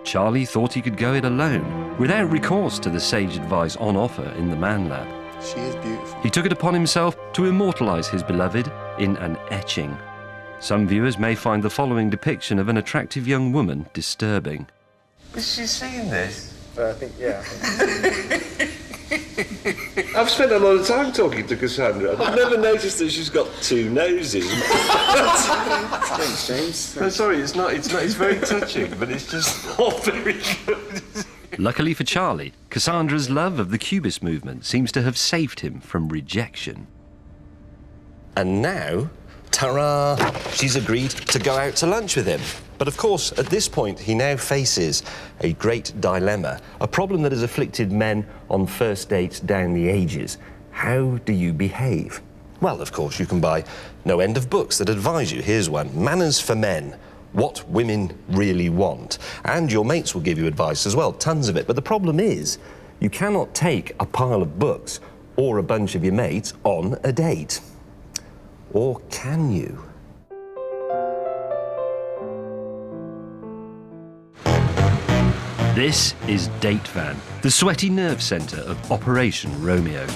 Charlie thought he could go it alone, without recourse to the sage advice on offer in the ManLab. She is beautiful. He took it upon himself to immortalise his beloved in an etching. Some viewers may find the following depiction of an attractive young woman disturbing. Has she seen this? I think, yeah. I've spent a lot of time talking to Cassandra. I've never noticed that she's got two noses. Thanks, James. I'm sorry, it's not. It's very touching, but it's just not very good. Luckily for Charlie, Cassandra's love of the Cubist movement seems to have saved him from rejection. And now, ta-ra, she's agreed to go out to lunch with him. But of course, at this point, he now faces a great dilemma, a problem that has afflicted men on first dates down the ages. How do you behave? Well, of course, you can buy no end of books that advise you. Here's one, Manners for Men, What Women Really Want. And your mates will give you advice as well, tons of it. But the problem is, you cannot take a pile of books or a bunch of your mates on a date. Or can you? This is Date Van, the sweaty nerve centre of Operation Romeo.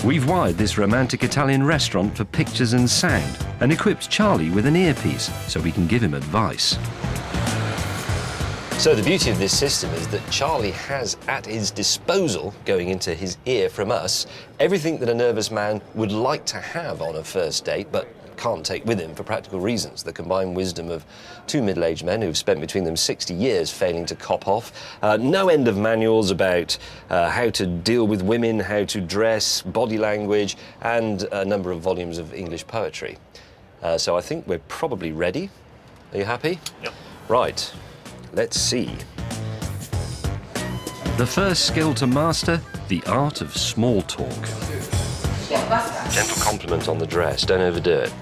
We've wired this romantic Italian restaurant for pictures and sound and equipped Charlie with an earpiece so we can give him advice. So the beauty of this system is that Charlie has at his disposal, going into his ear from us, everything that a nervous man would like to have on a first date, but can't take with him for practical reasons. The combined wisdom of two middle-aged men who've spent between them 60 years failing to cop off. No end of manuals about how to deal with women, how to dress, body language, and a number of volumes of English poetry. So I think we're probably ready. Are you happy? Yep. Right. Let's see. The first skill to master, the art of small talk. Gentle compliment on the dress, don't overdo it.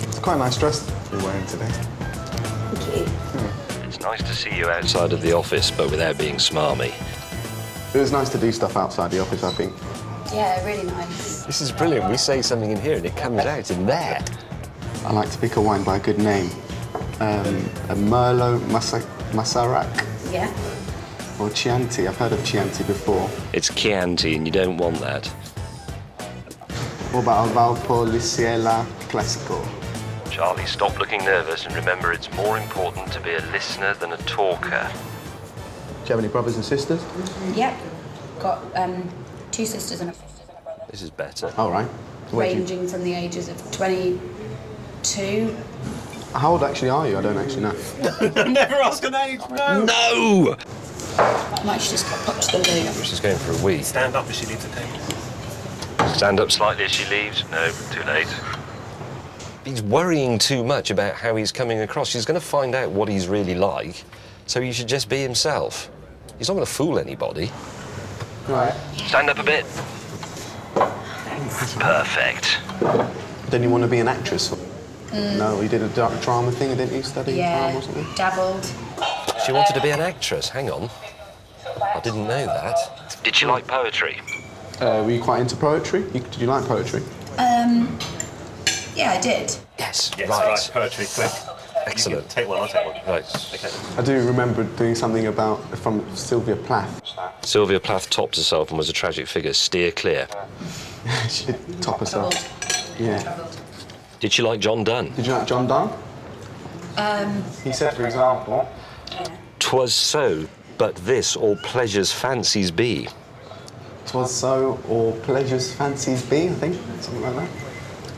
It's quite a nice dress you're wearing today. Thank you. It's nice to see you outside of the office, but without being smarmy. It was nice to do stuff outside the office, I think. Yeah, really nice. This is brilliant. We say something in here and it comes out in there. I like to pick a wine by a good name. A Merlot Masarac. Yeah. Or Chianti. I've heard of Chianti before. It's Chianti and you don't want that. What about a Valpolicella Classico? Charlie, stop looking nervous and remember it's more important to be a listener than a talker. Do you have any brothers and sisters? Yep. Got 2 sisters and a brother. This is better. All right. Ranging from the ages of 22. How old actually are you? I don't actually know. Never ask an age, no! No! I might just pop to the loo. She's going for a wee. Stand up as she leaves the table. Stand up slightly as she leaves. No, too late. He's worrying too much about how he's coming across. She's going to find out what he's really like, so he should just be himself. He's not going to fool anybody. Right. Stand up a bit. Perfect. Then you want to be an actress? No, you did a drama thing, didn't you? Study drama or something? Dabbled. She wanted to be an actress. Hang on. I didn't know that. Did she like poetry? Were you quite into poetry? Did you like poetry? Yeah, I did. Yes, Right, poetry, quick. Excellent. Take one, I'll take one. Right. Okay. I do remember doing something from Sylvia Plath. Sylvia Plath topped herself and was a tragic figure. Steer clear. She did top herself. Yeah. Did she like John Donne? Did you like John Donne? He said, for example... 'Twas so, but this all pleasures fancies be. 'Twas so, all pleasures fancies be, I think, something like that.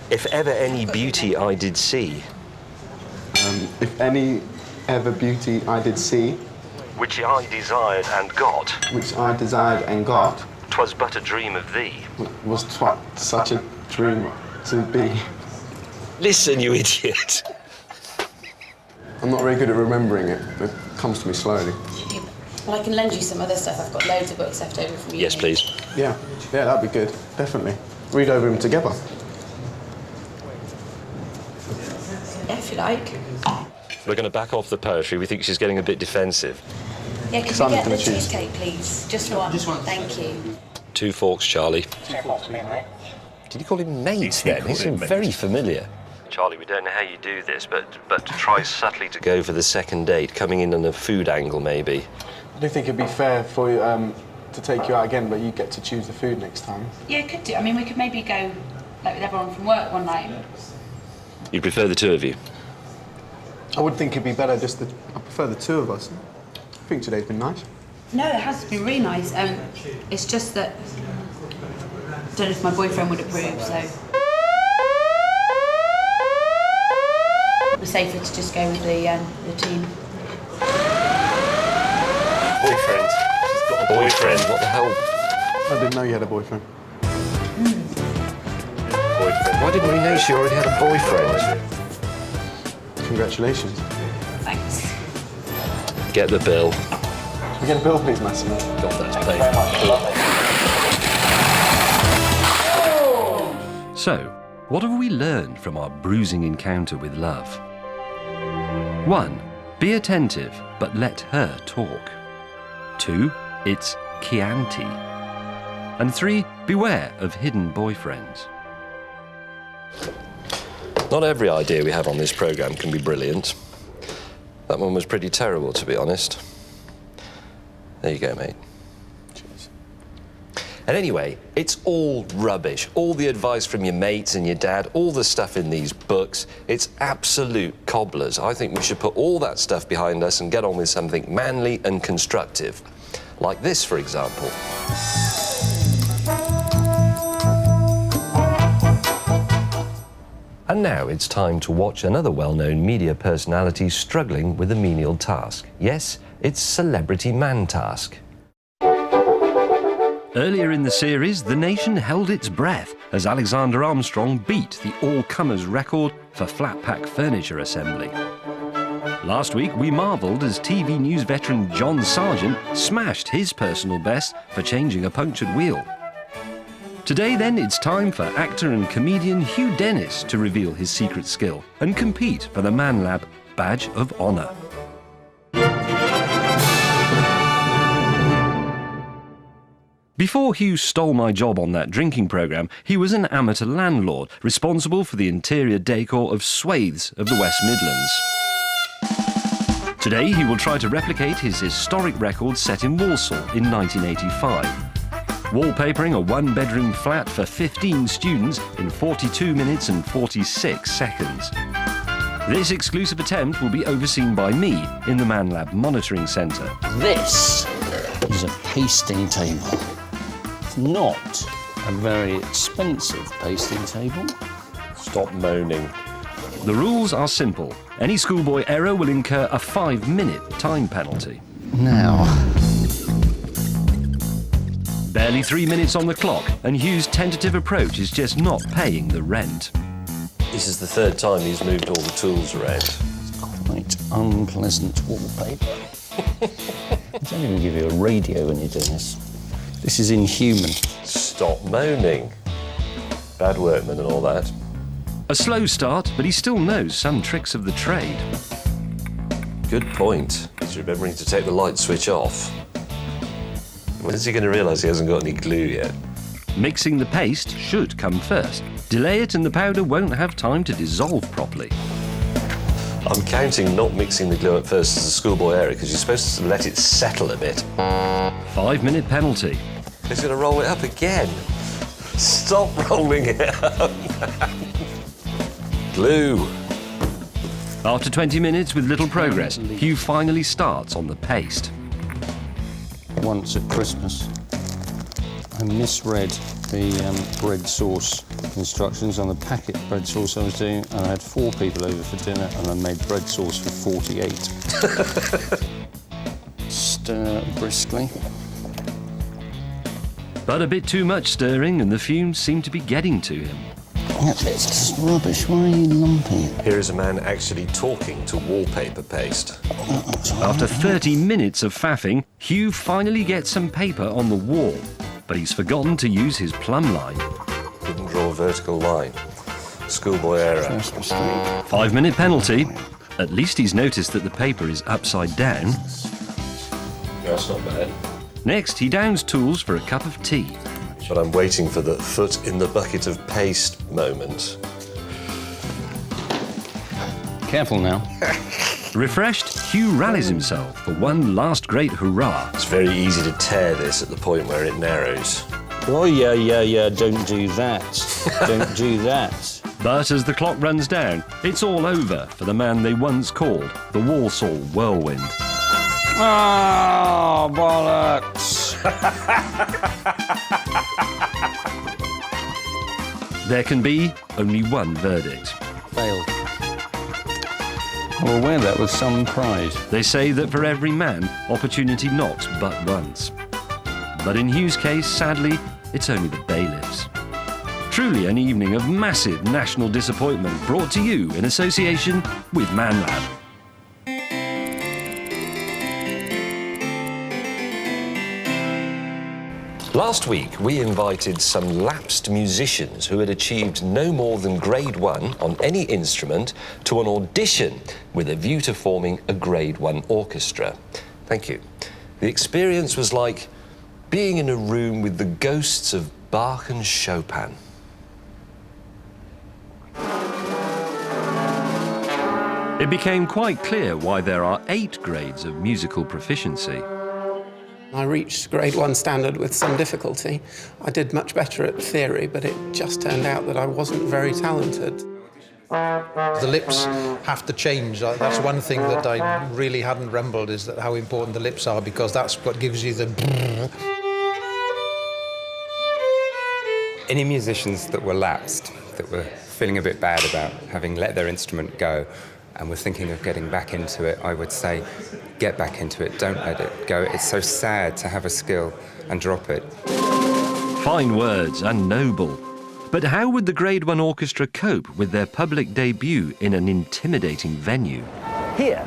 If ever any beauty I did see. If any ever beauty I did see. Which I desired and got. Which I desired and got. 'Twas but a dream of thee. Was such a dream to be. Listen, you idiot. I'm not very good at remembering it. It comes to me slowly. Well, I can lend you some other stuff. I've got loads of books left over from you. Yes, please. Yeah, that'd be good, definitely. Read over them together. Yeah, if you like. We're going to back off the poetry. We think she's getting a bit defensive. Yeah, could you get the cheesecake, please? Just one. Just one. Thank you. 2 forks, Charlie. Did you call him mate then? He seemed very familiar. Charlie, we don't know how you do this, but try subtly to go for the second date, coming in on a food angle, maybe. I do think it'd be fair for you to take you out again, but you get to choose the food next time. Yeah, could do. I mean, we could maybe go like with everyone from work one night. You prefer the 2 of you? I would think it'd be better I prefer the 2 of us. I think today's been nice. No, it has been really nice. It's just that I don't know if my boyfriend would approve, so it was safer to just go with the team. Boyfriend. She's got a boyfriend. What the hell? I didn't know you had a boyfriend. Boyfriend. Why didn't we know she already had a boyfriend? Congratulations. Thanks. Get the bill. Can we get a bill, please, Massimo? God, that's paid. So, what have we learned from our bruising encounter with love? 1. Be attentive, but let her talk. 2. It's Chianti. And 3. Beware of hidden boyfriends. Not every idea we have on this programme can be brilliant. That one was pretty terrible, to be honest. There you go, mate. Cheers. And anyway, it's all rubbish. All the advice from your mates and your dad, all the stuff in these books, it's absolute cobblers. I think we should put all that stuff behind us and get on with something manly and constructive. Like this, for example. And now it's time to watch another well-known media personality struggling with a menial task. Yes, it's Celebrity Man Task. Earlier in the series, the nation held its breath as Alexander Armstrong beat the all-comers record for flat-pack furniture assembly. Last week, we marvelled as TV news veteran John Sargent smashed his personal best for changing a punctured wheel. Today, then, it's time for actor and comedian Hugh Dennis to reveal his secret skill and compete for the Man Lab Badge of Honour. Before Hugh stole my job on that drinking programme, he was an amateur landlord responsible for the interior decor of swathes of the West Midlands. Today, he will try to replicate his historic record set in Walsall in 1985. Wallpapering a one-bedroom flat for 15 students in 42 minutes and 46 seconds. This exclusive attempt will be overseen by me in the Man Lab Monitoring Centre. This is a pasting table. It's not a very expensive pasting table. Stop moaning. The rules are simple. Any schoolboy error will incur a 5-minute time penalty. Now. Barely 3 minutes on the clock, and Hugh's tentative approach is just not paying the rent. This is the third time he's moved all the tools around. It's quite unpleasant wallpaper. I don't even give you a radio when you're doing this. This is inhuman. Stop moaning. Bad workman and all that. A slow start, but he still knows some tricks of the trade. Good point. He's remembering to take the light switch off. When is he going to realise he hasn't got any glue yet? Mixing the paste should come first. Delay it and the powder won't have time to dissolve properly. I'm counting not mixing the glue at first as a schoolboy error because you're supposed to let it settle a bit. 5-minute penalty. He's going to roll it up again. Stop rolling it up. Glue. After 20 minutes with little progress, Hugh finally starts on the paste. Once at Christmas, I misread the bread sauce instructions on the packet bread sauce I was doing, and I had 4 people over for dinner, and I made bread sauce for 48. Stir briskly. But a bit too much stirring, and the fumes seem to be getting to him. It's just rubbish. Why are you lumping it? Here is a man actually talking to wallpaper paste. After 30 minutes of faffing, Hugh finally gets some paper on the wall, but he's forgotten to use his plumb line. Didn't draw a vertical line. Schoolboy error. First mistake. 5-minute penalty. At least he's noticed that the paper is upside down. That's not bad. Next, he downs tools for a cup of tea. But I'm waiting for the foot in the bucket of paste moment. Careful now. Refreshed, Hugh rallies himself for one last great hurrah. It's very easy to tear this at the point where it narrows. Oh, yeah, don't do that. Don't do that. But as the clock runs down, it's all over for the man they once called the Walsall Whirlwind. Ah, bollocks! There can be only one verdict. Failed. I'll wear that with some pride. They say that for every man, opportunity knocks but once. But in Hugh's case, sadly, it's only the bailiffs. Truly an evening of massive national disappointment brought to you in association with ManLab. Last week, we invited some lapsed musicians who had achieved no more than grade 1 on any instrument to an audition with a view to forming a grade 1 orchestra. Thank you. The experience was like being in a room with the ghosts of Bach and Chopin. It became quite clear why there are 8 grades of musical proficiency. I reached grade 1 standard with some difficulty. I did much better at theory, but it just turned out that I wasn't very talented. The lips have to change. That's one thing that I really hadn't remembered, is that how important the lips are, because that's what gives you the... Any musicians that were lapsed, that were feeling a bit bad about having let their instrument go and were thinking of getting back into it, I would say, get back into it, don't let it go. It's so sad to have a skill and drop it. Fine words and noble. But how would the Grade 1 Orchestra cope with their public debut in an intimidating venue? Here,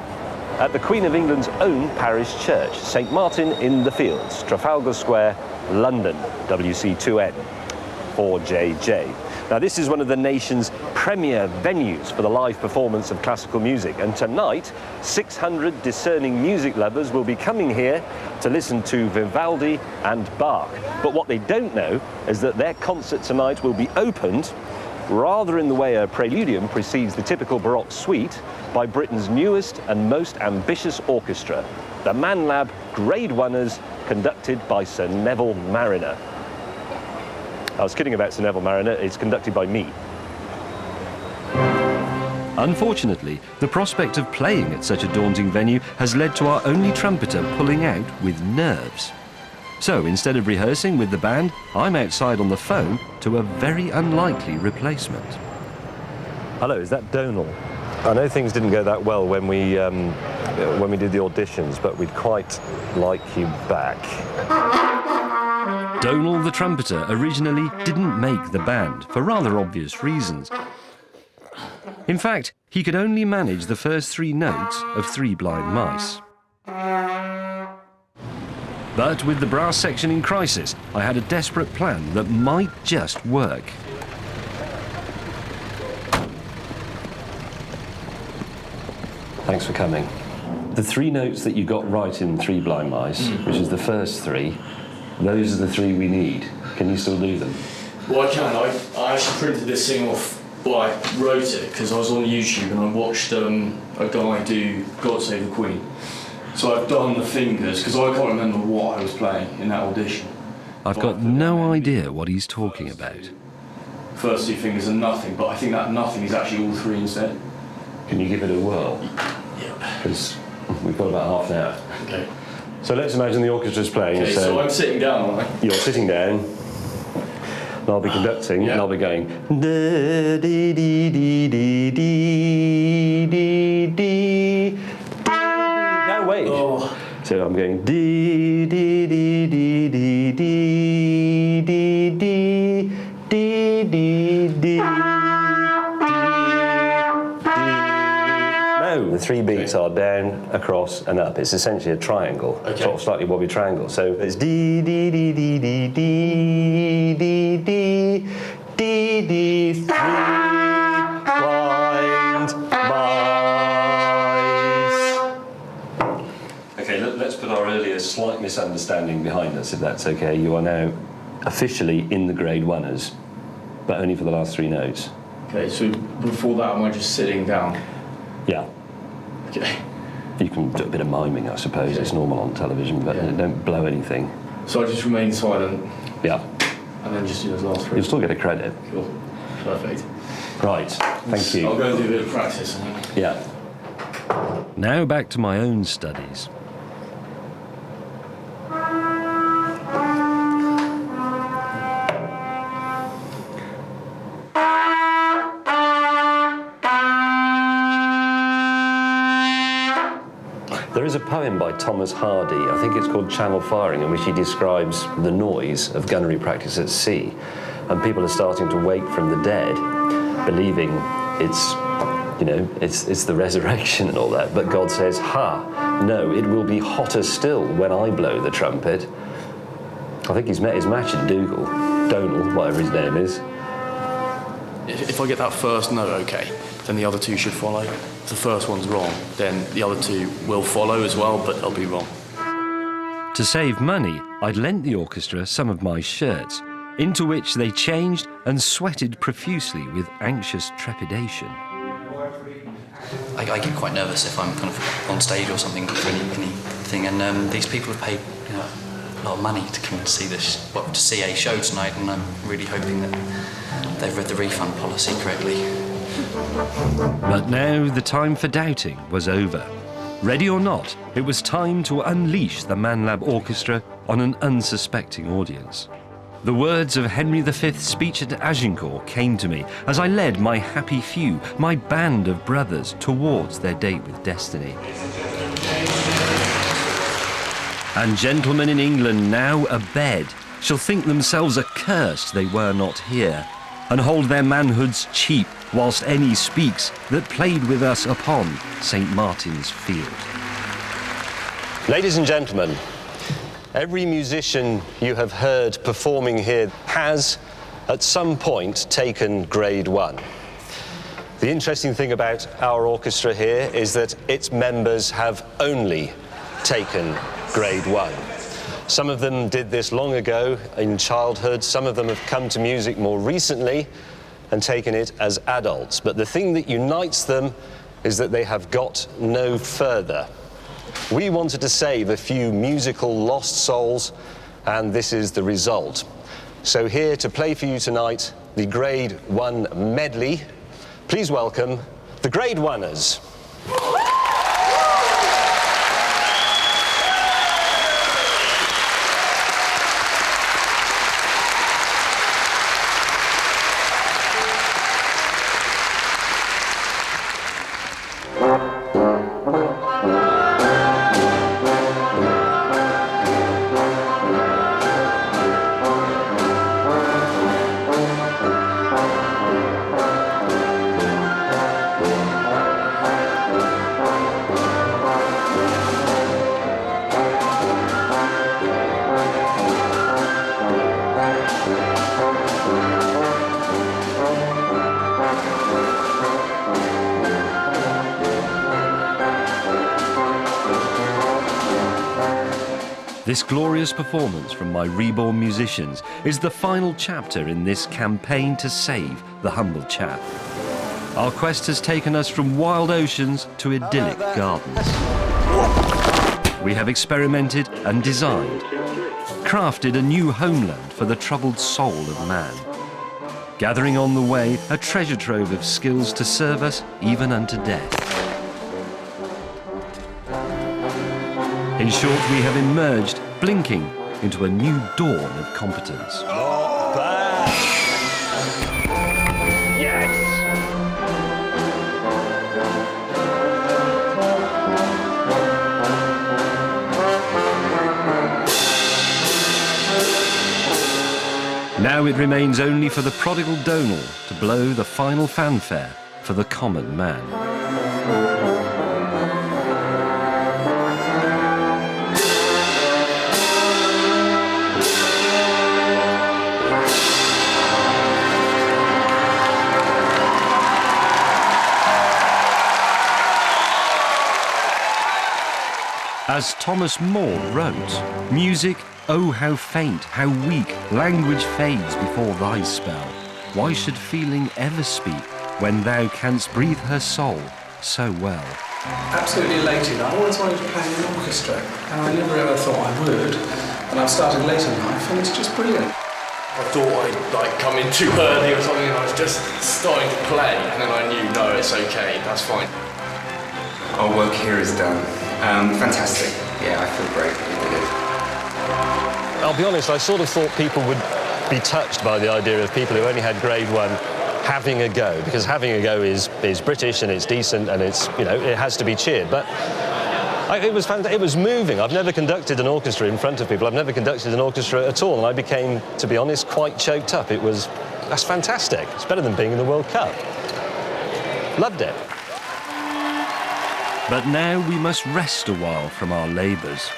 at the Queen of England's own parish church, St Martin in the Fields, Trafalgar Square, London, WC2N, 4JJ. Now, this is one of the nation's premier venues for the live performance of classical music, and tonight 600 discerning music lovers will be coming here to listen to Vivaldi and Bach. But what they don't know is that their concert tonight will be opened, rather in the way a preludium precedes the typical Baroque suite, by Britain's newest and most ambitious orchestra, the ManLab Grade 1ers, conducted by Sir Neville Marriner. I was kidding about Sir Neville Marriner, it's conducted by me. Unfortunately, the prospect of playing at such a daunting venue has led to our only trumpeter pulling out with nerves. So instead of rehearsing with the band, I'm outside on the phone to a very unlikely replacement. Hello, is that Donal? I know things didn't go that well when we did the auditions, but we'd quite like you back. Donal the trumpeter originally didn't make the band for rather obvious reasons. In fact, he could only manage the first 3 notes of 3 Blind Mice. But with the brass section in crisis, I had a desperate plan that might just work. Thanks for coming. The 3 notes that you got right in 3 Blind Mice, which is the first 3, those are the 3 we need. Can you still do them? Well, I can. I actually printed this thing off, well, I wrote it because I was on YouTube and I watched a guy do God Save the Queen. So I've done the fingers, because I can't remember what I was playing in that audition. I've got no idea what he's talking about. First 2 fingers are nothing, but I think that nothing is actually all 3 instead. Can you give it a whirl? Yeah. Because we've got about half an hour. Okay. So let's imagine the orchestra's playing. Okay, so I'm sitting down, aren't I? You're sitting down. And I'll be conducting, and I'll be going. Da, dee, dee, dee, dee, dee, dee, dee. Now wait. Oh. So I'm going dee, dee, dee, dee, dee, dee, dee, dee, dee, dee, dee. No, the 3 beats are down, across, and up. It's essentially a triangle, sort of slightly wobbly triangle. So it's dee dee dee dee dee dee dee dee dee dee 3 blind mice. Okay, let's put our earlier slight misunderstanding behind us, if that's okay. You are now officially in the Grade 1ers, but only for the last 3 notes. Okay, so before that, am I just sitting down? Yeah. Okay. You can do a bit of miming, I suppose. It's normal on television, but don't blow anything. So I just remain silent? Yeah. And then just do those last 3? You'll still get a credit. Cool. Perfect. Right. Thank you. I'll go and do a bit of practice. Yeah. Now back to my own studies. There is a poem by Thomas Hardy, I think it's called Channel Firing, in which he describes the noise of gunnery practice at sea. And people are starting to wake from the dead, believing it's, you know, it's the resurrection and all that. But God says, ha, no, it will be hotter still when I blow the trumpet. I think he's met his match at Donal, whatever his name is. If I get that first note okay, then the other two should follow. If the first one's wrong, then the other two will follow as well, but they'll be wrong. To save money, I'd lent the orchestra some of my shirts, into which they changed and sweated profusely with anxious trepidation. I get quite nervous if I'm kind of on stage or something for anything, and these people have paid, you know, a lot of money to come and see this, to see a show tonight, and I'm really hoping that they've read the refund policy correctly. But now the time for doubting was over. Ready or not, it was time to unleash the ManLab Orchestra on an unsuspecting audience. The words of Henry V's speech at Agincourt came to me as I led my happy few, my band of brothers, towards their date with destiny. And gentlemen in England now abed shall think themselves accursed they were not here, and hold their manhoods cheap whilst any speaks that played with us upon St. Martin's field. Ladies and gentlemen, every musician you have heard performing here has, at some point, taken grade 1. The interesting thing about our orchestra here is that its members have only taken grade 1. Some of them did this long ago in childhood, some of them have come to music more recently and taken it as adults. But the thing that unites them is that they have got no further. We wanted to save a few musical lost souls, and this is the result. So here to play for you tonight, the grade 1 medley. Please welcome the grade 1ers. This glorious performance from my reborn musicians is the final chapter in this campaign to save the humble chap. Our quest has taken us from wild oceans to idyllic gardens. We have experimented and designed, crafted a new homeland for the troubled soul of man, gathering on the way a treasure trove of skills to serve us even unto death. In short, we have emerged, blinking, into a new dawn of competence. Not bad! Yes! Now it remains only for the prodigal Donal to blow the final fanfare for the common man. As Thomas Moore wrote, music, oh how faint, how weak, language fades before thy spell. Why should feeling ever speak when thou canst breathe her soul so well? Absolutely elated. I always wanted to play in an orchestra, and I never ever thought I would. And I've started late in life, and it's just brilliant. I thought I'd come in too early or something, and I was just starting to play, and then I knew, no, it's okay, that's fine. Our work here is done. Fantastic. Yeah, I feel great we did it. I'll be honest, I sort of thought people would be touched by the idea of people who only had grade 1 having a go, because having a go is British and it's decent and it's, you know, it has to be cheered. But It was moving. I've never conducted an orchestra in front of people. I've never conducted an orchestra at all, and I became, to be honest, quite choked up. That's fantastic. It's better than being in the World Cup. Loved it. But now we must rest a while from our labours.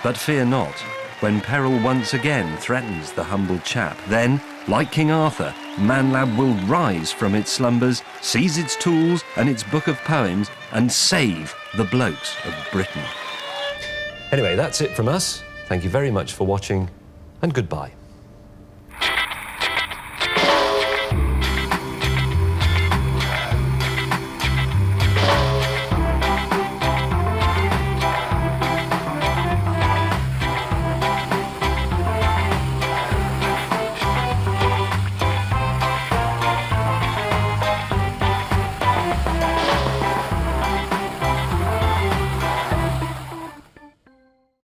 But fear not, when peril once again threatens the humble chap, then, like King Arthur, ManLab will rise from its slumbers, seize its tools and its book of poems, and save the blokes of Britain. Anyway, that's it from us. Thank you very much for watching, and goodbye.